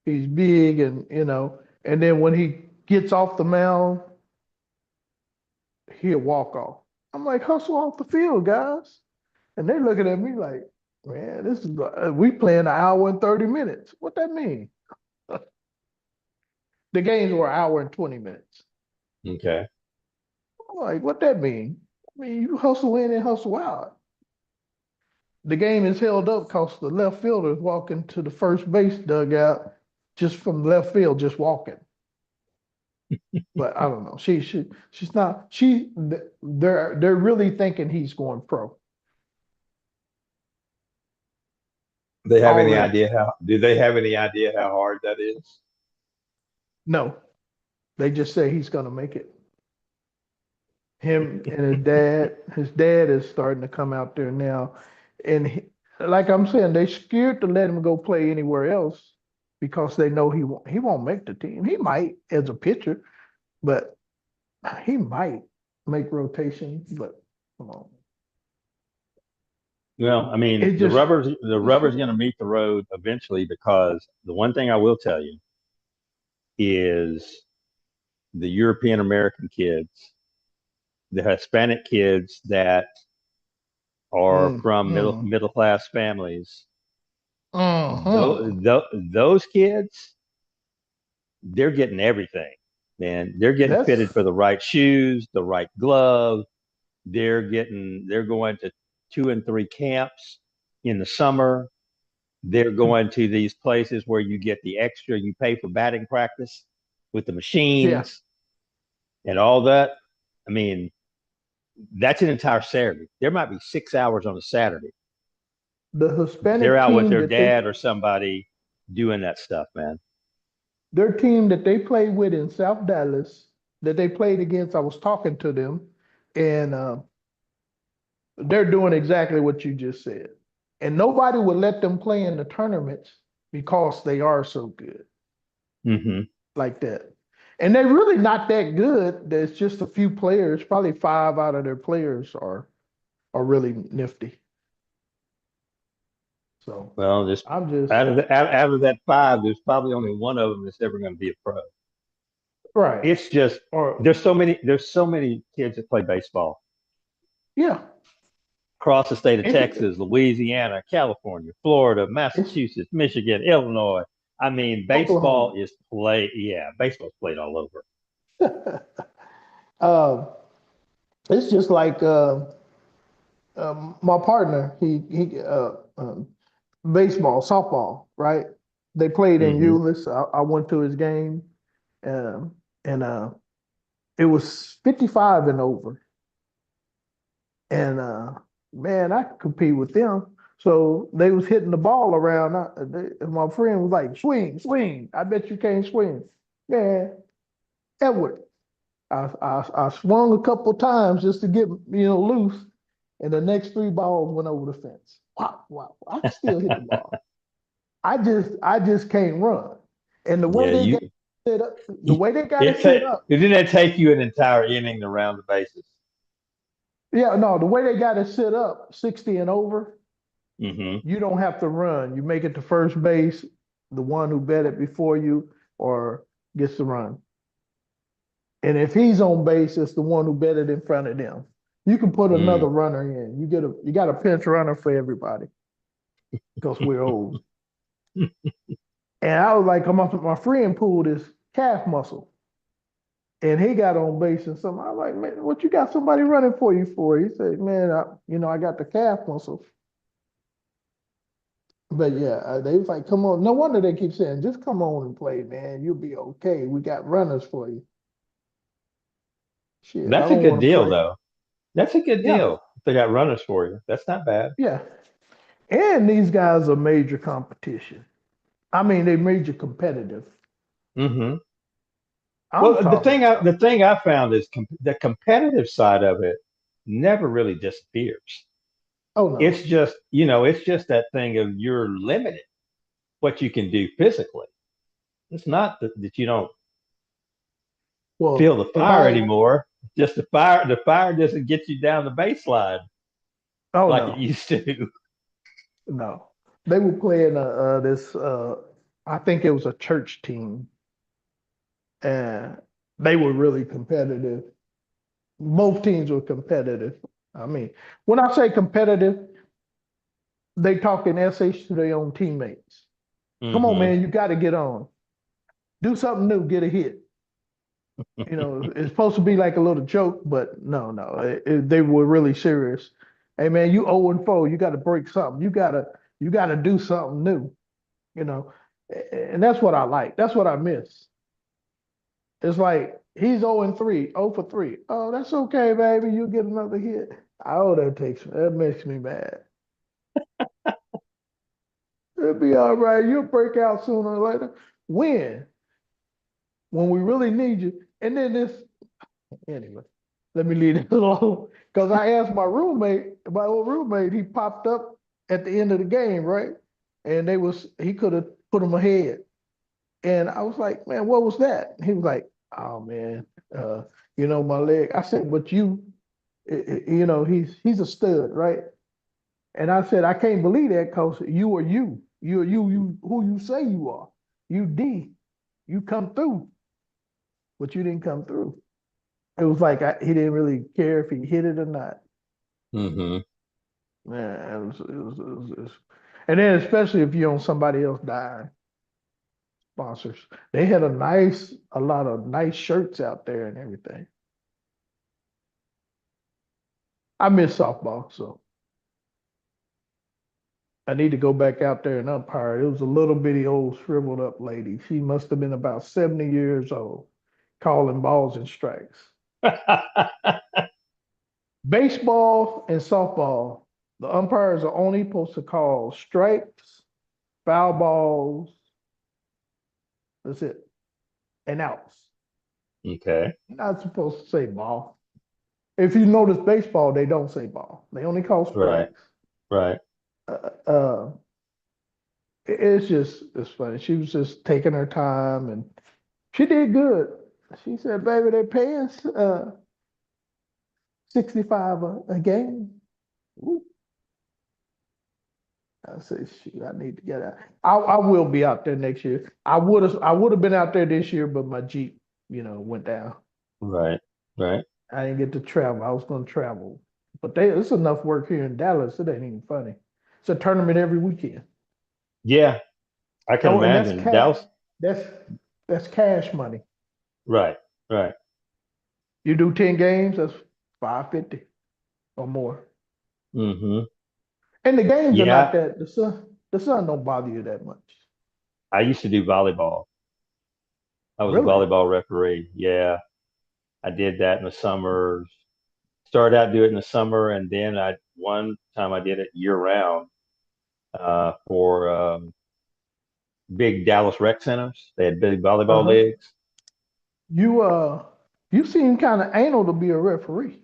He's big, and and then when he gets off the mound, he'll walk off. I'm like, hustle off the field, guys. And they're looking at me like, man, this is we playing an hour and 30 minutes. What that mean? The games were an hour and 20 minutes. Okay. I'm like, what that mean? mean, you hustle in and hustle out. The game is held up because the left fielder is walking to the first base dugout just from left field, just walking. But I don't know. She's not. They're really thinking he's going pro They have any already. idea how? Do they have any idea how hard that is? No, they just say he's going to make it. Him and his dad is starting to come out there now, and like I'm saying, they scared to let him go play anywhere else because they know he won't make the team. He might as a pitcher, but he might make rotation. But come on, Well, I mean, it just the rubber's going to meet the road eventually because the one thing I will tell you is the European American kids, the Hispanic kids that are mm, from mm, middle class families, uh-huh. those kids, they're getting everything, man. They're getting That's fitted for the right shoes, the right glove. They're going to 2 and 3 camps in the summer. They're going to these places where you get the extra, you pay for batting practice with the yeah. machines and all that. I mean, that's an entire Saturday. There might be 6 hours on a Saturday. The They're Hispanic out with team their that they dad or somebody doing that stuff, man. their team that they played with in South Dallas that they played against, I was talking to them, and they're doing exactly what you just said. And nobody would let them play in the tournaments because they are so good Mm-hmm. like that. And they're really not that good. There's just a few players, probably five out of their players are really nifty. So Well, just I'm just out of that 5, there's probably only one of them that's ever going to be a pro. right. It's just Or there's so many kids that play baseball yeah, across the state of it, Texas, Louisiana, California, Florida, it's Massachusetts, Michigan, Illinois. I mean, Oklahoma. baseball's played all over. uh, it's just like my partner. Baseball, softball, right? They played in Mm-hmm. Euless. I went to his game, and it was 55 and over. And man, I could compete with them. So they was hitting the ball around. And my friend was like, "Swing, swing! I bet you can't swing." Man, Edward, I swung a couple times just to get loose, and the next three balls went over the fence. Wow, wow! I can still hit the ball. I just can't run. And the way Yeah, they got you. it set up, the way they got it It set take up, didn't it take you an entire inning to round the bases? yeah, no, the way they got it set up, 60 and over, Mm-hmm. you don't have to run. You make it to first base, the one who bet it before you or gets the run. And if he's on base, it's the one who bet it in front of them. You can put another Mm. runner in. You got a pinch runner for everybody because we're old. And I was like, my friend pulled his calf muscle. And he got on base and something. I was like, man, what you got somebody running for you for? He said, man, I got the calf muscle. But yeah, they was like, come on. No wonder they keep saying, just come on and play, man. You'll be okay. We got runners for you. Shit, I That's a don't good want to deal, play. though. That's a good Yeah, deal. If they got runners for you, that's not bad. yeah. And these guys are major competition. I mean, they major competitive. Mm-hmm. I'm Well, talking about, the thing I found is the competitive side of it never really disappears. oh no. It's just that thing of you're limited what you can do physically. It's not that you don't feel Well, the fire anymore. Just the fire doesn't get you down the baseline oh like it no, used to. no. They were playing this, I think it was a church team, and they were really competitive. Both teams were competitive. I mean, when I say competitive, they talking SH to their own teammates. Come on, Hmm. man, you got to get on. Do something new, get a hit. It's supposed to be like a little joke, but no, no, they were really serious. Hey man, you 0 and 4, you got to break something. You got to do something new, you know. And that's what I like. That's what I miss. It's like he's 0 and 3, 0 for 3. Oh, that's okay, baby. You get another hit. Oh, that makes me mad. It'll be all right. You'll break out sooner or later. When? When we really need you. And then this anyway. Let me leave it alone. Because I asked my old roommate, he popped up at the end of the game, right? And he could have put him ahead. And I was like, man, what was that? He was like, oh man, uh, my leg. I said, but he's a stud, right? And I said, I can't believe that because you are you. You who you say you are. You D. You come through, but you didn't come through. It was like he didn't really care if he hit it or not. Hmm. Man, and then especially if you're on somebody else dying, sponsors. They had a lot of nice shirts out there and everything. I miss softball, so I need to go back out there and umpire. It was a little bitty old shriveled up lady. She must have been about 70 years old, calling balls and strikes. Baseball and softball, the umpires are only supposed to call strikes, foul balls, that's it, and outs. Okay. You're not supposed to say ball. If you notice baseball, they don't say ball. They only call Right. strikes. Right. Uh, uh, it's funny. She was just taking her time and she did good. She said, baby, they're paying 65 a game. Ooh. I said, shoot, I need to get out. I will be out there next year. I would have been out there this year, but my Jeep, went down. Right. Right. I didn't get to travel. I was going to travel, but it's enough work here in Dallas. It ain't even funny. It's a tournament every weekend. Yeah, I can Oh, and that's imagine. cash. Dallas. That's that's cash money. Right. Right. You do 10 games, that's 550 or more. Hmm. And the games are not Yeah, that the sun don't bother you that much. I used to do volleyball. I was a Really? volleyball referee. Yeah, I did that in the summers. Started out doing it in the summer, and then one time I did it year round for big Dallas rec centers. They had big volleyball Uh-huh. leagues. You you seem kind of anal to be a referee.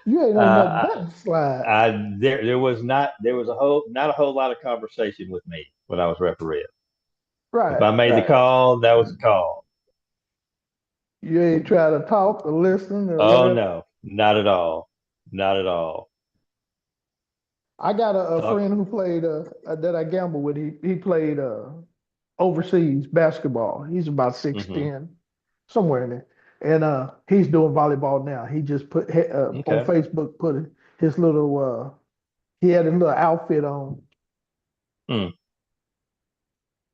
You ain't on nothing Uh, but slides. there was a whole not a whole lot of conversation with me when I was refereeing. If Right, I made the right. call, that was a call. You ain't try to talk or listen or Oh whatever. no, not at all, not at all. I got a Talk. friend who played that I gamble with. He played overseas basketball. He's about Hmm. 6'10", somewhere in there. And he's doing volleyball now. He just put on Okay. Facebook put his little he had a little outfit on. Hmm.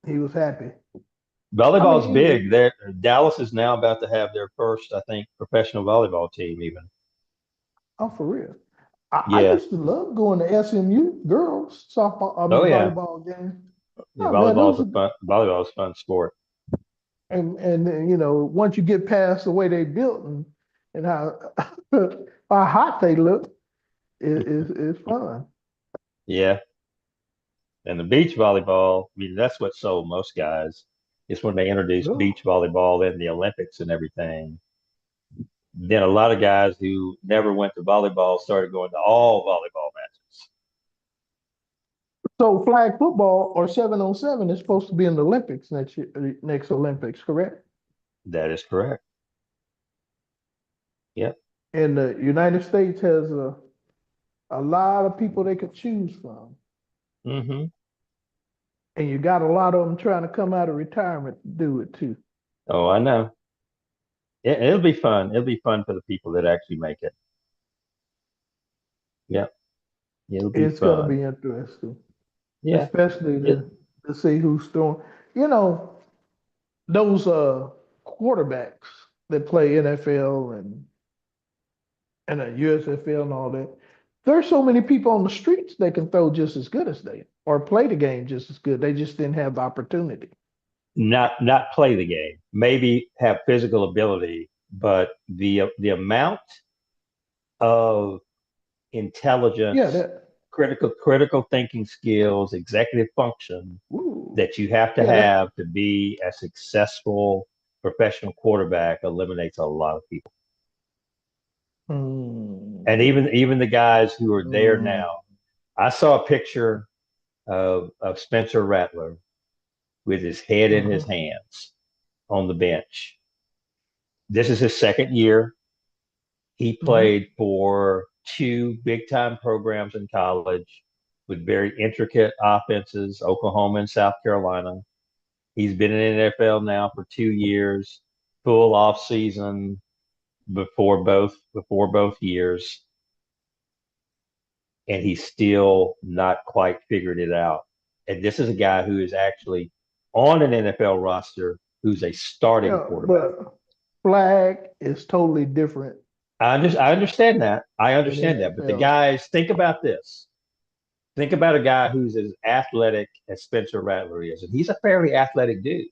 He was happy. I mean, Volleyball's big. Dallas is now about to have their first, I think, professional volleyball team even. oh, for real. I Yeah. used to love going to SMU girls softball, I Oh mean yeah. volleyball games. Yeah, Oh man, those are, volleyball is a fun sport. and once you get past the way they built and how how hot they look, it's fun. Yeah. And the beach volleyball, I mean, that's what sold most guys. It's when they introduced No. beach volleyball in the Olympics and everything. Then a lot of guys who never went to volleyball started going to all volleyball matches. So flag football or 7-on-7 is supposed to be in the Olympics next year, next Olympics, correct? That is correct. Yep. And the United States has a lot of people they could choose from. Hmm. And you got a lot of them trying to come out of retirement to do it too. Oh, I know. It'll be fun. It'll be fun for the people that actually make it. Yep. It'll be It's gonna fun. be interesting, Yeah. especially It, to see who's throwing. You know, those quarterbacks that play NFL and a USFL and all that. There's so many people on the streets that can throw just as good as they or play the game just as good. They just didn't have the opportunity. Not play the game, maybe have physical ability, but the amount of Yeah, intelligence, that. critical thinking skills, executive function Ooh, that you have yeah, that. to be a successful professional quarterback eliminates a lot of people. And Mm, even the guys who are there mm, now. I saw a picture of Spencer Rattler with his head in his mhm, hands on the bench. This is his second year. He mhm. played for two big time programs in college with very intricate offenses, Oklahoma and South Carolina. He's been in the NFL now for 2 years, full off season before both years, and he's still not quite figured it out. And this is a guy who is actually on an NFL roster who's a starting Yeah, quarterback. but flag is totally different I understand that. I than understand that. But the NFL. guys, think about this. Think about a guy who's as athletic as Spencer Rattler is, and he's a fairly athletic dude.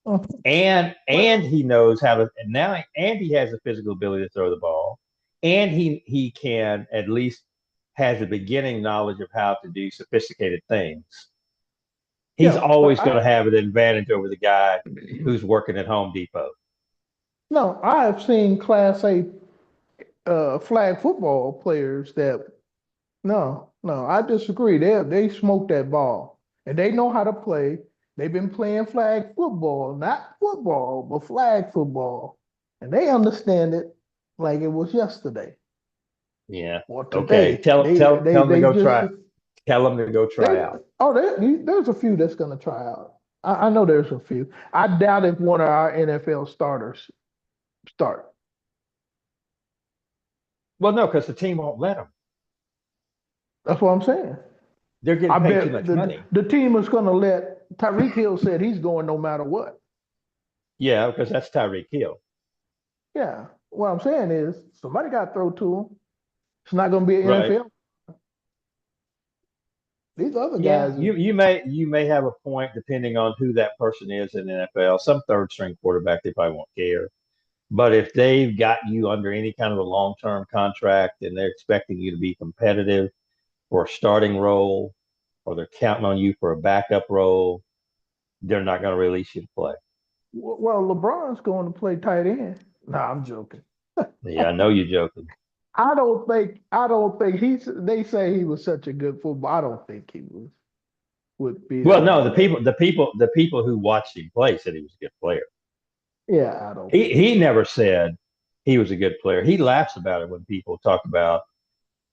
Mhm. And Well, he knows how to and now and he has the physical ability to throw the ball, and he can at least has a beginning knowledge of how to do sophisticated things. He's yeah, but always going to have an advantage over the guy who's working at Home Depot. no, I have seen Class A flag football players that no, I disagree. They smoke that ball and they know how to play. They've been playing flag football, not football, but flag football, and they understand it like it was yesterday Yeah. or Okay. today. Tell him to They go just try. Tell him to go they try out. there's a few that's gonna try out. I know there's a few. I doubt if one of our NFL starters start. Well, no, because the team won't let him. That's what I'm saying. They're getting I paid too bet much money. the team is going to let Tyreek Hill said he's going no matter what. Yeah, because that's Tyreek Hill. Yeah. What I'm saying is somebody got to throw to him. It's not going to be an Right. NFL. These other Yeah, guys is you may have a point depending on who that person is in the NFL. Some third string quarterback, they probably won't care. But if they've got you under any kind of a long term contract and they're expecting you to be competitive for a starting role, or they're counting on you for a backup role, they're not going to release you to play. well, LeBron's going to play tight end. No, I'm joking. Yeah, I know you're joking. I don't think they say he was such a good football. I don't think he would be Well, no, all that. the people who watched him play said he was a good player. Yeah, I don't think He so. never said he was a good player. He laughs about it when people talk about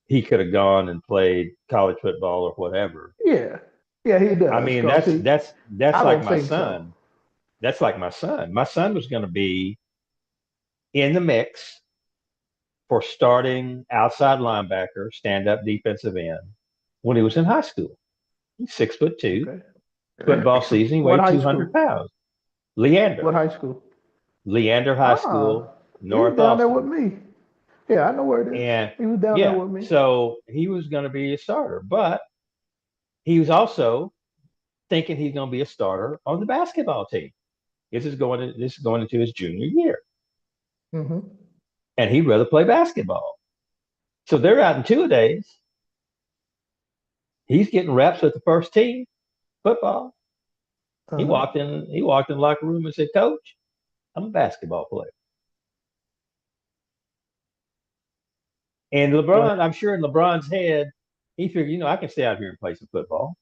he could have gone and played college football or whatever. Yeah. Yeah, he I does. mean, Cause he that's I like don't my think so. son. That's like my son. My son was going to be in the mix for starting outside linebacker, stand up defensive end when he was in high school. He's 6'2". Okay. Football season, he What weighed high 200 school? pounds. Leander, What high school? Leander High Ah, School, he was North down there with Austin. me. Yeah, I know where it is. And He was down there yeah, with me. so he was going to be a starter, but he was also thinking he's going to be a starter on the basketball team. This is going into his junior year, Hmm. and he'd rather play basketball. So they're out in 2 days. He's getting reps with the first team football. He Uh-huh. walked in. He walked in the locker room and said, "Coach, I'm a basketball player." And Well, LeBron, I'm sure in LeBron's head, he figured, I can stay out here and play some football.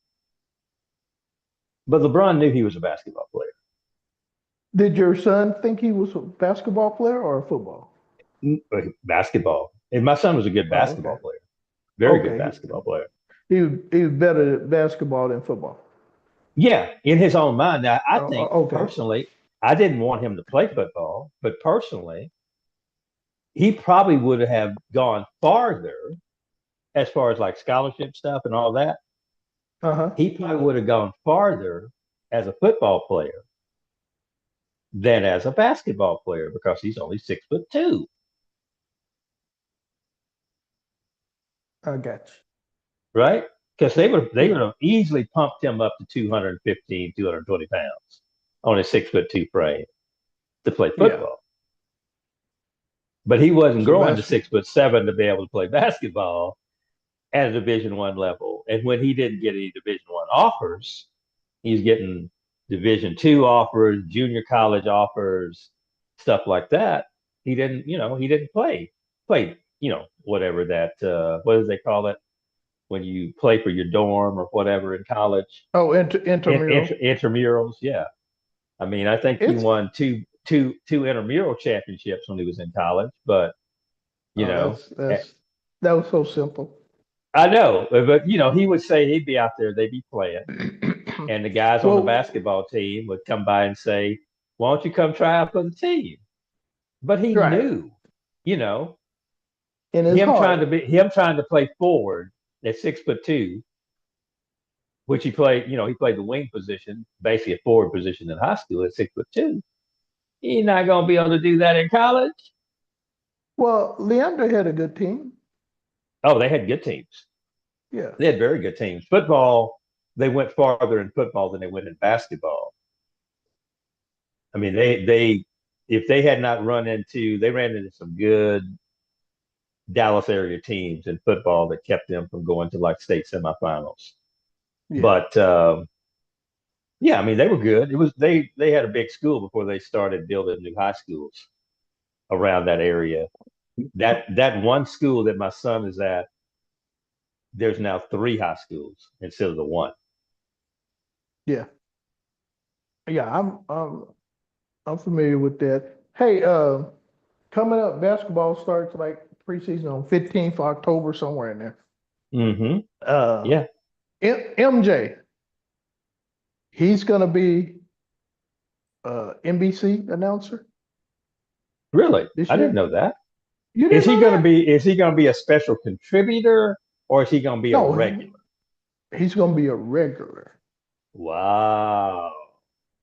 But LeBron knew he was a basketball player. did your son think he was a basketball player or a football? Basketball. And my son was a good Oh, okay. basketball player, very good Okay. basketball player. He was better at basketball than football. Yeah, in his own mind. Now, I think Okay. personally, I didn't want him to play football, but personally, he probably would have gone farther as far as like scholarship stuff and all that. Uh-huh. He probably would have gone farther as a football player than as a basketball player because he's only 6'2". I got Right? Because they you. would Yeah, have easily pumped him up to 215, 220 pounds on a 6'2" frame to play yeah. football. But he wasn't So growing to that's 6'7" to be able to play basketball at a Division I level. And when he didn't get any Division I offers, he's getting Division II offers, junior college offers, stuff like that. He didn't play, whatever that what do they call it when you play for your dorm or whatever in college? intramural. Intramurals, yeah. I mean, I think he It's won two intramural championships when he was in college, but you oh, know, that was so simple. I know, but he would say he'd be out there, they'd be playing, and the guys on the Well, basketball team would come by and say, "Why don't you come try out for the team?" But he right. knew, you know, In his heart. him trying to play forward at 6'2", which he played the wing position, basically a forward position in high school at 6'2". He's not gonna be able to do that in college. Well, Leandro had a good team. Oh, they had good teams. Yeah. They had very good teams. Football, they went farther in football than they went in basketball. I mean, they if they had not they ran into some good Dallas area teams in football that kept them from going to like state semifinals. Yeah. But yeah, I mean they were good. It was they had a big school before they started building new high schools around that area. That one school that my son is at, there's now three high schools instead of the one. Yeah. Yeah. I'm familiar with that. Hey, coming up, basketball starts like preseason on 15th of October, somewhere in there. Mm-hmm. Uh, Yeah. MJ, he's gonna be NBC announcer Really? this I didn't year. know that. You didn't know that? Is he gonna be a special contributor or is he gonna be a No, regular? he's gonna be a regular. Wow.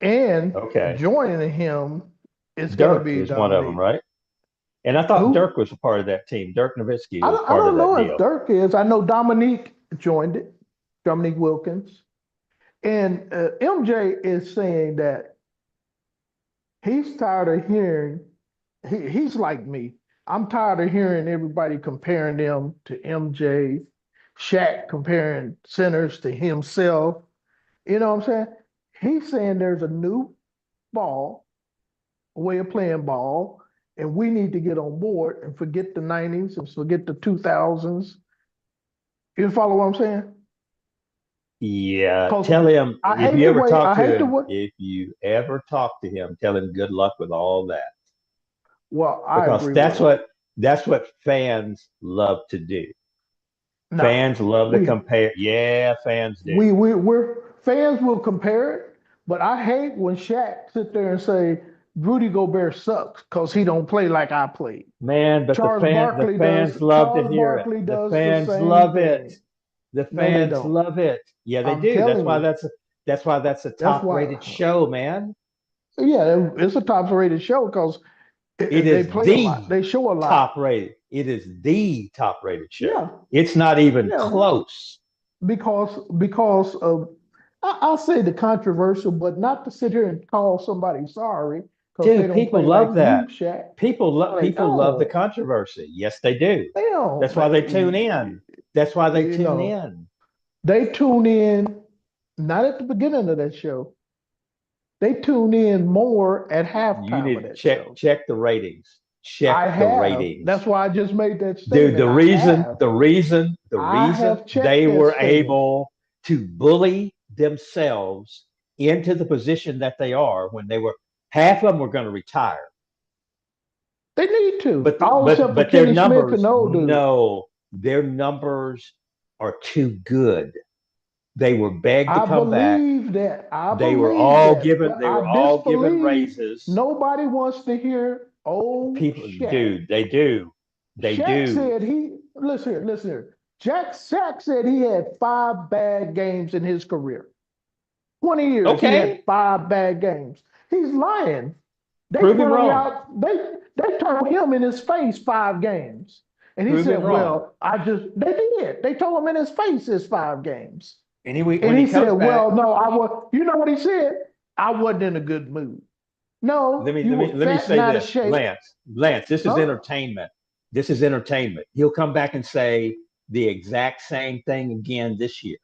And Okay. joining him is gonna Dirk be is one of them, Dominique. right? And I thought Dirk Who? was a part of that team. Dirk Nowitzki was I part of don't that know if deal. Dirk is. I know Dominique joined it. Dominique Wilkins. And MJ is saying that he's tired of hearing, he's like me. I'm tired of hearing everybody comparing them to MJ, Shaq comparing centers to himself. You know what I'm saying? He's saying there's a new ball, a way of playing ball, and we need to get on board and forget the 90s and forget the 2000s. You follow what I'm saying? Yeah, Because tell him I hate the way, I hate the way, if you ever talk to him, tell him good luck with all that well, I because agree with him. that's what fans love to do. No, Fans love to we compare. Yeah, fans do. we're fans will compare it, but I hate when Shaq sit there and say Rudy Gobert sucks because he don't play like I played. Man, but the fans love to Charles hear it. Barkley The does the fans same love it. thing. The No, they fans don't. love it. Yeah, they I'm do. telling you. That's why that's a That's top why. rated show, man. Yeah, it's a top rated show because It they is play a lot. the They show a lot. top rated. It is the top rated show. Yeah, It's not even yeah. close. Because of I'll say the controversial, but not to sit here and call somebody sorry because they Dude, don't people play like love you, that. Shaq. No, they People love the don't. controversy. Yes, they do. They don't. That's why they tune in. That's why they You tune know, in. they tune in not at the beginning of that show. They tune in more at You halftime need of to that show. check the ratings. I Check the have. ratings. That's why I just made that Dude, statement. I have. the I reason have checked they that were statement. able to bully themselves into the position that they are when they were half of them were going to retire. They need to. But All except for their Kenny Smith and numbers, the old dude. no, their numbers are too good. They were begged to I come back. believe that. I believe that. But They I were all given disbelieve raises. nobody wants to hear old People, Shaq. dude, they do. They Shaq do. said listen here. Shaq said he had 5 bad games in his career. 20 years, he had Okay. 5 bad games. He's lying. They Prove him brung wrong. out, they told him in his face 5 games. And he Prove him said, wrong. well, they did. They told him in his face it's 5 games. And And when he he said, comes back, well, no, you know what he said? I wasn't in a good mood. let No, me you let me were let me fat and say out of this, shape. Lance, this is Huh? entertainment. This is entertainment. He'll come back and say the exact same thing again this year,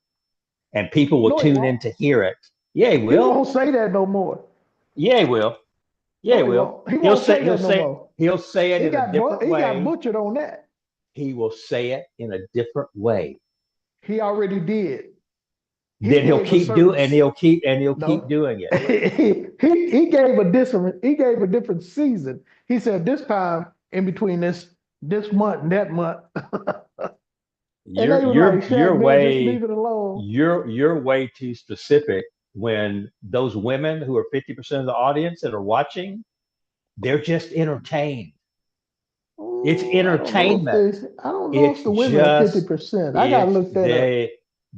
and people will No, he tune in won't. to hear it. Yeah, he He will. won't say that no more. Yeah, he will. Yeah, he No, he will. won't. He won't say that no more. He'll say it in a different He got way. butchered on that. He will say it in a different way. He already did. He Then he'll gave a keep certain doing and he'll keep no. doing it. He gave a different season. He said this time in between this month and that month. And they You're were like, you're you're Shaq, man, just leave way it alone. you're way too specific when those women who are 50% of the audience that are watching, they're just entertained. It's Ooh, entertainment. I don't know It's if the women are just 50%. I gotta look that up.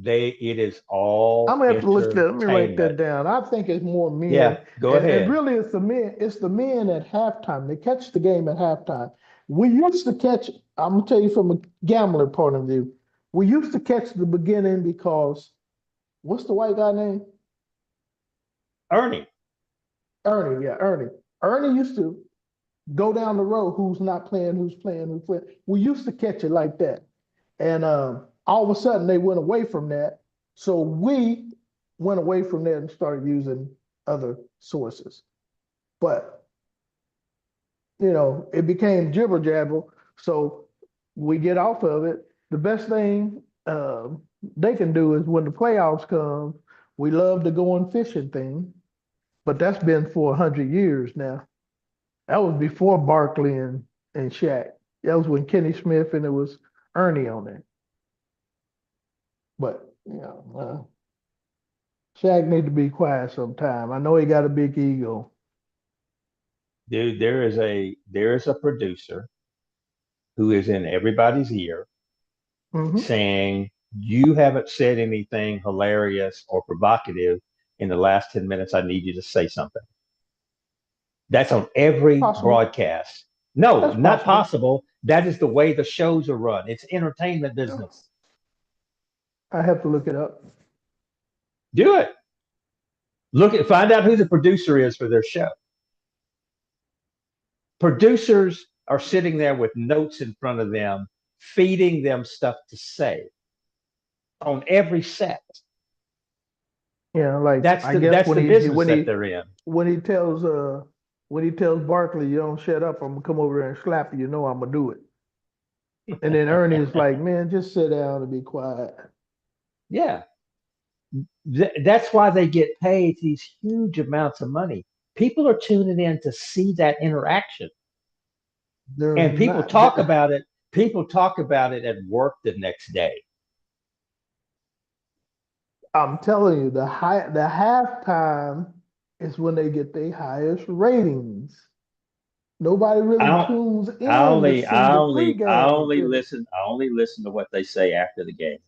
it is all I'm gonna have to look that. Let me write entertainment. that down. I think it's more Yeah, men, go and ahead. really it's the men. It's the men at halftime. They catch the game at halftime. We used to catch. I'm gonna tell you from a gambler point of view. We used to catch the beginning because what's the white guy name? Ernie. Ernie. Yeah, Ernie. Ernie used to go down the road. Who's not playing? Who's playing? Who's playing? We used to catch it like that, and all of a sudden they went away from that. So we went away from that and started using other sources. But it became jibber jabber. So we get off of it. The best thing they can do is when the playoffs come, we love to go on fishing thing, but that's been for 100 years now. That was before Barkley and Shaq. That was when Kenny Smith and it was Ernie on there. But Shaq need to be quiet sometime. I know he got a big ego. Dude, there is a producer who is in everybody's ear Hmm. saying you haven't said anything hilarious or provocative in the last 10 minutes. I need you to say something. That's on every Possible. broadcast. No, That's not possible. possible. That is the way the shows are run. It's entertainment Yeah. business. I have to look it up. Do it. Find out who the producer is for their show. Producers are sitting there with notes in front of them, feeding them stuff to say on every set. Yeah, like I guess That's the business that they're in. when he tells when he tells Barkley, you don't shut up, I'm gonna come over there and slap you, I'm gonna do it. And then Ernie is like, man, just sit down and be quiet. Yeah, that's why they get paid these huge amounts of money. People are tuning in to see that interaction, There's and not People talk about it at work the next day. I'm telling you, the halftime is when they get their highest ratings. Nobody really I tunes in to see the pregame finish. I only listen to what they say after the game.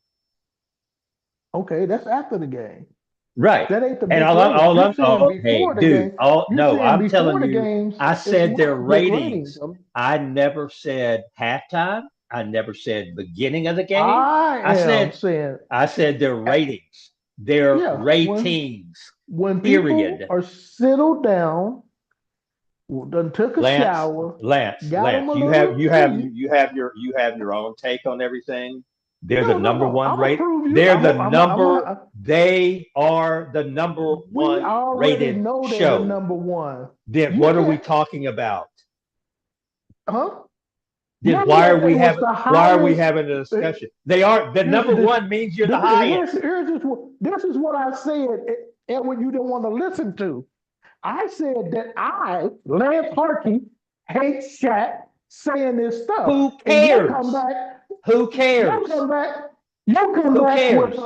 Okay, that's after the game. Right. That ain't the And big ratings. You're saying hey, before the dude, game. all You're no, saying I'm before telling the you, games I is said their not big ratings. ratings. I never said halftime. I never said beginning of the game. I I am said, saying, I said their ratings, their yeah, ratings, when people period. are settled down, done took a Lance, shower, got them Lance, a little tea. you have your own take on everything. They're the No, no, number no. one I'm gonna rate. prove you. They are the number We one already rated know they're the show. number one. Then You what are we can't, talking about? huh? Then None that it was the why are we highest. having a discussion? They are the This, number this, one means you're the highest. this is what I said, and what you didn't want to listen to. I said that Lance Harkey, hate Shaq saying this stuff, Who and you come cares? back, Who you cares? come back, you come Who back with cares?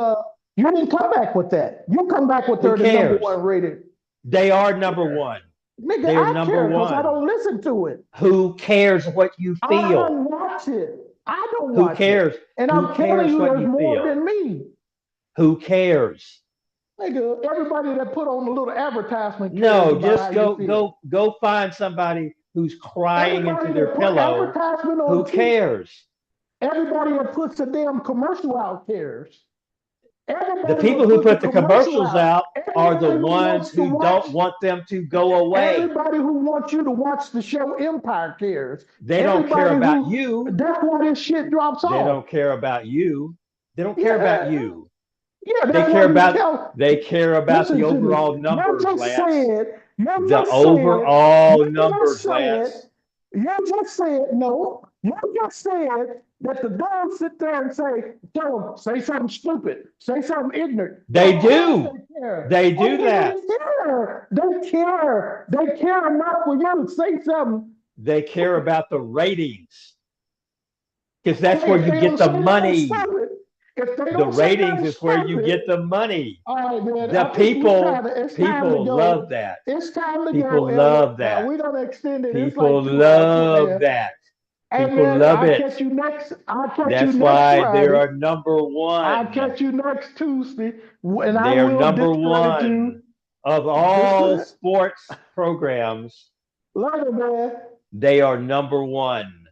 you didn't come back with that. You come back with Who they're the number cares? one rated. They are number one. Nigga, They're I number care because I one. don't listen to it. Who cares what you I feel? don't watch it. I don't Who watch it. cares? And Who I'm telling cares you, what there's you more feel? than me. Who cares? Nigga, everybody that put on a little advertisement cares No, about how just you feel. go find somebody who's crying into Everybody their that put pillow. advertisement Who on TV, cares? everybody that puts a damn commercial out cares. The Everybody people that who puts a put the commercial commercials out, out are the everybody who ones wants to who watch, don't want them to go away. everybody who wants you to watch the show Empire cares. They don't care Everybody about who, you. that's why this shit drops They off. don't care about you. They don't care about Yeah, you. yeah, They that's why care you about tell, they care about the listen to me. overall You numbers, just Lance. said, you The just said, overall you just numbers, said, Lance. no, you just said that the dogs sit there and say, don't say something stupid, say something ignorant. They Of course do. they care. They do Oh, that. they care. They care. They care enough for you to say something. They care about the ratings because that's And where if you they don't get say the nothing money. stupid, if they The don't say ratings nothing is where you stupid, get the money. all right, man. The I think we people, kind of, it's time to people love go. that. It's time to go. People And love now that. we're going to extend it. It's People like 2 hours, love man. that. Hey, People man, love I'll it. catch you next. I'll catch you That's next why they Friday. are number I'll one. catch you next Tuesday. And I They are will number discredit one you. of all Discredit. sports programs. Later, man. They are number one.